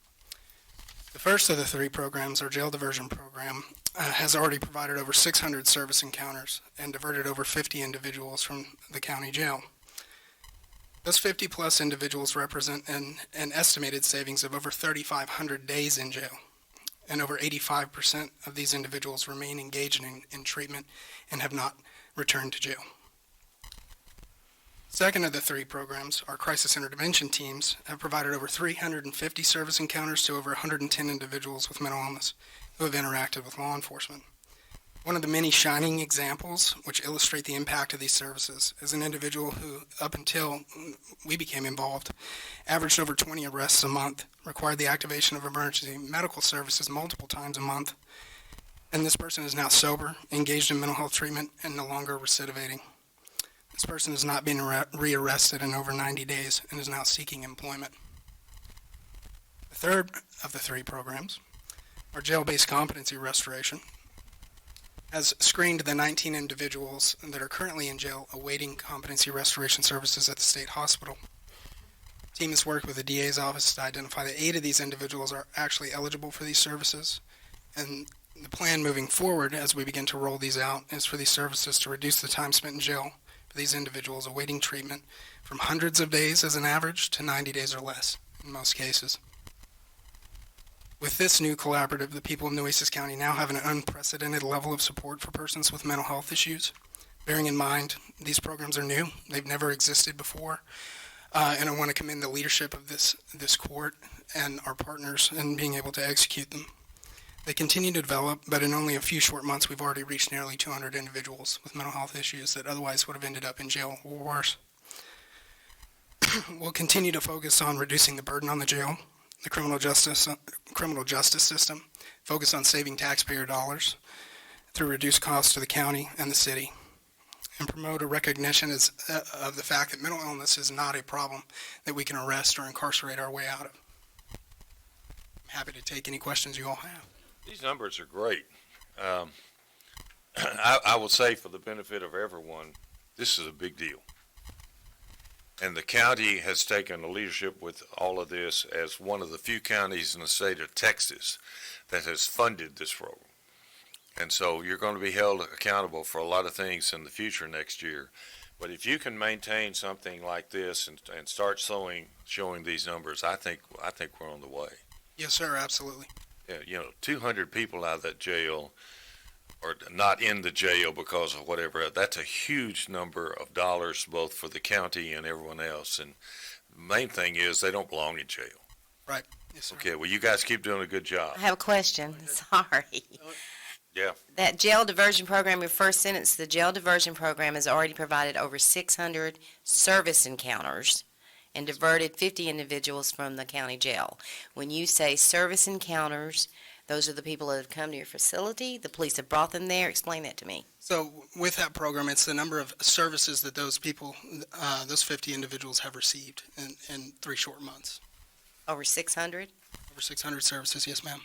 The first of the three programs, our jail diversion program, has already provided over 600 service encounters and diverted over 50 individuals from the county jail. Those 50-plus individuals represent an estimated savings of over 3,500 days in jail, and over 85% of these individuals remain engaged in treatment and have not returned to jail. Second of the three programs, our crisis intervention teams have provided over 350 service encounters to over 110 individuals with mental illness who have interacted with law enforcement. One of the many shining examples which illustrate the impact of these services is an individual who, up until we became involved, averaged over 20 arrests a month, required the activation of emergency medical services multiple times a month, and this person is now sober, engaged in mental health treatment, and no longer recidivating. This person has not been rearrested in over 90 days and is now seeking employment. The third of the three programs, our jail-based competency restoration, has screened the 19 individuals that are currently in jail awaiting competency restoration services at the state hospital. The team has worked with the DA's office to identify that 8 of these individuals are actually eligible for these services, and the plan moving forward as we begin to roll these out is for these services to reduce the time spent in jail for these individuals awaiting treatment from hundreds of days as an average to 90 days or less in most cases. With this new collaborative, the people of Nueces County now have an unprecedented level of support for persons with mental health issues. Bearing in mind, these programs are new. They've never existed before. And I want to commend the leadership of this court and our partners in being able to execute them. They continue to develop, but in only a few short months, we've already reached nearly 200 individuals with mental health issues that otherwise would have ended up in jail or worse. We'll continue to focus on reducing the burden on the jail, the criminal justice system, focus on saving taxpayer dollars through reduced costs to the county and the city, and promote a recognition of the fact that mental illness is not a problem that we can arrest or incarcerate our way out of. I'm happy to take any questions you all have. These numbers are great. I will say, for the benefit of everyone, this is a big deal. And the county has taken the leadership with all of this as one of the few counties in the state of Texas that has funded this program. And so you're going to be held accountable for a lot of things in the future next year. But if you can maintain something like this and start showing these numbers, I think we're on the way. Yes, sir, absolutely. Yeah, 200 people out of that jail, or not in the jail because of whatever, that's a huge number of dollars both for the county and everyone else. And the main thing is they don't belong in jail. Right. Yes, sir. Okay, well, you guys keep doing a good job. I have a question. Sorry. Yeah. That jail diversion program, your first sentence, the jail diversion program has already provided over 600 service encounters and diverted 50 individuals from the county jail. When you say service encounters, those are the people that have come to your facility? The police have brought them there? Explain that to me. So with that program, it's the number of services that those people, those 50 individuals have received in 3 short months. Over 600? Over 600 services, yes, ma'am.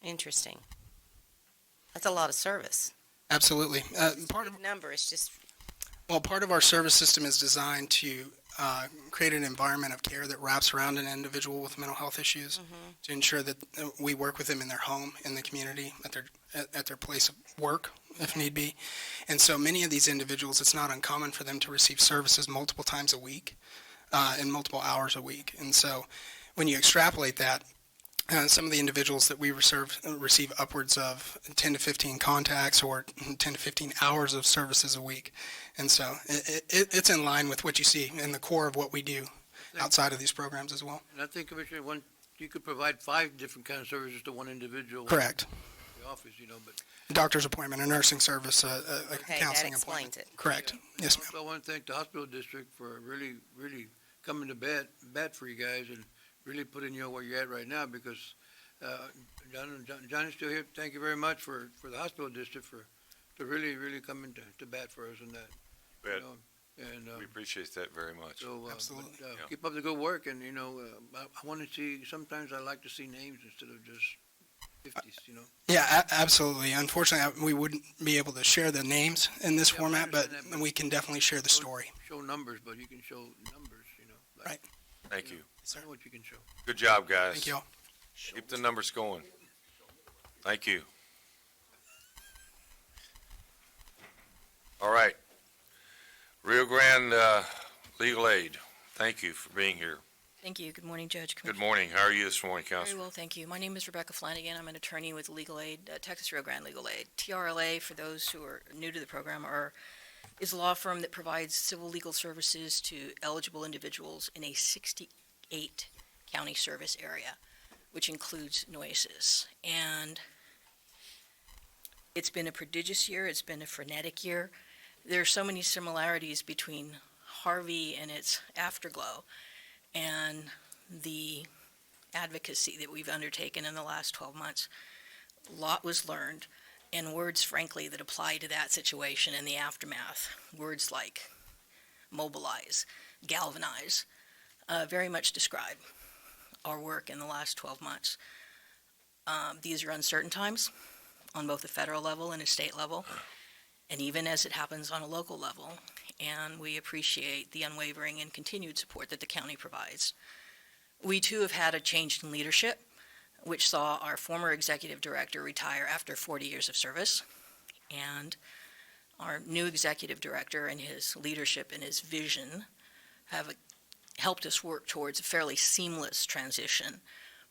Interesting. That's a lot of service. Absolutely. Part of number is just. Well, part of our service system is designed to create an environment of care that wraps around an individual with mental health issues to ensure that we work with them in their home, in the community, at their place of work, if need be. And so many of these individuals, it's not uncommon for them to receive services multiple times a week and multiple hours a week. And so when you extrapolate that, some of the individuals that we receive upwards of 10 to 15 contacts or 10 to 15 hours of services a week. And so it's in line with what you see in the core of what we do outside of these programs as well. And I think, Commissioner, you could provide 5 different kinds of services to one individual. Correct. In the office, but. Doctor's appointment, a nursing service, a counseling that appointment. explains it. Correct. Yes, ma'am. I want to thank the hospital district for really, really coming to bat for you guys and really putting you where you're at right now, because John is still here. Thank you very much for the hospital district for really, really coming to bat for us on that. We appreciate that very much. So, Absolutely. keep up the good work, and I want to see. Sometimes I like to see names instead of just 50s, you know. Yeah, absolutely. Unfortunately, we wouldn't be able to share the names in this format, but we can definitely share the story. Show numbers, but you can show numbers, you know. Like, Right. Thank you. I know what you can show. Good job, guys. Thank you all. Keep the numbers going. Thank you. All right. Rio Grande Legal Aid, thank you for being here. Thank you. Good morning, Judge. Good morning. How are you this morning, Very Counselor? well, thank you. My name is Rebecca Flanagan. I'm an attorney with Legal Aid, Texas Rio Grande Legal Aid. TRLA, for those who are new to the program, is a law firm that provides civil legal services to eligible individuals in a 68 county service area, which includes Nueces. And it's been a prodigious year. It's been a frenetic year. There are so many similarities between Harvey and its afterglow and the advocacy that we've undertaken in the last 12 months. A lot was learned, and words, frankly, that apply to that situation and the aftermath, words like mobilize, galvanize, very much describe our work in the last 12 months. These are uncertain times on both the federal level and a state level, and even as it happens on a local level, and we appreciate the unwavering and continued support that the county provides. We too have had a change in leadership, which saw our former executive director retire after 40 years of service, and our new executive director and his leadership and his vision have helped us work towards a fairly seamless transition.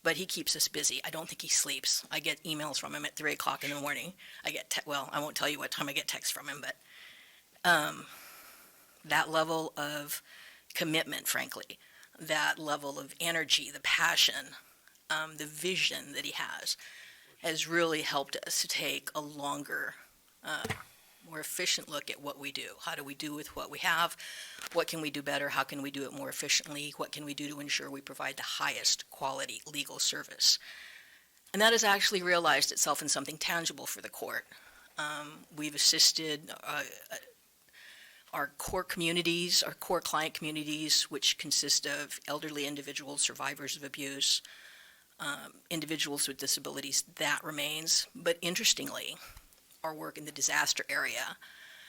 But he keeps us busy. I don't think he sleeps. I get emails from him at 3 o'clock in the morning. I won't tell you what time I get texts from him, but that level of commitment, frankly, that level of energy, the passion, the vision that he has really helped us to take a longer, more efficient look at what we do. How do we do with what we have? What can we do better? How can we do it more efficiently? What can we do to ensure we provide the highest quality legal service? And that has actually realized itself in something tangible for the court. We've assisted our core communities, our core client communities, which consist of elderly individuals, survivors of abuse, individuals with disabilities. That remains. But interestingly, our work in the disaster area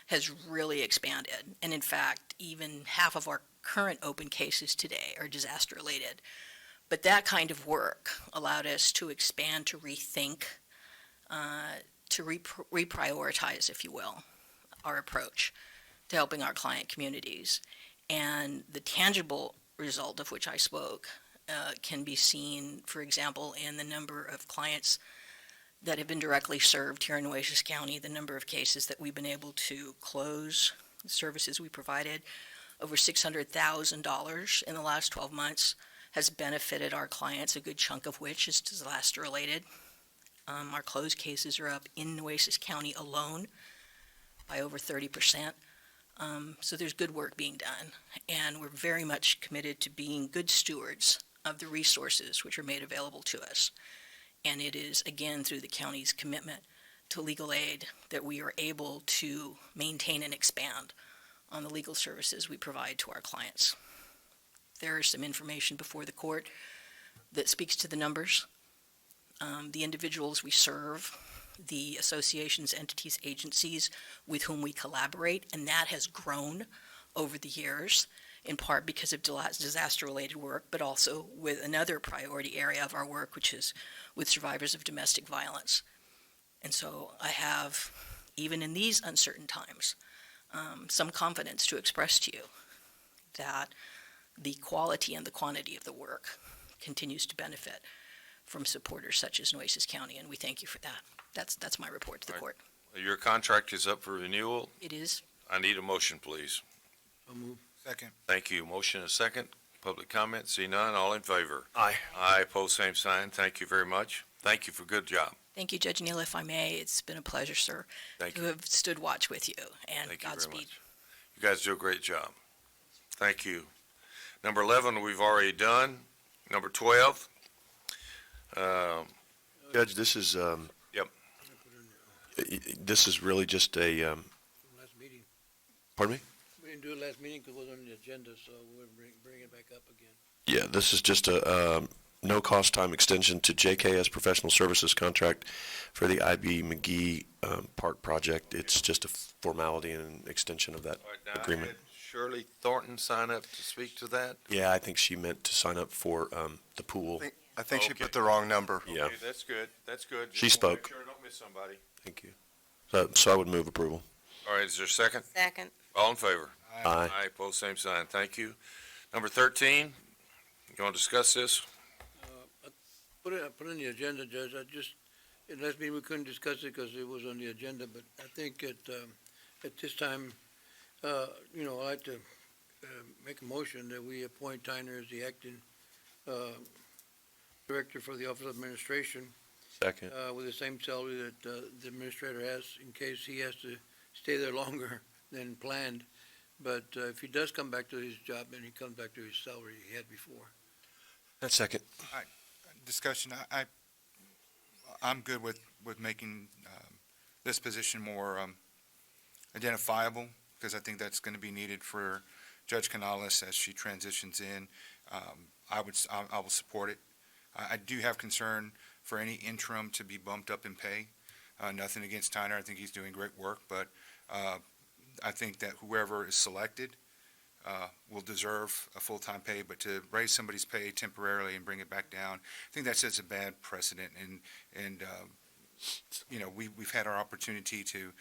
has really expanded. And in fact, even half of our current open cases today are disaster related. But that kind of work allowed us to expand, to rethink, to reprioritize, if you will, our approach to helping our client communities. And the tangible result of which I spoke can be seen, for example, in the number of clients that have been directly served here in Nueces County, the number of cases that we've been able to close, the services we provided. Over $600,000 in the last 12 months has benefited our clients, a good chunk of which is disaster related. Our closed cases are up in Nueces County alone by over 30%. So there's good work being done, and we're very much committed to being good stewards of the resources which are made available to us. And it is, again, through the county's commitment to legal aid that we are able to maintain and expand on the legal services we provide to our clients. There is some information before the court that speaks to the numbers, the individuals we serve, the associations, entities, agencies with whom we collaborate, and that has grown over the years, in part because of disaster-related work, but also with another priority area of our work, which is with survivors of domestic violence. And so I have, even in these uncertain times, some confidence to express to you that the quality and the quantity of the work continues to benefit from supporters such as Nueces County, and we thank you for that. That's my report to the court. Your contract is up for renewal. It is. I need a motion, please. Second. Thank you. Motion is second. Public comment, see none. All in favor? Aye. Aye, pose same sign. Thank you very much. Thank you for good job. Thank you, Judge Neal. If I may, it's been a pleasure, sir, Thank to you. have stood watch with you, and Thank you very Godspeed. much. You guys do a great job. Thank you. Number 11, we've already done. Number 12. Judge, this is, Yep. this is really just a, Last meeting. pardon me? We didn't do it last meeting because it wasn't on the agenda, so we'll bring it back up again. Yeah, this is just a, no-cost time extension to JKS Professional Services contract for the IB McGee Park project. It's just a formality and an extension of that All right, now, I agreement. had Shirley Thornton sign up to speak to that? Yeah, I think she meant to sign up for the pool. I think she Okay. put the wrong number. Yeah, Okay, that's good, that's good. She Just wanna make spoke. Sure, I don't miss somebody. thank you. So I would move approval. All right, is there a second? Second. All in favor? Aye. Aye, pose same sign, thank you. Number 13, you want to discuss this? Put it on the agenda, Judge. It doesn't mean we couldn't discuss it because it was on the agenda, but I think at this time, I'd like to make a motion that we appoint Tyner as the acting director for the Office of Administration Second. with the same salary that the administrator has in case he has to stay there longer than planned. But if he does come back to his job, then he comes back to his salary he had before. That's second. Discussion, I'm good with making this position more identifiable, because I think that's going to be needed for Judge Canales as she transitions in. I will support it. I do have concern for any interim to be bumped up in pay. Nothing against Tyner, I think he's doing great work, but I think that whoever is selected will deserve a full-time pay, but to raise somebody's pay temporarily and bring it back down, I think that sets a bad precedent, and we've had our opportunity to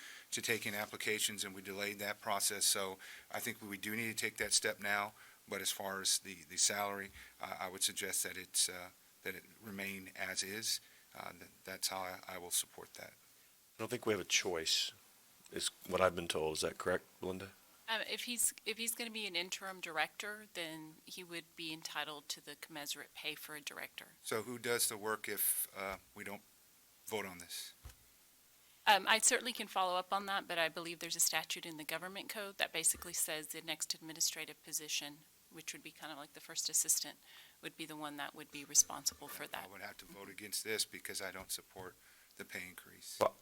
take in applications, and we delayed that process, so I think we do need to take that step now, but as far as the salary, I would suggest that it remain as is. That's how I will support that. I don't think we have a choice, is what I've been told. Is that correct, Belinda? If he's going to be an interim director, then he would be entitled to the commensurate pay for a director. So who does the work if we don't vote on this? I certainly can follow up on that, but I believe there's a statute in the government code that basically says the next administrative position, which would be kind of like the first assistant, would be the one that would be responsible for that. I would have to vote against this because I don't support the pay increase. Well,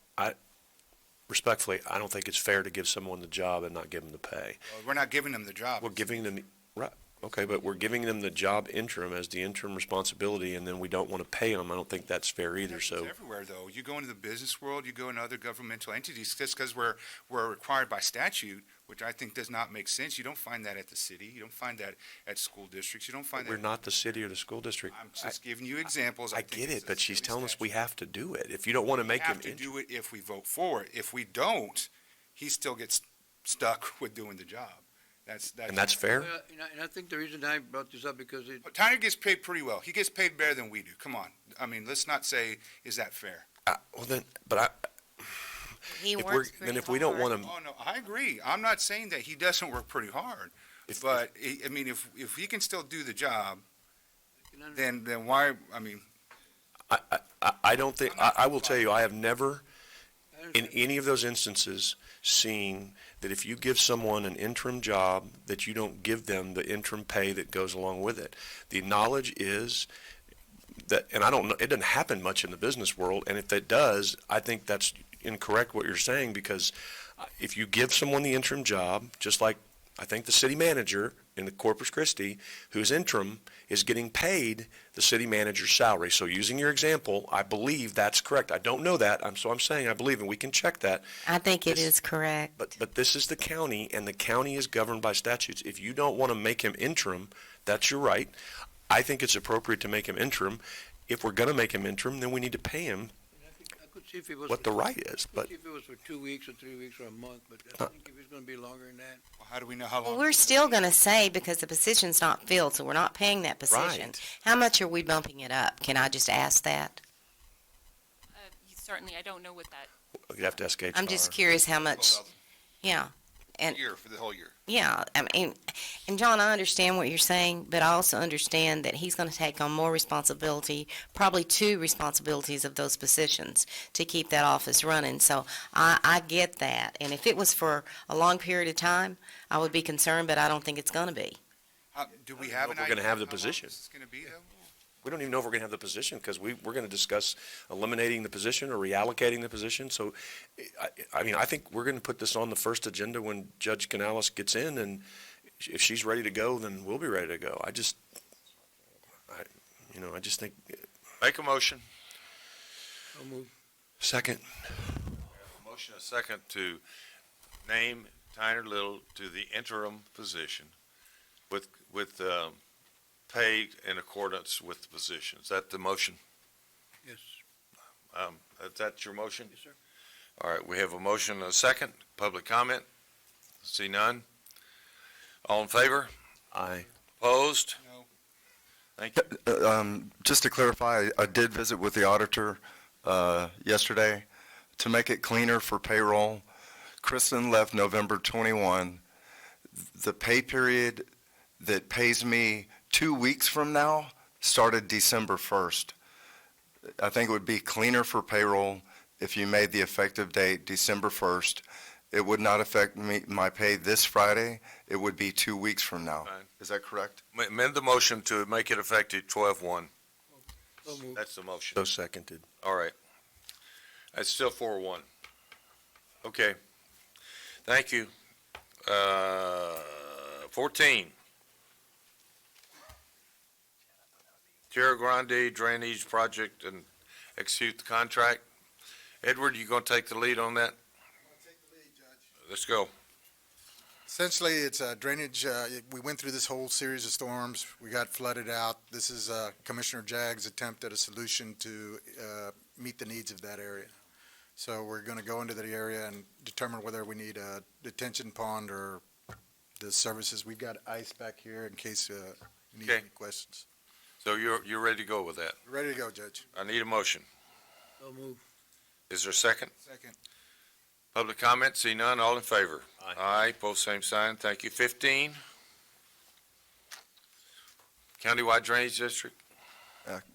respectfully, I don't think it's fair to give someone the job and not give them the pay. Well, we're not giving them the job. We're giving them, right, okay, but we're giving them the job interim as the interim responsibility, and then we don't want to pay them. I don't think that's fair either, so. It's everywhere, though. You go into the business world, you go into other governmental entities, just because we're required by statute, which I think does not make sense. You don't find that at the city. You don't find that at school districts. You don't find that. We're not the city or the school district. I'm just giving you examples. I get it, but she's telling us we have to do it. If you don't want to make We him. have to do it if we vote for it. If we don't, he still gets stuck with doing the job. And that's fair? And I think the reason I brought this up because Tyner gets paid pretty well. He gets paid better than we do. Come on. I mean, let's not say, is that fair? Well, then, but if we don't want to. Oh, no, I agree. I'm not saying that he doesn't work pretty hard. But, I mean, if he can still do the job, then why, I mean. I don't think, I will tell you, I have never, in any of those instances, seen that if you give someone an interim job, that you don't give them the interim pay that goes along with it. The knowledge is that, and I don't know, it doesn't happen much in the business world, and if it does, I think that's incorrect what you're saying, because if you give someone the interim job, just like I think the city manager in the Corpus Christi, who's interim, is getting paid the city manager's salary. So using your example, I believe that's correct. I don't know that, so I'm saying I believe, and we can check that. I think it is correct. But this is the county, and the county is governed by statutes. If you don't want to make him interim, that's your right. I think it's appropriate to make him interim. If we're going to make him interim, then we need to pay him what the right is. But if it was for 2 weeks or 3 weeks or a month, but I think if it's going to be longer than that. Well, how do we know how long? Well, we're still going to say, because the position's not filled, so we're not paying that position. Right. How much are we bumping it up? Can I just ask that? Certainly, I don't know what that. you have to ask HR. I'm just curious how much, yeah. And Year, for the whole year. yeah, I mean, and John, I understand what you're saying, but I also understand that he's going to take on more responsibility, probably 2 responsibilities of those positions to keep that office running. So I get that. And if it was for a long period of time, I would be concerned, but I don't think it's going to be. Do we have an We're idea going to have the how long position. this is going to be, though? We don't even know if we're going to have the position, because we're going to discuss eliminating the position or reallocating the position. So, I mean, I think we're going to put this on the first agenda when Judge Canales gets in, and if she's ready to go, then we'll be ready to go. You know, I just think, Make a motion. I'll move. second, Motion a second to name Tyner Little to the interim position with pay in accordance with the position. Is that the motion? Yes. Is that your motion? Yes, sir. All right, we have a motion and a second. Public comment? See none? All in favor? aye. Opposed? No. Thank you. Just to clarify, I did visit with the auditor yesterday to make it cleaner for payroll. Kristen left November 21. The pay period that pays me 2 weeks from now started December 1st. I think it would be cleaner for payroll if you made the effective date December 1st. It would not affect my pay this Friday. It would be 2 weeks from now. Fine. Is that correct? Amend the motion to make it effective 12/1. I'll move. That's the motion. So seconded. All right. That's still 4-1. Okay. Thank you. 14. Tierra Grande Drainage Project and execute the contract. Edward, you gonna take the lead on that? Let's go. Essentially, it's drainage. We went through this whole series of storms. We got flooded out. This is Commissioner Jagg's attempt at a solution to meet the needs of that area. So we're going to go into that area and determine whether we need a detention pond or the services. We've got ice back here in case you need Okay. any questions. So you're ready to go with that? Ready to go, Judge. I need a motion. I'll move. Is there a second? Second. Public comment, see none, all in favor? Aye, both same sign, thank you. 15, Countywide Drainage District.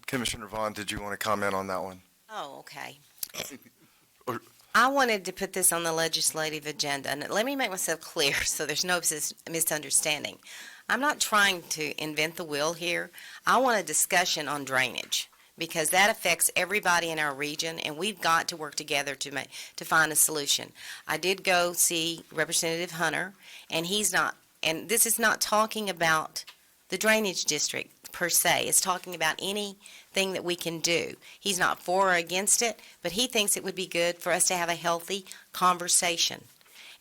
Commissioner Vaughn, did you want to comment on that one? Oh, okay. Or- I wanted to put this on the legislative agenda, and let me make myself clear so there's no misunderstanding. I'm not trying to invent the wheel here. I want a discussion on drainage, because that affects everybody in our region, and we've got to work together to find a solution. I did go see Representative Hunter, and and this is not talking about the drainage district per se. It's talking about anything that we can do. He's not for or against it, but he thinks it would be good for us to have a healthy conversation.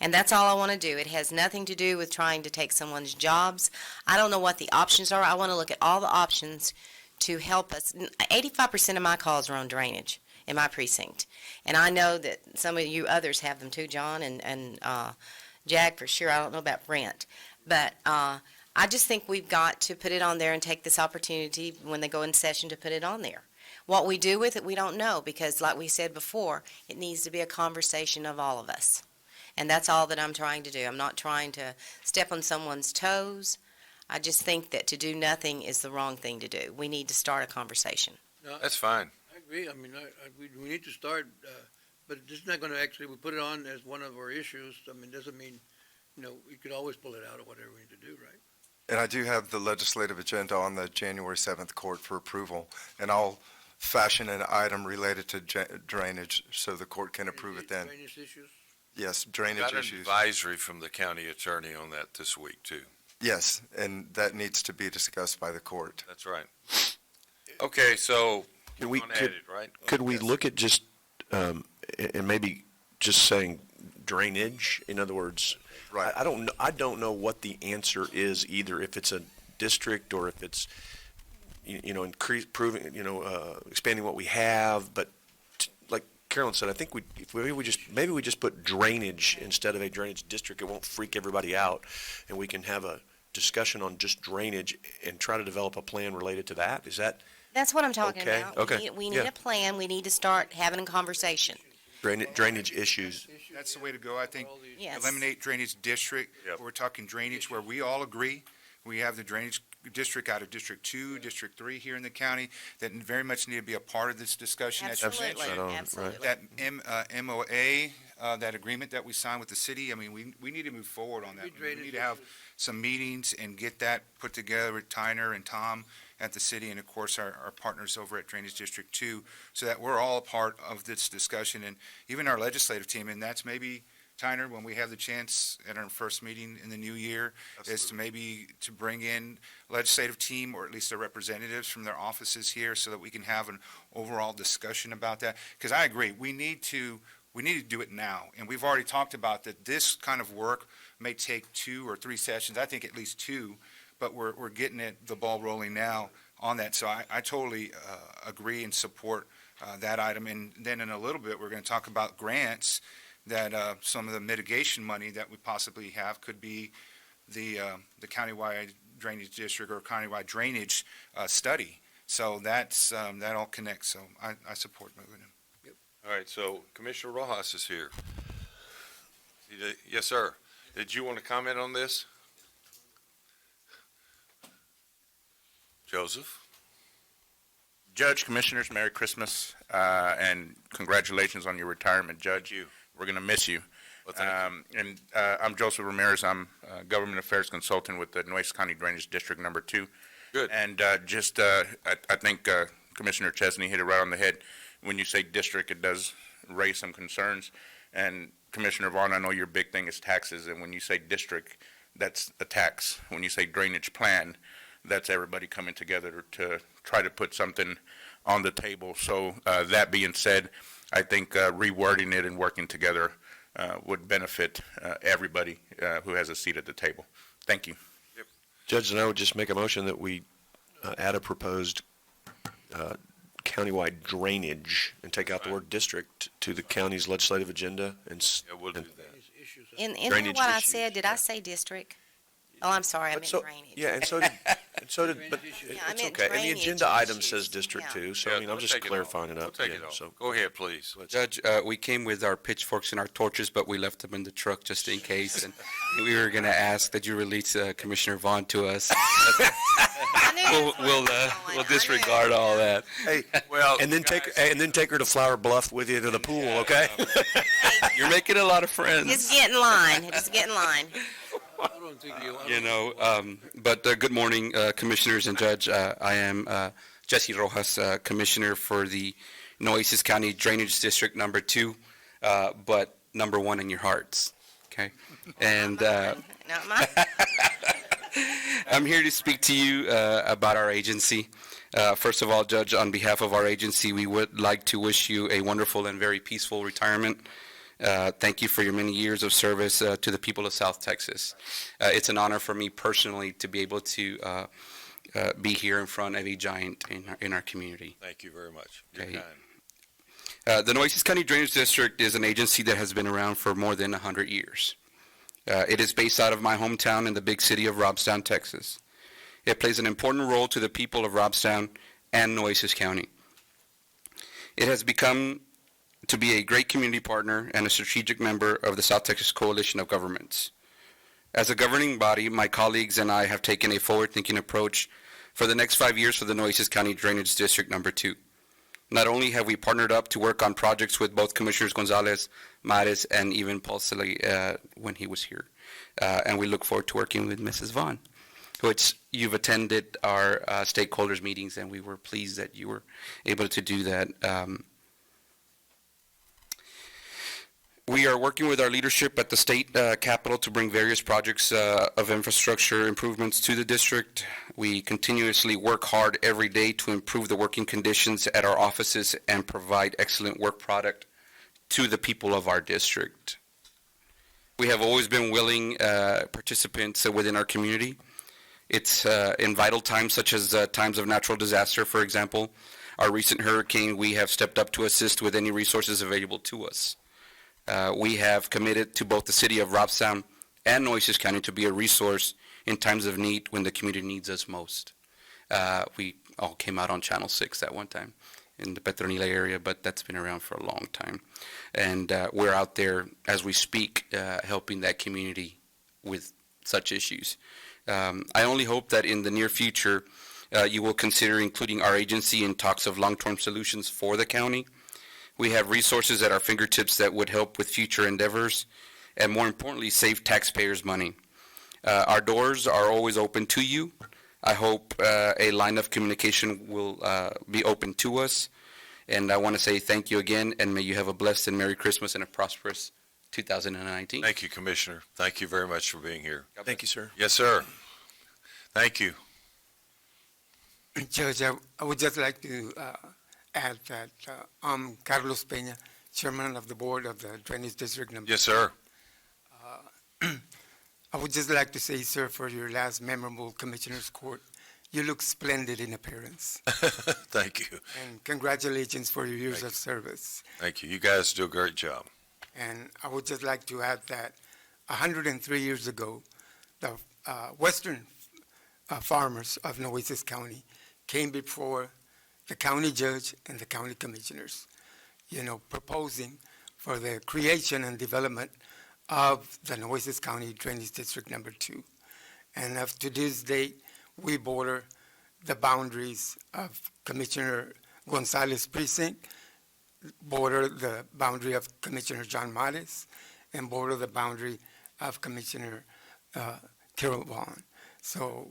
And that's all I want to do. It has nothing to do with trying to take someone's jobs. I don't know what the options are. I want to look at all the options to help us. 85% of my calls are on drainage in my precinct. And I know that some of you others have them too, John and Jag for sure. I don't know about Brent. But I just think we've got to put it on there and take this opportunity when they go in session to put it on there. What we do with it, we don't know, because like we said before, it needs to be a conversation of all of us. And that's all that I'm trying to do. I'm not trying to step on someone's toes. I just think that to do nothing is the wrong thing to do. We need to start a conversation. No, That's fine. I agree. I mean, we need to start, but it's not going to actually, we put it on as one of our issues. I mean, doesn't mean, we could always pull it out or whatever we need to do, right? And I do have the legislative agenda on the January 7th court for approval, and I'll fashion an item related to drainage so the court can approve it then. Drainage issues? Yes, drainage Got an issues. advisory from the county attorney on that this week, too. Yes, and that needs to be discussed by the court. That's right. Okay, so Could we're we, going to add it, right? could we look at just, and maybe just saying drainage? In other words, Right. I don't know what the answer is either, if it's a district or if it's, expanding what we have, but like Carolyn said, I think maybe we just put drainage instead of a drainage district. It won't freak everybody out, and we can have a discussion on just drainage and try to develop a plan related to that. Is that That's what I'm talking Okay, about. okay, We need yeah. a plan. We need to start having a conversation. drainage issues? That's the way to go, I think. Yes. Eliminate drainage district. Yep. We're talking drainage where we all agree. We have the drainage district out of District 2, District 3 here in the county that very much need to be a part of this discussion. As you Absolutely, mentioned. absolutely. That MOA, that agreement that we signed with the city, I mean, we need to move forward on that. We need to have some meetings and get that put together with Tyner and Tom at the city, and of course, our partners over at Drainage District 2, so that we're all a part of this discussion, and even our legislative team, and that's maybe Tyner, when we have the chance at our first meeting in the new year, is to maybe to bring in legislative team or at least their representatives from their offices here so that we can have an overall discussion about that. Because I agree, we need to do it now. And we've already talked about that this kind of work may take 2 or 3 sessions, I think at least 2, but we're getting the ball rolling now on that. So I totally agree and support that item. And then in a little bit, we're going to talk about grants that some of the mitigation money that we possibly have could be the countywide drainage district or countywide drainage study. So that's, that all connects. So I support moving them. All right, so Commissioner Rojas is here. Yes, sir. Did you want to comment on this? Joseph? Judge, Commissioners, Merry Christmas, and congratulations on your retirement, Judge. We're going to miss you. Well, thank you. I'm Joseph Ramirez. I'm Government Affairs Consultant with the Nueces County Drainage District Number 2. Good. And I think Commissioner Chesney hit it right on the head. When you say district, it does raise some concerns. And Commissioner Vaughn, I know your big thing is taxes, and when you say district, that's a tax. When you say drainage plan, that's everybody coming together to try to put something on the table. So that being said, I think rewording it and working together would benefit everybody who has a seat at the table. Thank you. Judge, and I would just make a motion that we add a proposed countywide drainage and take out the word district to the county's legislative agenda and. Yeah, we'll do that. In there Drainage what I issues, said, did I say district? Oh, I'm sorry, I meant drainage. Yeah, and so did, but Yeah, I it's meant okay. And the drainage agenda item issues. says district Yeah. too, so Yeah, I mean, I'm we'll just take it clarifying it We'll up. take Yeah, it off. so. Go ahead, please. Judge, we came with our pitchforks and our torches, but we left them in the truck just in case. And we were going to ask that you release Commissioner Vaughn to us. We'll disregard all that. Hey, well, and then take her to Flower Bluff with you to the pool, okay? You're making a lot of friends. Just get in line, just get in line. But good morning, Commissioners and Judge. I am Jesse Rojas, Commissioner for the Nueces County Drainage District Number 2, but number 1 in your hearts, okay? And I'm here to speak to you about our agency. First of all, Judge, on behalf of our agency, we would like to wish you a wonderful and very peaceful retirement. Thank you for your many years of service to the people of South Texas. It's an honor for me personally to be able to be here in front of a giant in our community. Thank you very much. You're Okay. kind. The Nueces County Drainage District is an agency that has been around for more than 100 years. It is based out of my hometown in the big city of Robstown, Texas. It plays an important role to the people of Robstown and Nueces County. It has become to be a great community partner and a strategic member of the South Texas Coalition of Governments. As a governing body, my colleagues and I have taken a forward-thinking approach for the next 5 years for the Nueces County Drainage District Number 2. Not only have we partnered up to work on projects with both Commissioners Gonzalez, Mares, and even Paul Silly when he was here, and we look forward to working with Mrs. Vaughn, which you've attended our stakeholders meetings, and we were pleased that you were able to do that. We are working with our leadership at the state capitol to bring various projects of infrastructure improvements to the district. We continuously work hard every day to improve the working conditions at our offices and provide excellent work product to the people of our district. We have always been willing participants within our community. It's in vital times such as times of natural disaster, for example, our recent hurricane, we have stepped up to assist with any resources available to us. We have committed to both the city of Robstown and Nueces County to be a resource in times of need when the community needs us most. We all came out on Channel 6 at one time in the Petronila area, but that's been around for a long time. And we're out there as we speak helping that community with such issues. I only hope that in the near future you will consider including our agency in talks of long-term solutions for the county. We have resources at our fingertips that would help with future endeavors and, more importantly, save taxpayers money. Our doors are always open to you. I hope a line of communication will be open to us. And I want to say thank you again, and may you have a blessed and Merry Christmas and a prosperous 2019. Thank you, Commissioner. Thank you very much for being here. Thank you, sir. Yes, sir. Thank you. Judge, I would just like to add that I'm Carlos Peña, Chairman of the Board of the Drainage District Number. Yes, sir. I would just like to say, sir, for your last memorable Commissioner's Court, you look splendid in appearance. Thank you. And congratulations for your years of service. Thank you. You guys do a great job. And I would just like to add that 103 years ago, the western farmers of Nueces County came before the county judge and the county commissioners, proposing for the creation and development of the Nueces County Drainage District Number 2. And up to this date, we border the boundaries of Commissioner Gonzalez precinct, border the boundary of Commissioner John Mares, and border the boundary of Commissioner Carol Vaughn. So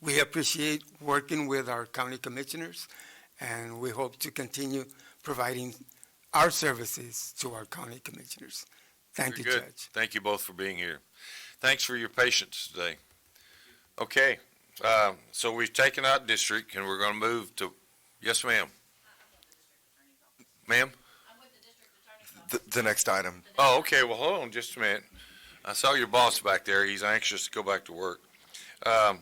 we appreciate working with our county commissioners, and we hope to continue providing our services to our county commissioners. Thank you, Very good. Judge. Thank you both for being here. Thanks for your patience today. Okay, so we've taken out district, and we're going to move to, yes, ma'am. Ma'am? The next item. Oh, okay, well, hold on just a minute. I saw your boss back there. He's anxious to go back to work. I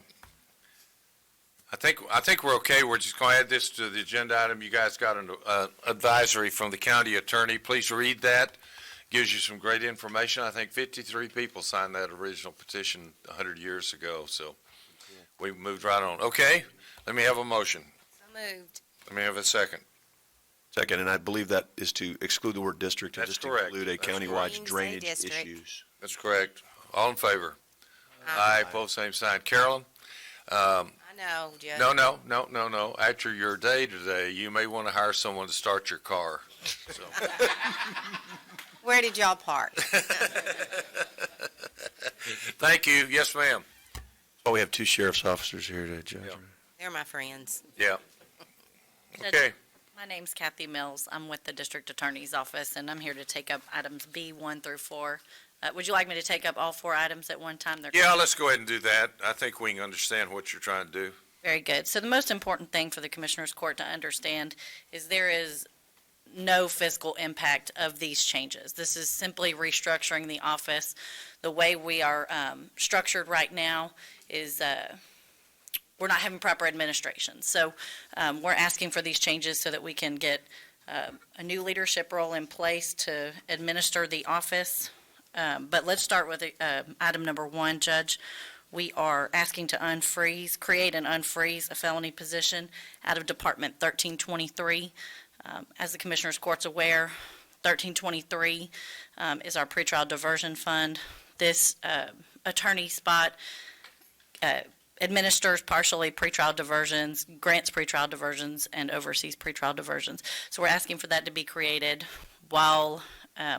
think we're okay. We're just going to add this to the agenda item. You guys got an advisory from the county attorney. Please read that. Gives you some great information. I think 53 people signed that original petition 100 years ago, so we moved right on. Okay, let me have a motion. So moved. Let me have a second. Second, and I believe that is to exclude the word district and That's just correct. include a That's countywide correct. drainage District. issues. That's correct. All in favor? Aye, both same sign. Carolyn? I know, Judge. No. After your day today, you may want to hire someone to start your car. So. Where did y'all park? Thank you. Yes, ma'am. Oh, we have two sheriff's officers here to judge. Yeah. They're my friends. Yeah. Judge, Okay. My name's Kathy Mills. I'm with the District Attorney's Office, and I'm here to take up items B1 through 4. Would you like me to take up all 4 items at one time? Yeah, let's go ahead and do that. I think we can understand what you're trying to do. Very good. So the most important thing for the Commissioners Court to understand is there is no fiscal impact of these changes. This is simply restructuring the office. The way we are structured right now is we're not having proper administration. So we're asking for these changes so that we can get a new leadership role in place to administer the office. But let's start with item number 1, Judge. We are asking to create and unfreeze a felony position out of Department 1323. As the Commissioners Court's aware, 1323 is our pretrial diversion fund. This attorney spot administers partially pretrial diversions, grants pretrial diversions, and oversees pretrial diversions. So we're asking for that to be created while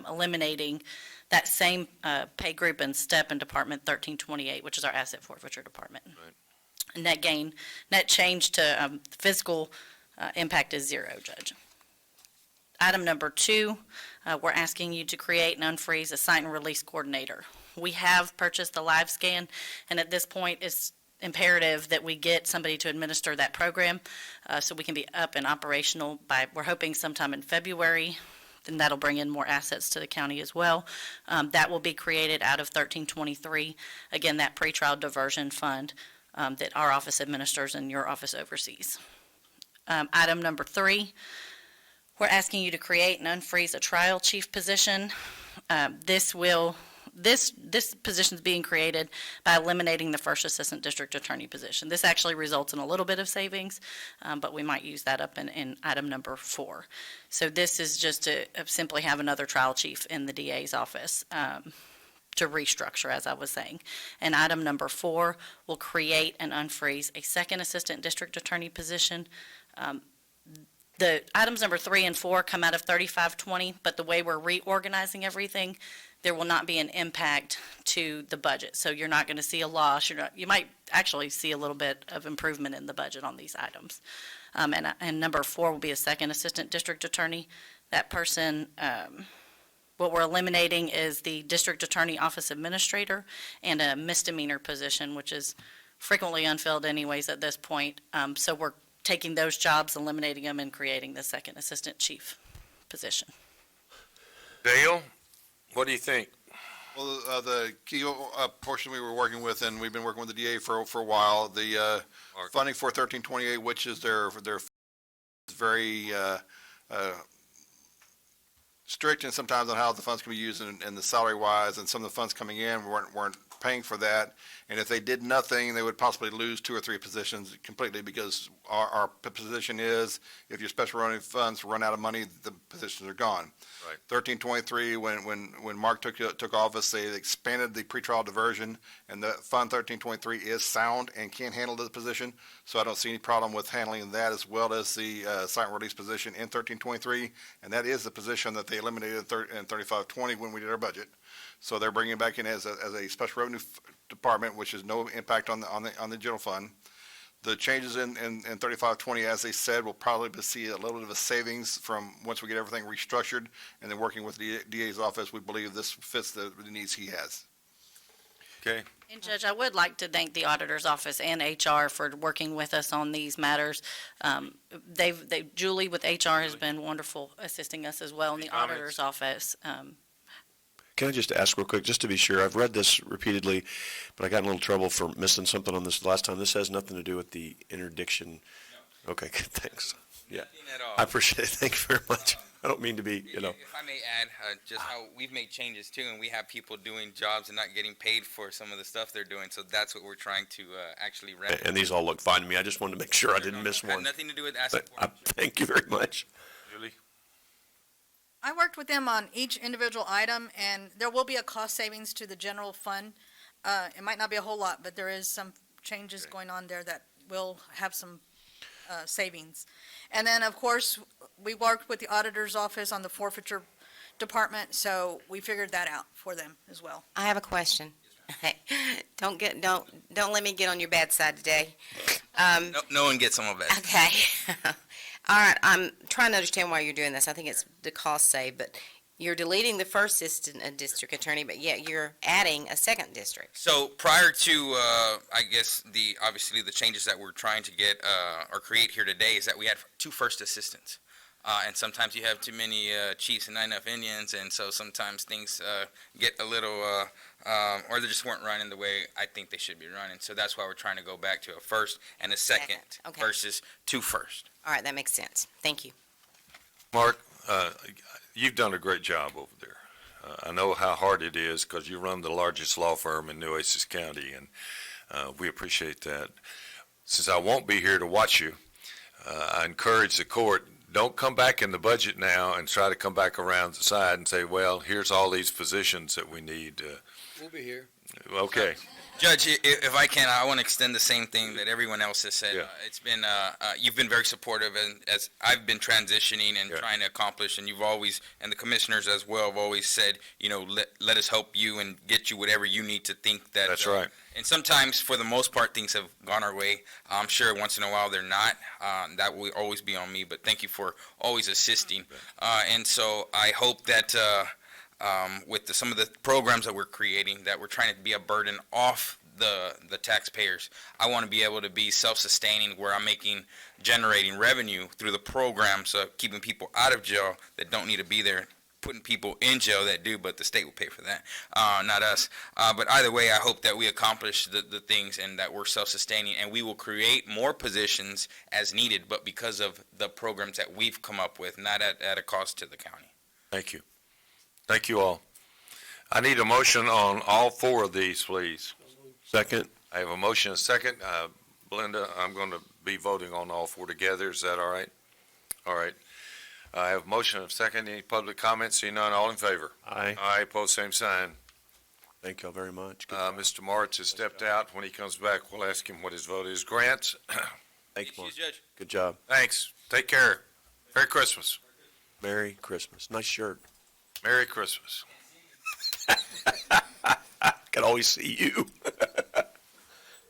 eliminating that same pay group and step in Department 1328, which is our asset forfeiture department. Right. Net change to fiscal impact is 0, Judge. Item number 2, we're asking you to create and unfreeze a cite and release coordinator. We have purchased the live scan, and at this point, it's imperative that we get somebody to administer that program so we can be up and operational by, we're hoping sometime in February. Then that'll bring in more assets to the county as well. That will be created out of 1323. Again, that pretrial diversion fund that our office administers and your office oversees. Item number 3, we're asking you to create and unfreeze a trial chief position. This position is being created by eliminating the first assistant district attorney position. This actually results in a little bit of savings, but we might use that up in item number 4. So this is just to simply have another trial chief in the DA's office to restructure, as I was saying. And item number 4 will create and unfreeze a second assistant district attorney position. The items number 3 and 4 come out of 3520, but the way we're reorganizing everything, there will not be an impact to the budget. So you're not going to see a loss. You might actually see a little bit of improvement in the budget on these items. And number 4 will be a second assistant district attorney. That person What we're eliminating is the district attorney office administrator and a misdemeanor position, which is frequently unfilled anyways at this point. So we're taking those jobs, eliminating them, and creating the second assistant chief position. Dale, what do you think? Well, the key portion we were working with, and we've been working with the DA for a while, the funding for 1328, which is their very strict and sometimes on how the funds can be used and the salary wise, and some of the funds coming in weren't paying for that. And if they did nothing, they would possibly lose 2 or 3 positions completely, because our position is, if your special running funds run out of money, the positions are gone. Right. 1323, when Mark took office, they expanded the pretrial diversion, and the Fund 1323 is sound and can handle the position. So I don't see any problem with handling that, as well as the silent release position in 1323, and that is the position that they eliminated in 3520 when we did our budget. So they're bringing it back in as a special revenue department, which is no impact on the general fund. The changes in 3520, as they said, will probably see a little bit of a savings from once we get everything restructured, and then working with the DA's office, we believe this fits the needs he has. Okay. And Judge, I would like to thank the auditor's office and HR for working with us on these matters. Julie with HR has been wonderful assisting us as well in the auditor's office. Can I just ask real quick, just to be sure, I've read this repeatedly, but I got in a little trouble for missing something on this last time. This has nothing to do with the interdiction. No. Okay, good, thanks. Yeah, at all. I appreciate it. Thank you very much. I don't mean to be, If I may add, just how we've made changes too, and we have people doing jobs and not getting paid for some of the stuff they're doing. So that's what we're trying to actually remedy. And these all look fine to me. I just wanted to make sure I didn't miss Had one. nothing to do with asking for it. Thank you very much. Julie? I worked with them on each individual item, and there will be a cost savings to the general fund. It might not be a whole lot, but there is some changes going on there that will have some savings. And then, of course, we worked with the auditor's office on the forfeiture department, so we figured that out for them as well. I have a question. Don't let me get on your bad side today. No one gets on my bed. Okay. All right, I'm trying to understand why you're doing this. I think it's the cost save, but you're deleting the first assistant district attorney, but yet you're adding a second district. So prior to, I guess, obviously the changes that we're trying to get or create here today is that we had 2 first assistants. And sometimes you have too many chiefs and not enough Indians, and so sometimes things get a little, or they just weren't running the way I think they should be running. So that's why we're trying to go back to a first and a second Okay. versus 2 first. All right, that makes sense. Thank you. Mark, you've done a great job over there. I know how hard it is because you run the largest law firm in Nueces County, and we appreciate that. Since I won't be here to watch you, I encourage the court, don't come back in the budget now and try to come back around the side and say, well, here's all these positions that we need. We'll be here. Okay. Judge, if I can, I want to extend the same thing that everyone else has said. Yeah. It's been, you've been very supportive, and as I've been transitioning and trying to accomplish, and you've always, and the commissioners as well, have always said, let us help you and get you whatever you need to think that. That's right. And sometimes, for the most part, things have gone our way. I'm sure once in a while they're not. That will always be on me, but thank you for always assisting. And so I hope that with some of the programs that we're creating, that we're trying to be a burden off the taxpayers. I want to be able to be self-sustaining, where I'm generating revenue through the programs of keeping people out of jail that don't need to be there, putting people in jail that do, but the state will pay for that, not us. But either way, I hope that we accomplish the things and that we're self-sustaining, and we will create more positions as needed, but because of the programs that we've come up with, not at a cost to the county. Thank you. Thank you all. I need a motion on all 4 of these, please. Second. I have a motion and a second. Belinda, I'm going to be voting on all 4 together. Is that all right? All right. I have a motion and a second. Any public comments? Seeing none, all in favor? Aye. Aye, pose same sign. Thank y'all very much. Mr. Martz has stepped out. When he comes back, we'll ask him what his vote is. Grants? Thank you, Mark. Judge. Good job. Thanks. Take care. Merry Christmas. Merry Christmas. Nice shirt. Merry Christmas. Can always see you.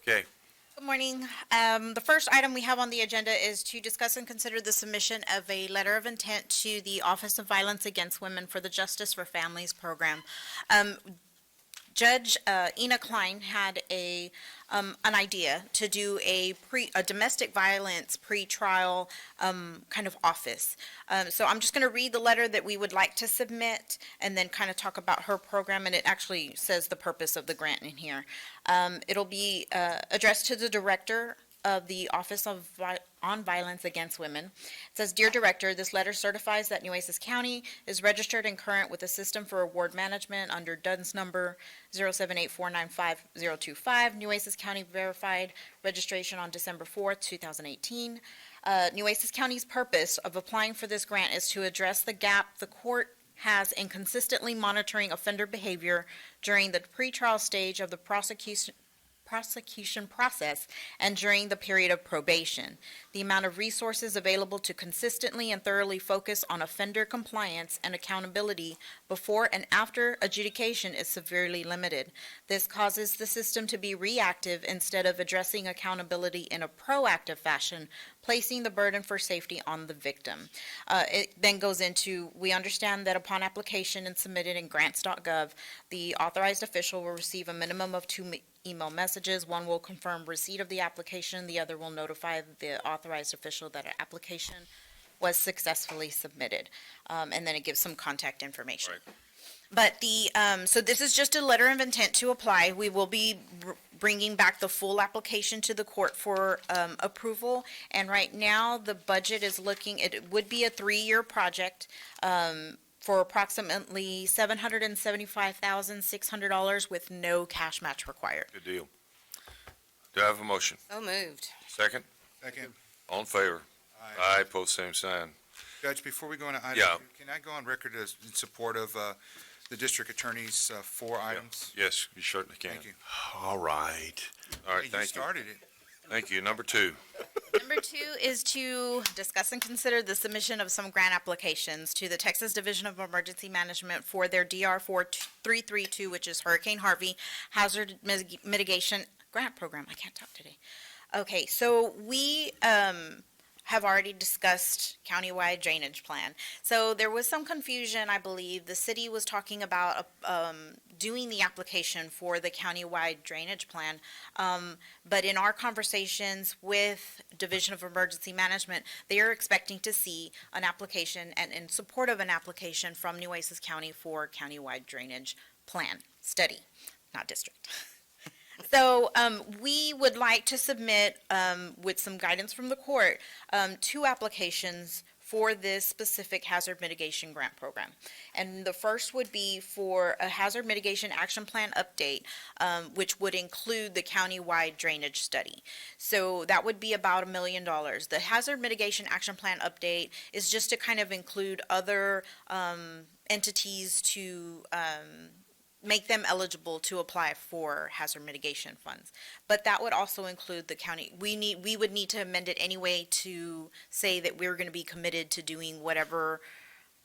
Okay. Good morning. The first item we have on the agenda is to discuss and consider the submission of a letter of intent to the Office of Violence Against Women for the Justice for Families program. Judge Ina Klein had an idea to do a domestic violence pretrial kind of office. So I'm just going to read the letter that we would like to submit and then kind of talk about her program, and it actually says the purpose of the grant in here. It'll be addressed to the director of the Office on Violence Against Women. It says, "Dear Director, this letter certifies that Nueces County is registered and current with the System for Award Management under DUNS number 078495025. Nueces County verified registration on December 4th, 2018. Nueces County's purpose of applying for this grant is to address the gap the court has in consistently monitoring offender behavior during the pretrial stage of the prosecution process and during the period of probation. The amount of resources available to consistently and thoroughly focus on offender compliance and accountability before and after adjudication is severely limited. This causes the system to be reactive instead of addressing accountability in a proactive fashion, placing the burden for safety on the victim." It then goes into, we understand that upon application and submitted in grants.gov, the authorized official will receive a minimum of 2 email messages. One will confirm receipt of the application, the other will notify the authorized official that an application was successfully submitted. And then it gives some contact information. Right. But so this is just a letter of intent to apply. We will be bringing back the full application to the court for approval. And right now, the budget is looking, it would be a 3-year project for approximately $775,600 with no cash match required. Good deal. Do I have a motion? So moved. Second? Second. All in favor? Aye, pose same sign. Judge, before we go on to item Yeah. 2, can I go on record as in support of the district attorney's 4 items? Yes, you certainly can. Thank you. All right. All right, Hey, you thank you. started it. Thank you. Number 2. Number 2 is to discuss and consider the submission of some grant applications to the Texas Division of Emergency Management for their DR 4332, which is Hurricane Harvey Hazard Mitigation Grant Program. I can't talk today. Okay, so we have already discussed countywide drainage plan. So there was some confusion, I believe. The city was talking about doing the application for the countywide drainage plan. But in our conversations with Division of Emergency Management, they are expecting to see an application and in support of an application from Nueces County for countywide drainage plan study, not district. So we would like to submit, with some guidance from the court, 2 applications for this specific hazard mitigation grant program. And the first would be for a hazard mitigation action plan update, which would include the countywide drainage study. So that would be about $1 million. The hazard mitigation action plan update is just to kind of include other entities to make them eligible to apply for hazard mitigation funds. But that would also include the county. We would need to amend it anyway to say that we're going to be committed to doing whatever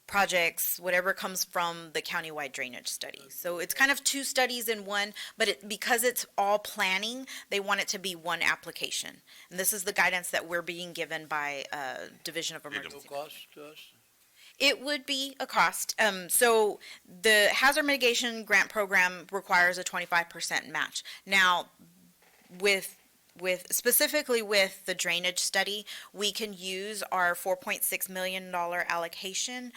projects, whatever comes from the countywide drainage study. So it's kind of 2 studies in one, but because it's all planning, they want it to be one application. And this is the guidance that we're being given by Division of Emergency. No cost to us? It would be a cost. So the hazard mitigation grant program requires a 25% match. Now, specifically with the drainage study, we can use our $4.6 million allocation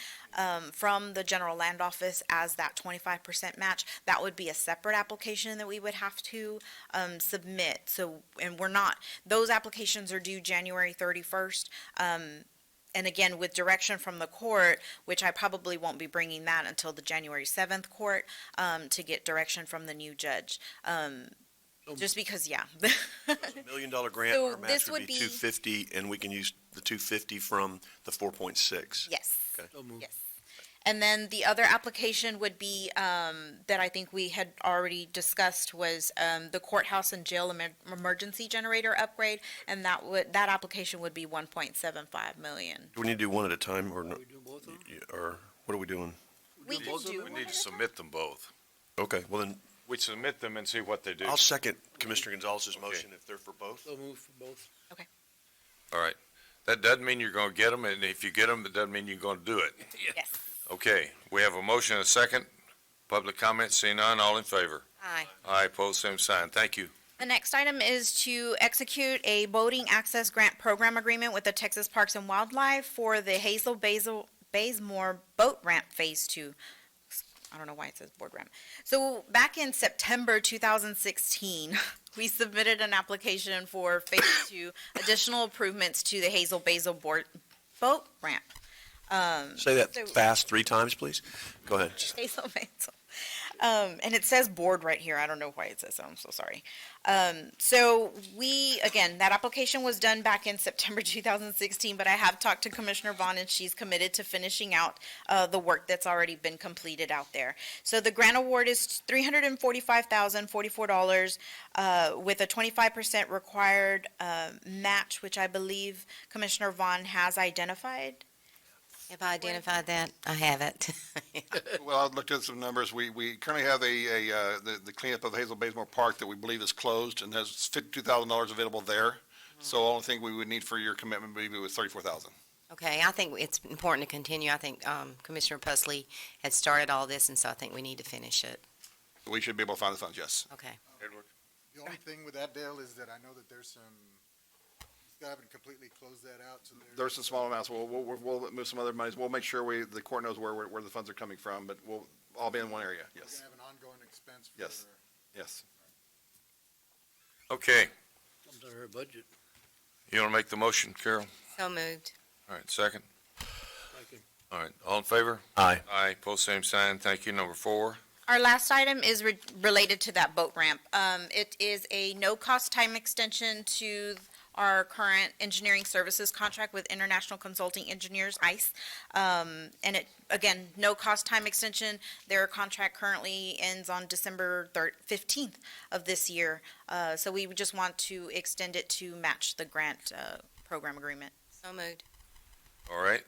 from the General Land Office as that 25% match. That would be a separate application that we would have to submit. So, and those applications are due January 31st. And again, with direction from the court, which I probably won't be bringing that until the January 7th court, to get direction from the new judge. Just because, yeah. $1 million grant, So our match this would would be be- 250, and we can use the 250 from the 4.6. Yes. Okay. Yes. And then the other application would be, that I think we had already discussed was, the courthouse and jail emergency generator upgrade, and that application would be 1.75 million. Do we need to do one at a time, or no? We do both of them? Or what are we doing? We can do We need to submit them both. Okay, well then, we submit them and see what they do. I'll second Commissioner Gonzalez's motion if they're for both. So move for both. All right. That doesn't mean you're gonna get them, and if you get them, it doesn't mean you're gonna do it. Yes. Okay, we have a motion and a second. Public comment, seeing none, all in favor? Aye. Aye, pose same sign. Thank you. The next item is to execute a boating access grant program agreement with the Texas Parks and Wildlife for the Bazemore Boat Ramp Phase 2. I don't know why it says board ramp. So back in September 2016, we submitted an application for Phase 2 additional improvements to the Basil Boat Ramp. Say that So- fast 3 times, please. Go ahead. Basil. And it says board right here. I don't know why it says so. I'm so sorry. So again, that application was done back in September 2016, but I have talked to Commissioner Vaughn, and she's committed to finishing out the work that's already been completed out there. So the grant award is $345,044 with a 25% required match, which I believe Commissioner Vaughn has identified. Have I identified that? I haven't. Well, I looked at some numbers. We currently have the cleanup of Hazel Bazemore Park that we believe is closed, and there's $52,000 available there. So the only thing we would need for your commitment would be $34,000. Okay, I think it's important to continue. I think Commissioner Pusley had started all this, and so I think we need to finish it. We should be able to find the funds, yes. Okay. Edward? The only thing with that, Dale, is that I know that there's some, still haven't completely closed that out, so There's some small amounts. We'll move some other monies. We'll make sure the court knows where the funds are coming from, but we'll all be in one area, we're yes. gonna have an ongoing expense for. Yes. Yes. Okay, Comes out of her budget. you wanna make the motion, Carol? So moved. All right, second. Second. All right, all in favor? Aye. Aye, pose same sign. Thank you. Number 4. Our last item is related to that boat ramp. It is a no-cost time extension to our current engineering services contract with International Consulting Engineers, ICE. And it, again, no-cost time extension. Their contract currently ends on December 15th of this year. So we would just want to extend it to match the grant program agreement. So moved. All right.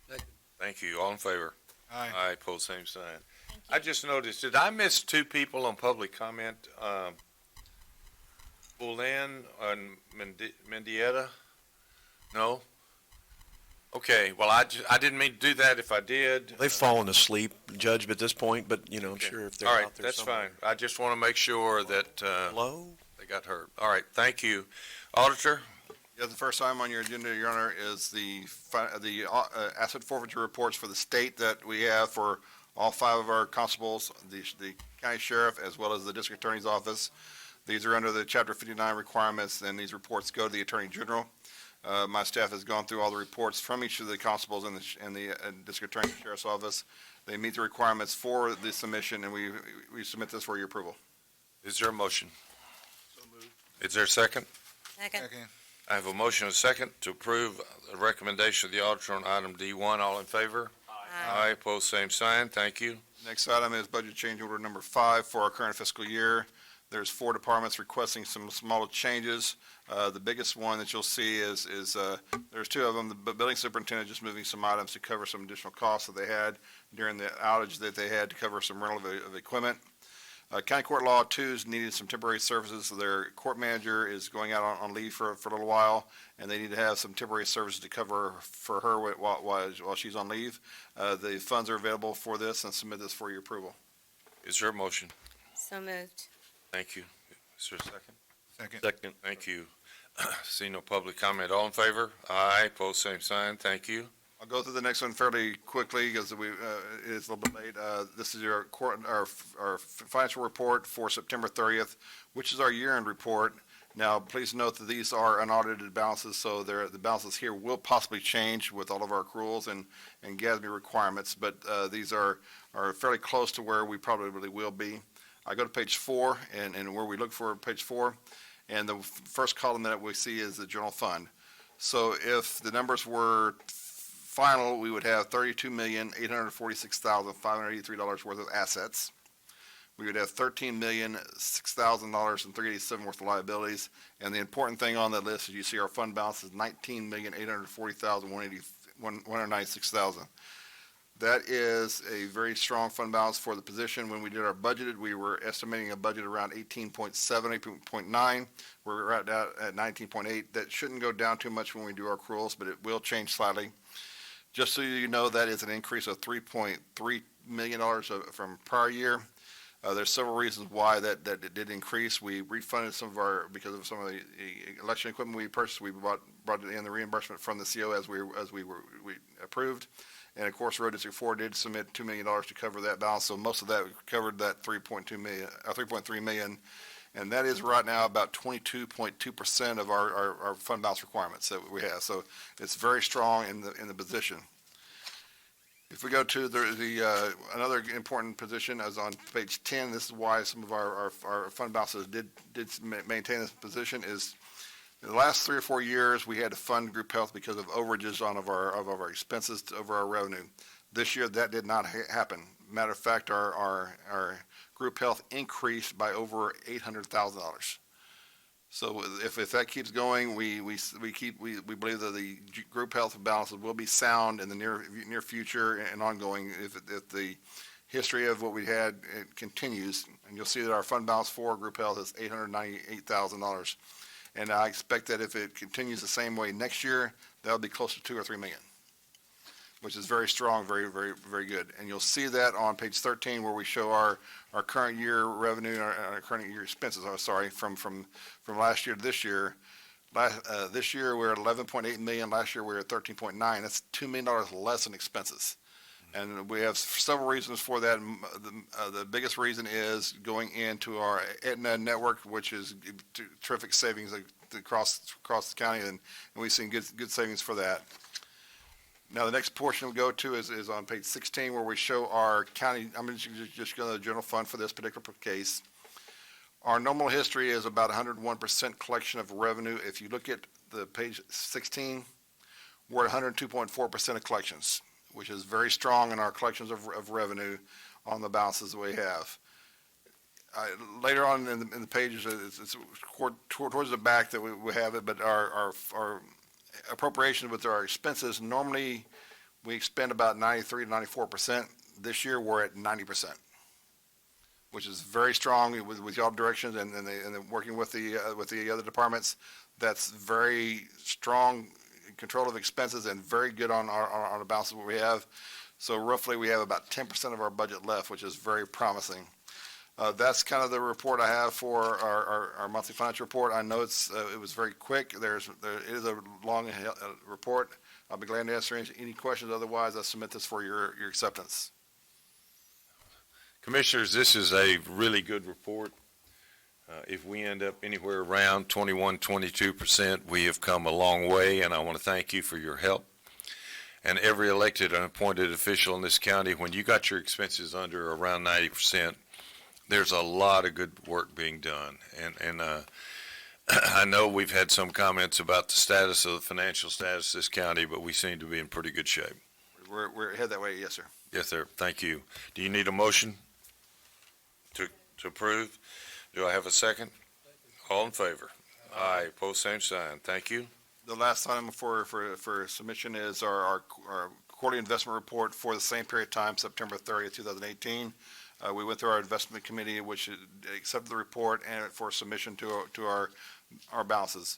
Second. Thank you. All in favor? Aye. Aye, pose same sign. I just noticed, did I miss 2 people on public comment? Boulan and Mendieta? No? Okay, well, I didn't mean to do that if I did. They've fallen asleep, Judge, at this point, but, you know, I'm sure if they're All right, out there that's somewhere. fine. I just want to make sure that Hello? they got hurt. All right, thank you. Auditor? Yeah, the first item on your agenda, Your Honor, is the asset forfeiture reports for the state that we have for all 5 of our constables, the county sheriff, as well as the district attorney's office. These are under the Chapter 59 requirements, and these reports go to the Attorney General. My staff has gone through all the reports from each of the constables in the district attorney and sheriff's office. They meet the requirements for the submission, and we submit this for your approval. Is there a motion? Is there a second? Second. I have a motion and a second to approve the recommendation of the auditor on item D1. All in favor? Aye, pose same sign. Thank you. Next item is budget change order number 5 for our current fiscal year. There's 4 departments requesting some smaller changes. The biggest one that you'll see is there's 2 of them. The building superintendent just moving some items to cover some additional costs that they had during the outage that they had to cover some rental of equipment. County Court Law 2's needed some temporary services, so their court manager is going out on leave for a little while, and they need to have some temporary services to cover for her while she's on leave. The funds are available for this, and submit this for your approval. Is there a motion? So moved. Thank you. Is there a second? Second. Second. Thank you. See no public comment. All in favor? Aye, pose same sign. Thank you. I'll go through the next one fairly quickly because it is a little bit late. This is our financial report for September 30th, which is our year-end report. Now, please note that these are unaudited balances, so the balances here will possibly change with all of our accruals and GASB requirements, but these are fairly close to where we probably will be. I go to page 4, and where we look for page 4, and the first column that we see is the general fund. So if the numbers were final, we would have $32,846,583 worth of assets. We would have $13,006,387 worth of liabilities. And the important thing on that list is you see our fund balance is $19,840,196,000. That is a very strong fund balance for the position. When we did our budgeted, we were estimating a budget around 18.7, 18.9. We're right now at 19.8. That shouldn't go down too much when we do our accruals, but it will change slightly. Just so you know, that is an increase of $3.3 million from prior year. There's several reasons why that it did increase. We refunded some of our, because of some of the election equipment we purchased, we brought it in the reimbursement from the CO as we approved. And of course, Road District 4 did submit $2 million to cover that balance, so most of that covered that $3.3 million. And that is right now about 22.2% of our fund balance requirements that we have. So it's very strong in the position. If we go to another important position, as on page 10, this is why some of our fund balances did maintain this position, is in the last 3 or 4 years, we had to fund group health because of overages of our expenses over our revenue. This year, that did not happen. Matter of fact, our group health increased by over $800,000. So if that keeps going, we believe that the group health balances will be sound in the near future and ongoing if the history of what we had continues. And you'll see that our fund balance for group health is $898,000. And I expect that if it continues the same way next year, that'll be close to 2 or 3 million, which is very strong, very, very, very good. And you'll see that on page 13 where we show our current year revenue and our current year expenses, from last year to this year. This year we're at 11.8 million. Last year we were at 13.9. That's $2 million less in expenses. And we have several reasons for that. The biggest reason is going into our Aetna network, which is terrific savings across the county, and we've seen good savings for that. Now, the next portion we go to is on page 16, where we show our county. I'm just going to the general fund for this particular case. Our normal history is about 101% collection of revenue. If you look at the page 16, we're at 102.4% of collections, which is very strong in our collections of revenue on the balances that we have. Later on in the pages, it's towards the back that we have it, but our appropriations with our expenses, normally we expend about 93 to 94%. This year we're at 90%, which is very strong with y'all directions and working with the other departments. That's very strong control of expenses and very good on the balance of what we have. So roughly we have about 10% of our budget left, which is very promising. That's kind of the report I have for our monthly financial report. I know it was very quick. There is a long report. I'll be glad to answer any questions. Otherwise, I submit this for your acceptance. Commissioners, this is a really good report. If we end up anywhere around 21, 22%, we have come a long way, and I want to thank you for your help. And every elected and appointed official in this county, when you got your expenses under around 90%, there's a lot of good work being done. And I know we've had some comments about the status of the financial status of this county, but we seem to be in pretty good shape. We're headed that way, yes, sir. Yes, sir. Thank you. Do you need a motion to approve? Do I have a second? All in favor? Aye. Post same sign. Thank you. The last item for submission is our quarterly investment report for the same period of time, September 30th, 2018. We went through our investment committee, which accepted the report and for submission to our balances.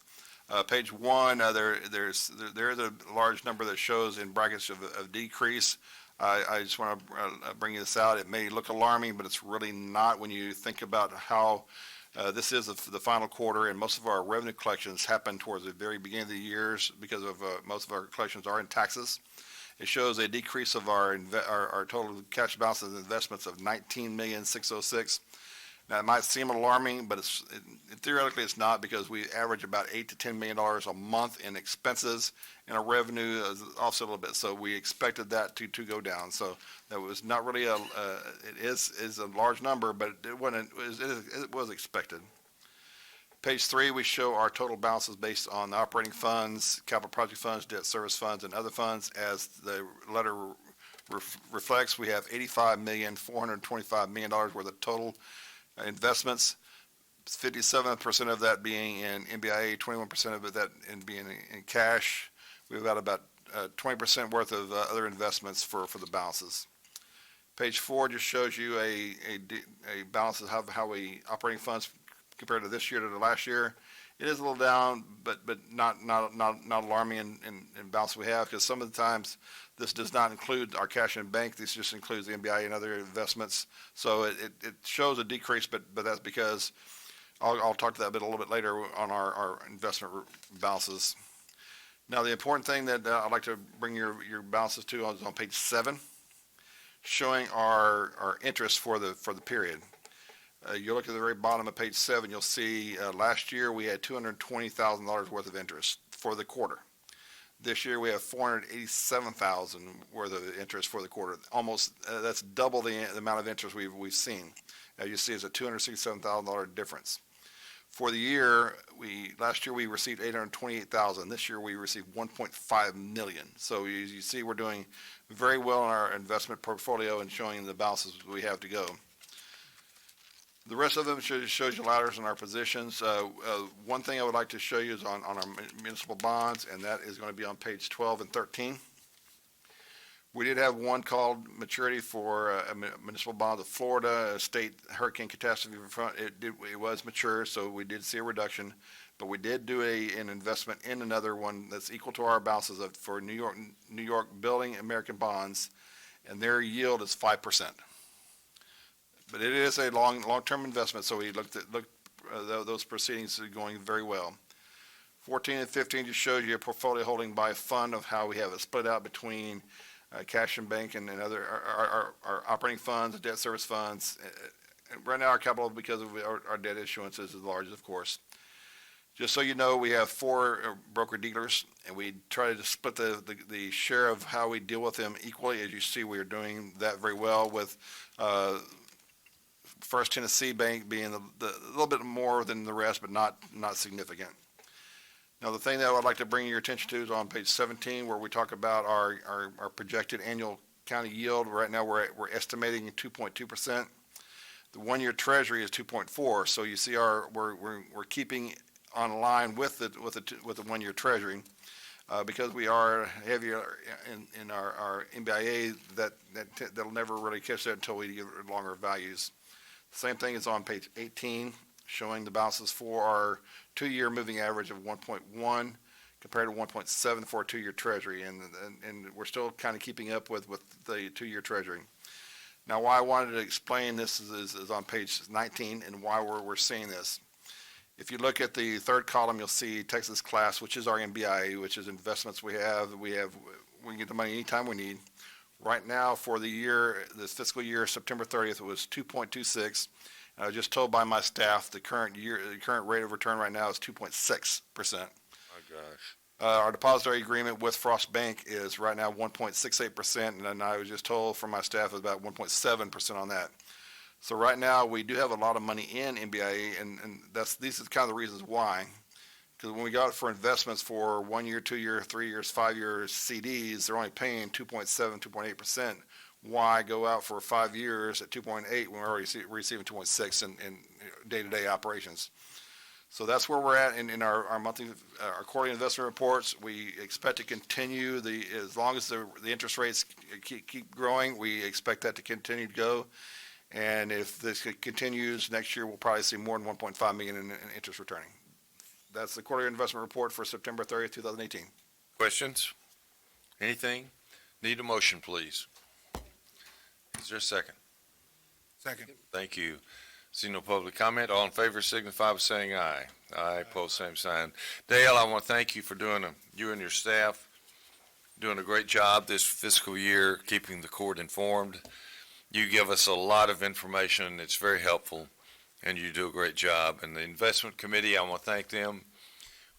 Page 1, there is a large number that shows in brackets of decrease. I just want to bring this out. It may look alarming, but it's really not when you think about how this is the final quarter, and most of our revenue collections happen towards the very beginning of the years because of most of our collections are in taxes. It shows a decrease of our total cash balances and investments of $19,606,000. Now, it might seem alarming, but theoretically it's not, because we average about $8 to $10 million a month in expenses, and our revenue is offset a little bit. So we expected that to go down. So that was not really it is a large number, but it was expected. Page 3, we show our total balances based on the operating funds, capital project funds, debt service funds, and other funds. As the letter reflects, we have $85,425 million worth of total investments, 57% of that being in MBIA, 21% of that being in cash. We've got about 20% worth of other investments for the balances. Page 4 just shows you a balance of how we operating funds compared to this year to the last year. It is a little down, but not alarming in balance we have, because some of the times this does not include our cash in bank. This just includes the MBI and other investments. So it shows a decrease, but that's because I'll talk to that a little bit later on our investment balances. Now, the important thing that I'd like to bring your balances to is on page 7, showing our interest for the period. You look at the very bottom of page 7, you'll see last year we had $220,000 worth of interest for the quarter. This year we have $487,000 worth of interest for the quarter. Almost that's double the amount of interest we've seen. Now you see it's a $267,000 difference. For the year, last year we received $828,000. This year we received $1.5 million. So you see we're doing very well in our investment portfolio and showing the balances we have to go. The rest of them shows you ladders in our positions. One thing I would like to show you is on our municipal bonds, and that is going to be on page 12 and 13. We did have one called maturity for municipal bonds of Florida, a state hurricane catastrophe front. It was mature, so we did see a reduction, but we did do an investment in another one that's equal to our balances for New York Building American bonds, and their yield is 5%. But it is a long-term investment, so we looked at those proceedings going very well. 14 and 15 just shows you a portfolio holding by fund of how we have it split out between cash and bank and other our operating funds, debt service funds. And right now, our capital, because of our debt issuance, is the largest, of course. Just so you know, we have 4 broker dealers, and we try to split the share of how we deal with them equally. As you see, we are doing that very well with First Tennessee Bank being a little bit more than the rest, but not significant. Now, the thing that I would like to bring your attention to is on page 17, where we talk about our projected annual county yield. Right now, we're estimating 2.2%. The one-year Treasury is 2.4. So you see, we're keeping on line with the one-year Treasury because we are heavier in our MBIA. That'll never really catch that until we get longer values. Same thing is on page 18, showing the balances for our 2-year moving average of 1.1 compared to 1.7 for a 2-year Treasury, and we're still kind of keeping up with the 2-year Treasury. Now, why I wanted to explain this is on page 19 and why we're seeing this. If you look at the third column, you'll see Texas Class, which is our MBIA, which is investments we have. We can get the money anytime we need. Right now, for the year, this fiscal year, September 30th, it was 2.26. I was just told by my staff the current rate of return right now is 2.6%. My gosh. Our depository agreement with Frost Bank is right now 1.68%, and then I was just told from my staff it's about 1.7% on that. So right now, we do have a lot of money in MBIA, and these are kind of the reasons why. Because when we go out for investments for 1 year, 2 year, 3 years, 5 years CDs, they're only paying 2.7, 2.8%. Why go out for 5 years at 2.8 when we're already receiving 2.6 in day-to-day operations? So that's where we're at in our monthly, our quarterly investment reports. We expect to continue as long as the interest rates keep growing, we expect that to continue to go. And if this continues next year, we'll probably see more than 1.5 million in interest returning. That's the quarterly investment report for September 30th, 2018. Questions? Anything? Need a motion, please. Is there a second? Second. Thank you. See no public comment. All in favor signify by saying aye. Aye, pose same sign. Dale, I want to thank you for you and your staff doing a great job this fiscal year, keeping the court informed. You give us a lot of information. It's very helpful, and you do a great job. And the investment committee, I want to thank them.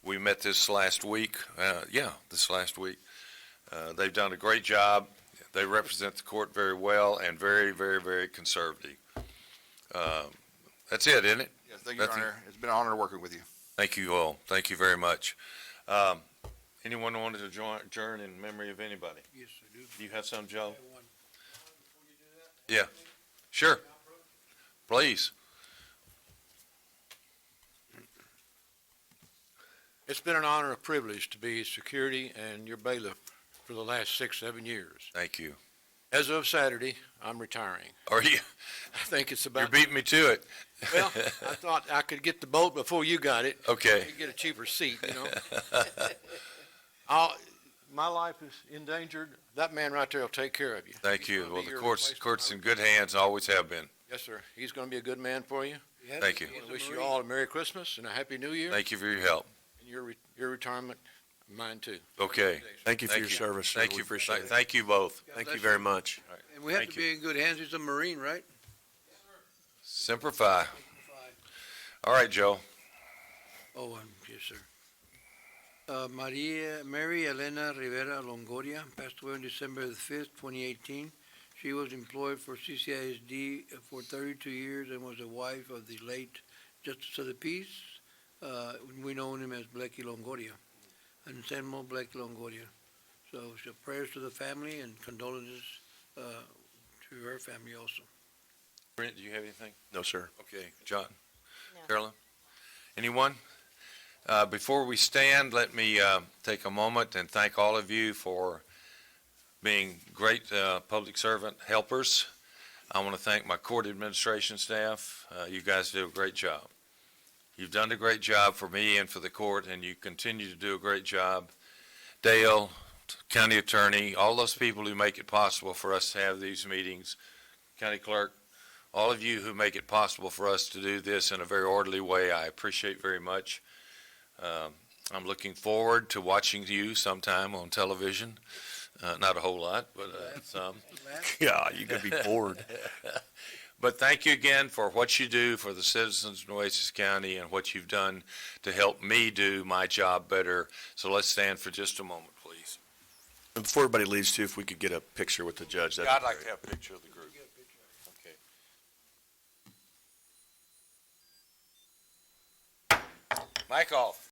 We met this last week. They've done a great job. They represent the court very well and very, very, very conservative. That's it, isn't it? Yes, thank you, Your Honor. It's been an honor working with you. Thank you all. Thank you very much. Anyone wanted to adjourn in memory of anybody? Yes, I do. Do you have some, Joe? Yeah, sure. Please. It's been an honor and privilege to be security and your bailiff for the last 6, 7 years. Thank you. As of Saturday, I'm retiring. Are you? I think it's about. You're beating me to it. Well, I thought I could get the boat before you got it. Okay. You get a cheaper seat, you know. My life is endangered. That man right there will take care of you. Thank you. Well, the your court's in good hands, always have been. Yes, sir. He's going to be a good man for you. Thank you. I want to wish you all a Merry Christmas and a Happy New Year. Thank you for your help. And your retirement, mine too. Okay. Thank you for your service, sir. Thank We you. appreciate it. Thank you both. Thank you very much. And we have Thank to be in good hands. He's a Marine, right? Semper Fi. All right, Joe. Oh, yes, sir. Mary Elena Rivera Longoria passed away on December the 5th, 2018. She was employed for CCISD for 32 years and was a wife of the late Justice of the Peace. We know him as Blecky Longoria, Anselmo Blecky Longoria. So prayers to the family and condolences to her family also. Brent, do you have anything? No, sir. Okay. John? Carolyn? Anyone? Before we stand, let me take a moment and thank all of you for being great public servant helpers. I want to thank my court administration staff. You guys do a great job. You've done a great job for me and for the court, and you continue to do a great job. Dale, county attorney, all those people who make it possible for us to have these meetings, county clerk, all of you who make it possible for us to do this in a very orderly way, I appreciate very much. I'm looking forward to watching you sometime on television. Not a whole lot, but some. Yeah, you could be bored. But thank you again for what you do for the citizens of Nueces County and what you've done to help me do my job better. So let's stand for just a moment, please. And before everybody leaves too, if we could get a picture with the judge, that'd I'd be like great. to have a picture of the group. Okay. Mic off.